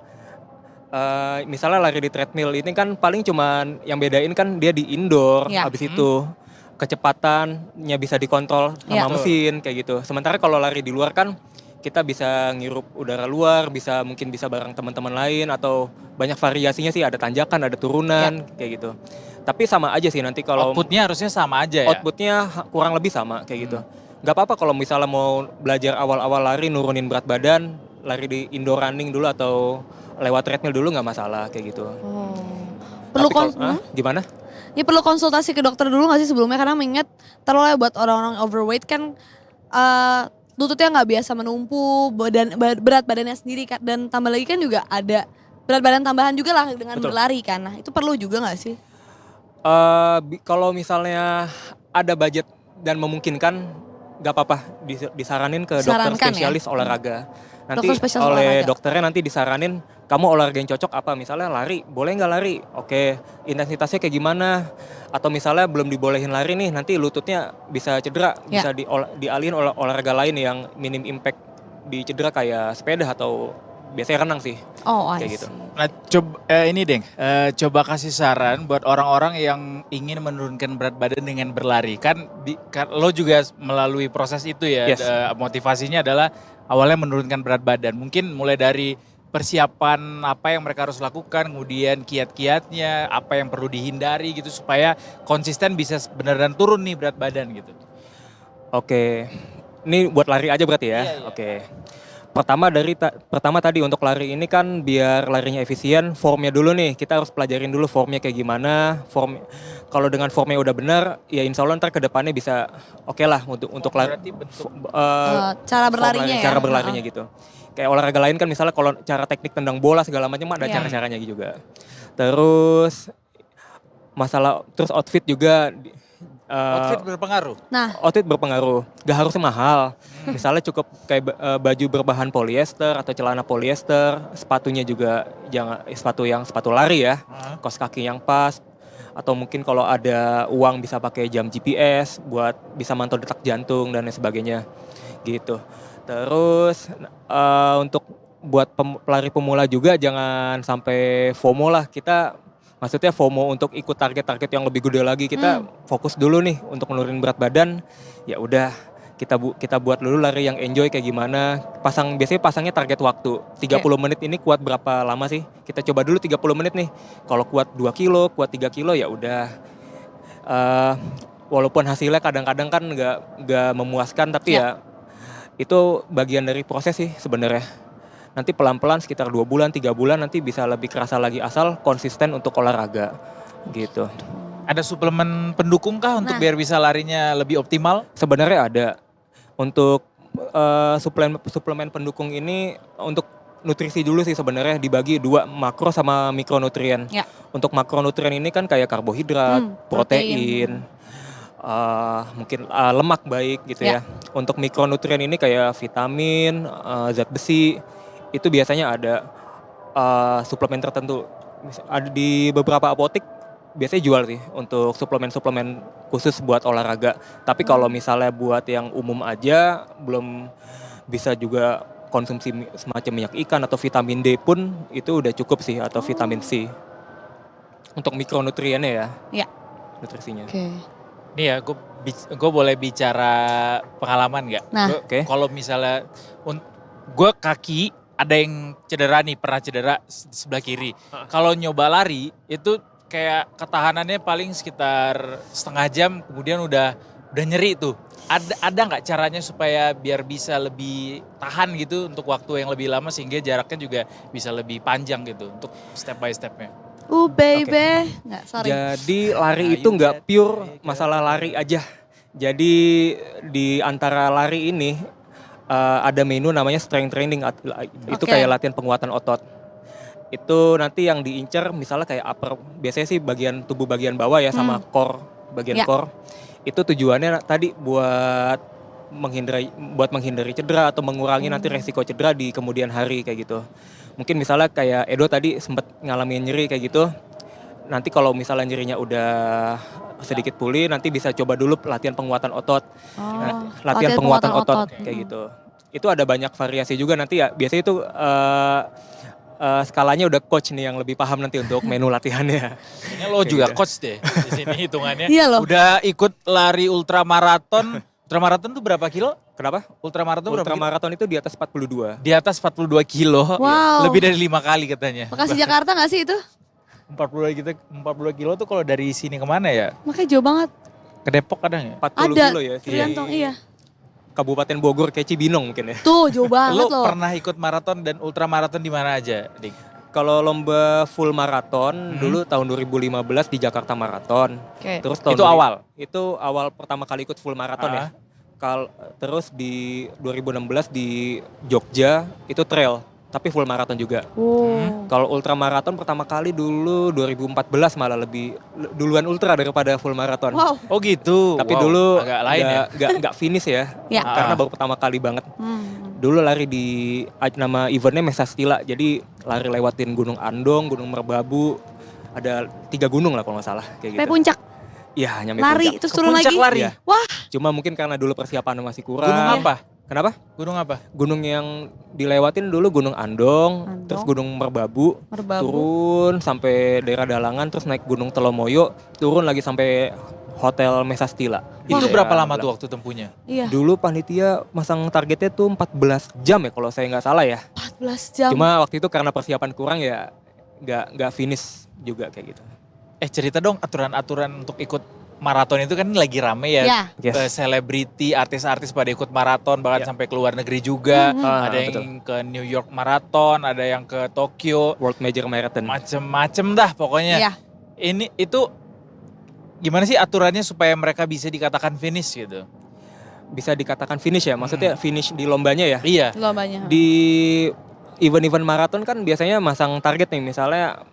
Misalnya lari di treadmill ini kan paling cuman yang bedain kan dia di indoor, Ya. habis itu kecepatannya bisa dikontrol sama Ya. mesin kayak gitu. Sementara kalau lari di luar kan kita bisa ngirup udara luar, mungkin bisa bareng teman-teman lain atau banyak variasinya sih, ada tanjakan, ada turunan kayak gitu. Tapi sama aja sih nanti kalau outputnya harusnya sama aja ya. outputnya kurang lebih sama kayak gitu. Nggak apa-apa kalau misalnya mau belajar awal-awal lari nurunin berat badan, lari di indoor running dulu atau lewat treadmill dulu nggak masalah kayak gitu. Perlu Tapi gimana? Ya perlu konsultasi ke dokter dulu gak sih sebelumnya, karena mengingat terlalu buat orang-orang overweight kan lututnya nggak biasa menumpu, berat badannya sendiri kan, dan tambah lagi kan juga ada berat badan tambahan juga lah dengan Betul. berlari kan. Nah itu perlu juga nggak sih? Kalau misalnya ada budget dan memungkinkan, nggak apa-apa disaranin ke dokter Disarankan ya? spesialis olahraga. Nanti Dokter spesialis oleh olahraga. dokternya nanti disaranin kamu olahraga yang cocok apa, misalnya lari, boleh nggak lari? Oke, intensitasnya kayak gimana? Atau misalnya belum dibolehin lari nih, nanti lututnya bisa cedera, Ya. bisa dialihin olahraga lain yang minim impact di cedera kayak sepeda atau biasanya renang sih. Oh, I Kayak see. gitu. Nah, ini Deng, coba kasih saran buat orang-orang yang ingin menurunkan berat badan dengan berlari. Kan lo juga melalui proses itu ya, Yes. motivasinya adalah awalnya menurunkan berat badan. Mungkin mulai dari persiapan apa yang mereka harus lakukan, kemudian kiat-kiatnya, apa yang perlu dihindari gitu supaya konsisten bisa beneran turun nih berat badan gitu. Oke, ini buat lari aja berarti ya? Iya, iya. Oke. Pertama tadi untuk lari ini kan biar larinya efisien, formnya dulu nih. Kita harus pelajarin dulu formnya kayak gimana. Kalau dengan formnya udah benar, ya insya Allah ntar ke depannya bisa oke lah untuk lari. Berarti bentuk Cara berlarinya ya? Cara berlarinya gitu. Kayak olahraga lain kan misalnya kalau cara teknik tendang bola segala macam ada Iya. cara-caranya juga. Terus terus outfit juga. outfit berpengaruh. Nah, Outfit berpengaruh, gak harus mahal. Misalnya cukup kayak baju berbahan polyester atau celana polyester, sepatunya juga jangan sepatu lari ya, kaos kaki yang pas. Atau mungkin kalau ada uang bisa pakai jam GPS buat bisa mantau detak jantung dan lain sebagainya gitu. Terus untuk buat pelari pemula juga jangan sampai FOMO lah. Maksudnya FOMO untuk ikut target-target yang lebih gede lagi. Kita fokus dulu nih untuk menurunin berat badan. Ya udah, kita buat dulu lari yang enjoy kayak gimana. Biasanya pasangnya target waktu. 30 menit ini kuat berapa lama sih? Kita coba dulu 30 menit nih. Kalau kuat 2 kilo, kuat 3 kilo ya udah. Walaupun hasilnya kadang-kadang kan nggak memuaskan, tapi ya itu bagian dari proses sih sebenarnya. Nanti pelan-pelan sekitar 2 bulan, 3 bulan nanti bisa lebih kerasa lagi asal konsisten untuk olahraga gitu. Ada suplemen pendukung kah untuk biar bisa larinya lebih optimal? Sebenarnya ada. Untuk suplemen pendukung ini untuk nutrisi dulu sih sebenarnya dibagi 2, makro sama mikronutrien. Ya. Untuk makronutrien ini kan kayak karbohidrat, protein, mungkin lemak baik gitu ya. Untuk mikronutrien ini kayak vitamin, zat besi. Itu biasanya ada suplemen tertentu. Ada di beberapa apotek biasanya jual sih untuk suplemen-suplemen khusus buat olahraga. Tapi kalau misalnya buat yang umum aja belum bisa juga konsumsi semacam minyak ikan atau vitamin D pun itu udah cukup sih, atau vitamin C. Untuk mikronutriennya ya. Ya. Nutrisinya. Oke. Nih ya, gue boleh bicara pengalaman nggak? Nah. Oke. Kalau misalnya gue kaki ada yang cedera nih, pernah cedera sebelah kiri. Kalau nyoba lari itu kayak ketahanannya paling sekitar setengah jam, kemudian udah nyeri tuh. Ada nggak caranya supaya biar bisa lebih tahan gitu untuk waktu yang lebih lama sehingga jaraknya juga bisa lebih panjang gitu untuk step by stepnya? Baby. Nggak, sorry. Jadi lari itu nggak pure masalah lari aja. Jadi di antara lari ini ada menu namanya strength training. Itu kayak latihan penguatan otot. Itu nanti yang diincar misalnya kayak upper, biasanya sih bagian tubuh bagian bawah ya, sama core, bagian core. Itu tujuannya tadi buat menghindari cedera atau mengurangi nanti resiko cedera di kemudian hari kayak gitu. Mungkin misalnya kayak Edo tadi sempat ngalamin nyeri kayak gitu. Nanti kalau misalnya nyerinya udah sedikit pulih, nanti bisa coba dulu latihan penguatan otot. Latihan penguatan otot kayak gitu. Itu ada banyak variasi juga nanti ya. Biasanya itu skalanya udah coach nih yang lebih paham nanti untuk menu latihannya. Kayaknya lo juga coach deh di sini hitungannya. Iya loh. Udah ikut lari ultramaraton. Ultramaraton tuh berapa kilo? Kenapa? Ultramaraton berapa kilo? Ultramaraton itu di atas 42. Di atas 42 kilo. Wow. Lebih dari 5 kali katanya. Bekasi Jakarta nggak sih itu? 42 kilo tuh kalau dari sini kemana ya? Makanya jauh banget. Ke Depok kadang ya? 40 Ada, kilo ya. tergantung, iya. Kabupaten Bogor kayak Cibinong mungkin ya. Tuh, jauh banget Lo loh. pernah ikut maraton dan ultramaraton di mana aja, Dik? Kalau lomba full maraton dulu tahun 2015 di Jakarta Maraton. Oke. Terus tahun Itu awal? Itu awal pertama kali ikut full maraton ya. Terus di 2016 di Jogja itu trail. tapi full maraton juga. Oh. Kalau ultra maraton pertama kali dulu 2014 malah lebih duluan ultra daripada full maraton. Wow. Oh gitu. Tapi Wow, dulu agak lain ya. nggak finish ya, Ya. karena baru pertama kali banget. Dulu lari di nama eventnya Mesastila, jadi lari lewatin Gunung Andong, Gunung Merbabu, ada 3 gunung lah kalau nggak salah kayak Sampai gitu. puncak Iya, nyampe lari puncak. terus turun Puncak lagi. lari. Iya. Wah. Cuma mungkin karena dulu persiapan masih kurang. Gunung apa? Kenapa? Gunung apa? Gunung yang dilewatin dulu Gunung Andong, terus Gunung Merbabu, Merbabu. turun sampai daerah Dalangan, terus naik Gunung Telomoyo, turun lagi sampai Hotel Mesastila. Itu Daerah berapa lama Belang. tuh waktu tempuhnya? Iya. Dulu panitia masang targetnya tuh 14 jam ya kalau saya nggak salah ya. 14 jam. Cuma waktu itu karena persiapan kurang ya nggak finish juga kayak gitu. Cerita dong aturan-aturan untuk ikut maraton itu kan lagi rame ya. Ya. Yes. Selebriti, artis-artis pada ikut maraton, bahkan sampai ke luar negeri juga. Ada betul. yang ke New York Marathon, ada yang ke Tokyo. World Major Marathon. Macem-macem dah pokoknya. Iya. Itu gimana sih aturannya supaya mereka bisa dikatakan finish gitu? Bisa dikatakan finish ya, maksudnya finish di lombanya ya. Iya. Lombanya. Di event-event maraton kan biasanya masang target nih, misalnya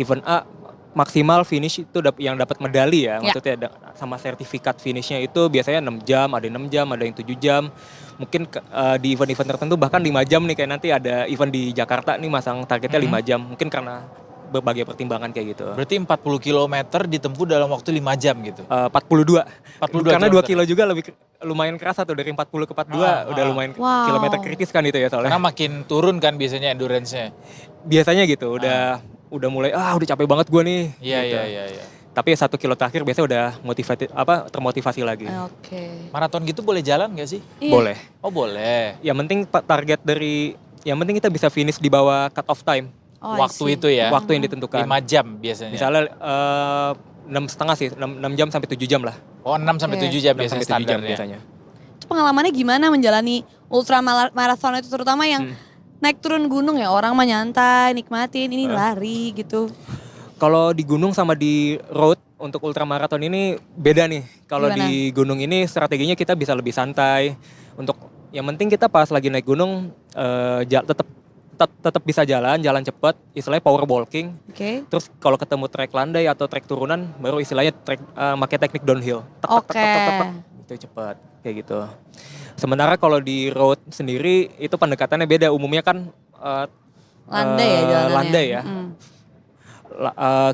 event A maksimal finish itu yang dapat medali ya, maksudnya sama sertifikat finishnya itu biasanya 6 jam, ada 6 jam, ada yang 7 jam. Mungkin di event-event tertentu bahkan 5 jam nih, kayak nanti ada event di Jakarta nih masang targetnya 5 jam. Mungkin karena berbagai pertimbangan kayak gitu. Berarti 40 km ditempuh dalam waktu 5 jam gitu? 42. 42 Karena 2 kilometer. kilo juga lumayan kerasa tuh, dari 40 ke 42 udah lumayan Wow. kilometer kritis kan itu ya soalnya. Karena makin turun kan biasanya endurance-nya. Biasanya gitu, udah mulai udah capek banget gua nih. Iya, gitu. iya. Tapi 1 kilo terakhir biasanya udah termotivasi lagi. Oke. Maraton gitu boleh jalan gak sih? Iya. Boleh. Oh boleh. Yang penting yang penting kita bisa finish di bawah cut off time. Oh, I Waktu see. itu ya? Waktu yang ditentukan. 5 jam biasanya? Misalnya 6,5 sih, 6 jam sampai 7 jam lah. Oh 6 sampai 7 jam 6 biasanya sampai 7 jam standarnya? biasanya. Itu pengalamannya gimana menjalani ultra marathon itu, terutama yang naik turun gunung ya, orang mah nyantai, nikmatin, ini lari gitu. Kalau di gunung sama di road untuk ultramaraton ini beda nih. Kalau Gimana? di gunung ini strateginya kita bisa lebih santai. Untuk yang penting kita pas lagi naik gunung tetap bisa jalan cepat, istilahnya power walking. Oke. Terus kalau ketemu trek landai atau trek turunan baru istilahnya pakai teknik downhill. Oke. Itu cepat kayak gitu. Sementara kalau di road sendiri itu pendekatannya beda. Umumnya kan Landai ya jalanannya. landai ya. Mm.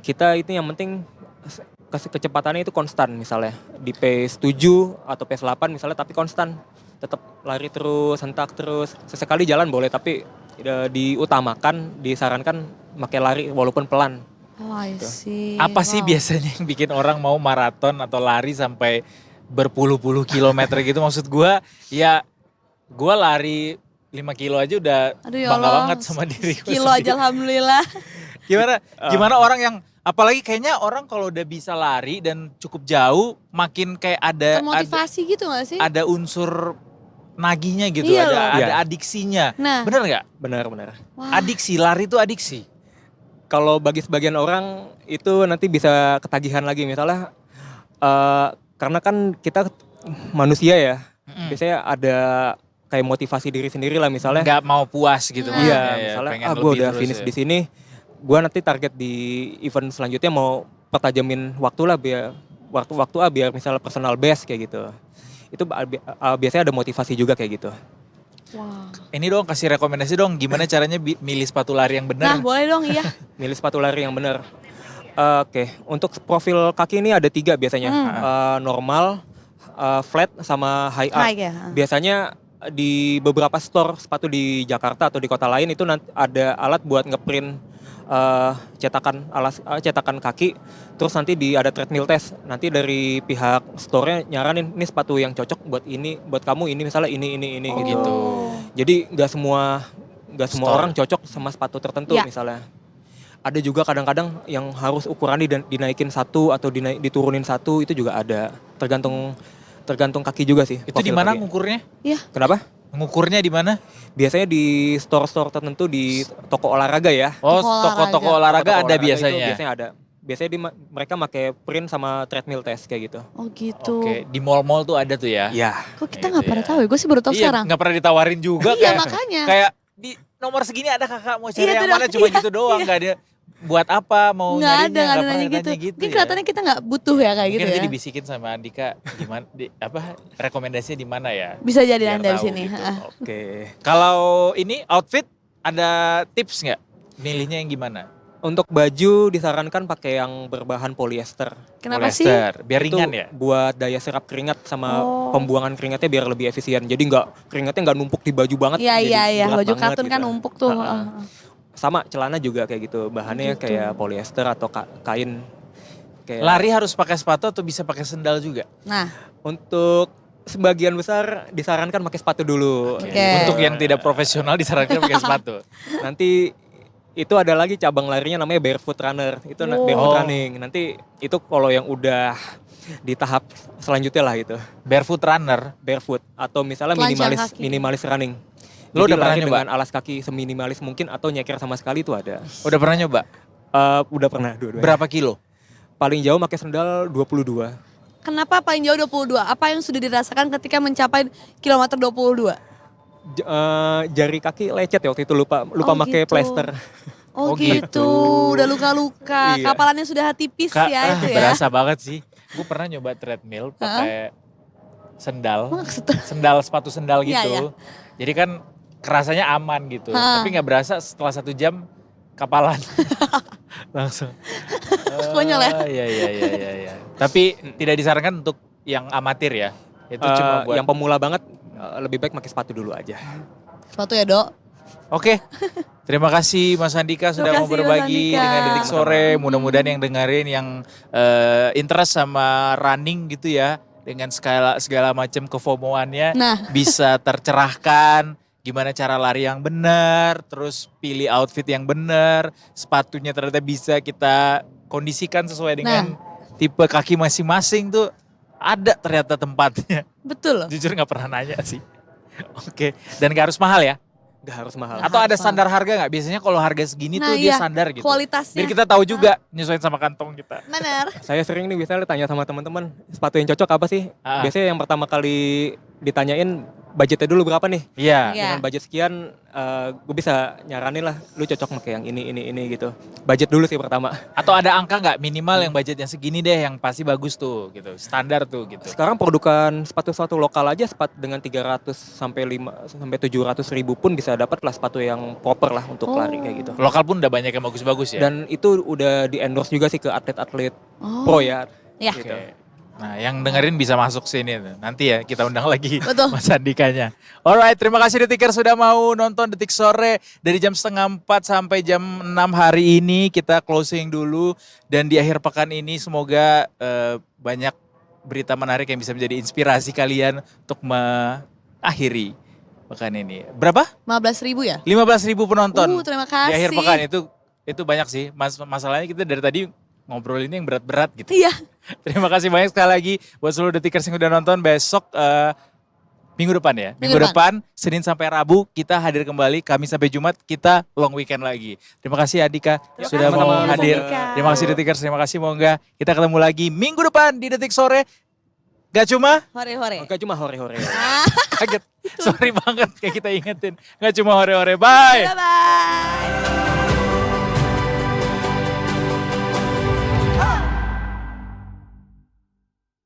Kita itu yang penting kecepatannya itu konstan, misalnya di pace 7 atau pace 8 misalnya, tapi konstan. Tetap lari terus, hentak terus. Sesekali jalan boleh, tapi diutamakan, disarankan pakai lari walaupun pelan. Oh, I see. Apa sih Wow. biasanya yang bikin orang mau maraton atau lari sampai berpuluh-puluh kilometer gitu? Maksud gue ya gue lari 5 kilo aja udah Aduh, ya bangga Allah. banget sama diri gue Kilo aja alhamdulillah. Gimana orang yang, apalagi kayaknya orang kalau udah bisa lari dan cukup jauh makin kayak ada Termotivasi gitu gak sih? ada unsur nagihnya gitu, Iya ada loh. ada Iya. adiksinya. Nah. Bener nggak? Benar. Wah. Adiksi, lari itu adiksi. Kalau bagi sebagian orang itu nanti bisa ketagihan lagi, misalnya karena kan kita manusia ya, biasanya ada kayak motivasi diri sendiri lah, misalnya. Nggak mau puas gitu. Nah. Iya, maksudnya ya, misalnya pengen gue lebih udah terus finish ya. di sini, gue nanti target di event selanjutnya mau pertajamin waktu lah, biar biar misalnya personal best kayak gitu. Itu biasanya ada motivasi juga kayak gitu. Wow. Ini dong kasih rekomendasi dong gimana caranya milih sepatu lari yang Nah benar. boleh dong, iya. Milih sepatu lari yang benar. Oke, untuk profil kaki ini ada 3 biasanya. Normal, flat, sama high up. High ya. Biasanya di beberapa store sepatu di Jakarta atau di kota lain itu nanti ada alat buat ngeprint cetakan kaki, terus nanti ada treadmill test. Nanti dari pihak store-nya nyaranin ini sepatu yang cocok buat kamu ini misalnya ini Oh. gitu. Jadi nggak semua Store. orang cocok sama sepatu tertentu Ya. misalnya. Ada juga kadang-kadang yang harus ukurannya dinaikin 1 atau diturunin 1, itu juga ada. Tergantung kaki juga sih. Itu di profil mana kaki. ngukurnya? Kenapa? Ngukurnya di mana? Biasanya di store-store tertentu, di toko olahraga ya. Oh, Toko toko-toko olahraga. olahraga Toko ada olahraga itu biasanya. biasanya ada. Biasanya mereka pakai print sama treadmill test kayak gitu. Oh gitu. Oke, di mall-mall tuh ada tuh ya. Iya. Kok kita nggak pernah tahu ya? Gue sih baru tahu Iya, sekarang. nggak pernah ditawarin juga Iya kayak makanya. kayak di nomor segini ada kakak mau cari Iya, yang itu mana dong, cuma iya, gitu doang, nggak ada buat apa mau Nggak ada, nyarinya, nggak nggak ada pernah nanya gitu. ditanya gitu Mungkin ya. kelihatannya kita nggak butuh ya kayak Mungkin gitu nanti ya. dibisikin sama Andika gimana apa rekomendasinya di mana ya. Bisa jadi Biar nanti abis tahu ini. gitu. Heeh. Oke. Kalau ini outfit ada tips nggak? Milihnya yang gimana? Untuk baju disarankan pakai yang berbahan polyester. Kenapa sih? Polyester, biar Itu ringan ya. buat daya serap keringat sama Oh. pembuangan keringatnya biar lebih efisien. Jadi keringatnya nggak numpuk di baju banget. Iya jadi iya iya, berat baju banget katun kan gitu. numpuk tuh. Heeh. Sama celana juga kayak gitu, bahannya Gitu. kayak polyester atau kain. Kayak Lari harus pakai sepatu atau bisa pakai sendal juga? Nah, Untuk sebagian besar disarankan pakai sepatu dulu. Oke. Untuk yang tidak profesional disarankan pakai sepatu. Nanti itu ada lagi cabang larinya namanya barefoot runner. Itu barefoot Oh. running. Nanti itu kalau yang udah di tahap selanjutnya lah itu. Barefoot runner. Barefoot atau misalnya Telanjang kaki. minimalis running. Lo Jadi udah pernah lari nyoba? dengan alas kaki seminimalis mungkin atau nyeker sama sekali itu ada. Udah pernah nyoba? Udah pernah dua-duanya. Berapa kilo? Paling jauh pakai sendal 22. kenapa paling jauh 22? Apa yang sudah dirasakan ketika mencapai kilometer 22? Jari kaki lecet ya waktu itu lupa Oh, pakai gitu. plester. Oh, Oh, gitu. gitu, udah luka-luka, Iya. kapalannya sudah tipis ya itu ya. Berasa banget sih. Gue pernah nyoba treadmill pakai sendal. Maksudnya, Sepatu sendal gitu. Iya, iya. Jadi kan kerasanya aman gitu. Ha. Tapi nggak berasa setelah 1 jam kapalan. Langsung. Konyol ya? Iya. Tapi tidak disarankan untuk yang amatir ya. Itu cuma buat Yang pemula banget lebih baik pakai sepatu dulu aja. sepatu ya dok. Oke, terima kasih Mas Andika sudah Terima mau kasih, Mas berbagi Andika. dengan Detik Sore. Mudah-mudahan yang dengerin yang interest sama running gitu ya, dengan segala macam kefomoannya Nah, bisa tercerahkan. Gimana cara lari yang benar, terus pilih outfit yang benar, sepatunya ternyata bisa kita kondisikan sesuai dengan tipe kaki masing-masing tuh ada ternyata tempatnya. betul loh. Jujur nggak pernah nanya sih. Oke, dan gak harus mahal ya? Gak harus mahal. Atau ada harus standar harga nggak? Biasanya kalau harga segini Nah, tuh dia iya, standar gitu. Kualitasnya. Biar kita tahu juga nyesuaiin sama kantong kita. Bener. Saya sering nih misalnya tanya sama teman-teman, sepatu yang cocok apa sih? Ah. Biasanya yang pertama kali ditanyain budgetnya dulu berapa nih? Iya. Iya. Dengan budget sekian, gue bisa nyaranin lah, lu cocok pakai yang ini gitu. Budget dulu sih pertama. Atau ada angka nggak minimal yang budgetnya segini deh yang pasti bagus tuh gitu. Standar tuh gitu. Sekarang produkan sepatu-sepatu lokal aja dengan 300 sampai 700 ribu pun bisa dapat lah sepatu yang proper lah untuk lari kayak gitu. Lokal pun udah banyak yang bagus-bagus ya. Dan itu udah di endorse juga sih ke atlet-atlet Oh. pro ya. Ya. Gitu. Oke. Nah, yang dengerin bisa masuk sini tuh. Nanti ya kita undang lagi Betul. Mas Andikanya. Alright, terima kasih Detiker sudah mau nonton Detik Sore dari jam 3:30 sampai jam 6 hari ini. Kita closing dulu dan di akhir pekan ini semoga banyak berita menarik yang bisa menjadi inspirasi kalian untuk mengakhiri pekan ini. Berapa? 15.000 ya? 15.000 penonton. Terima kasih. Di akhir pekan itu banyak sih. Masalahnya kita dari tadi ngobrol ini yang berat-berat gitu. Iya. Terima kasih banyak sekali lagi buat seluruh Detikers yang udah nonton. Besok minggu depan ya. Minggu Depan Senin sampai Rabu kita hadir kembali. Kamis sampai Jumat kita long weekend lagi. Terima kasih Andika sudah kasih, mau Mas hadir. Andika. Terima kasih Detikers, terima kasih Mongga. Kita ketemu lagi minggu depan di Detik Sore. Gak cuma Hore-hore. Oke cuma hore-hore. kaget. Sorry banget kayak kita ingetin. Gak cuma hore-hore. Bye. Bye-bye.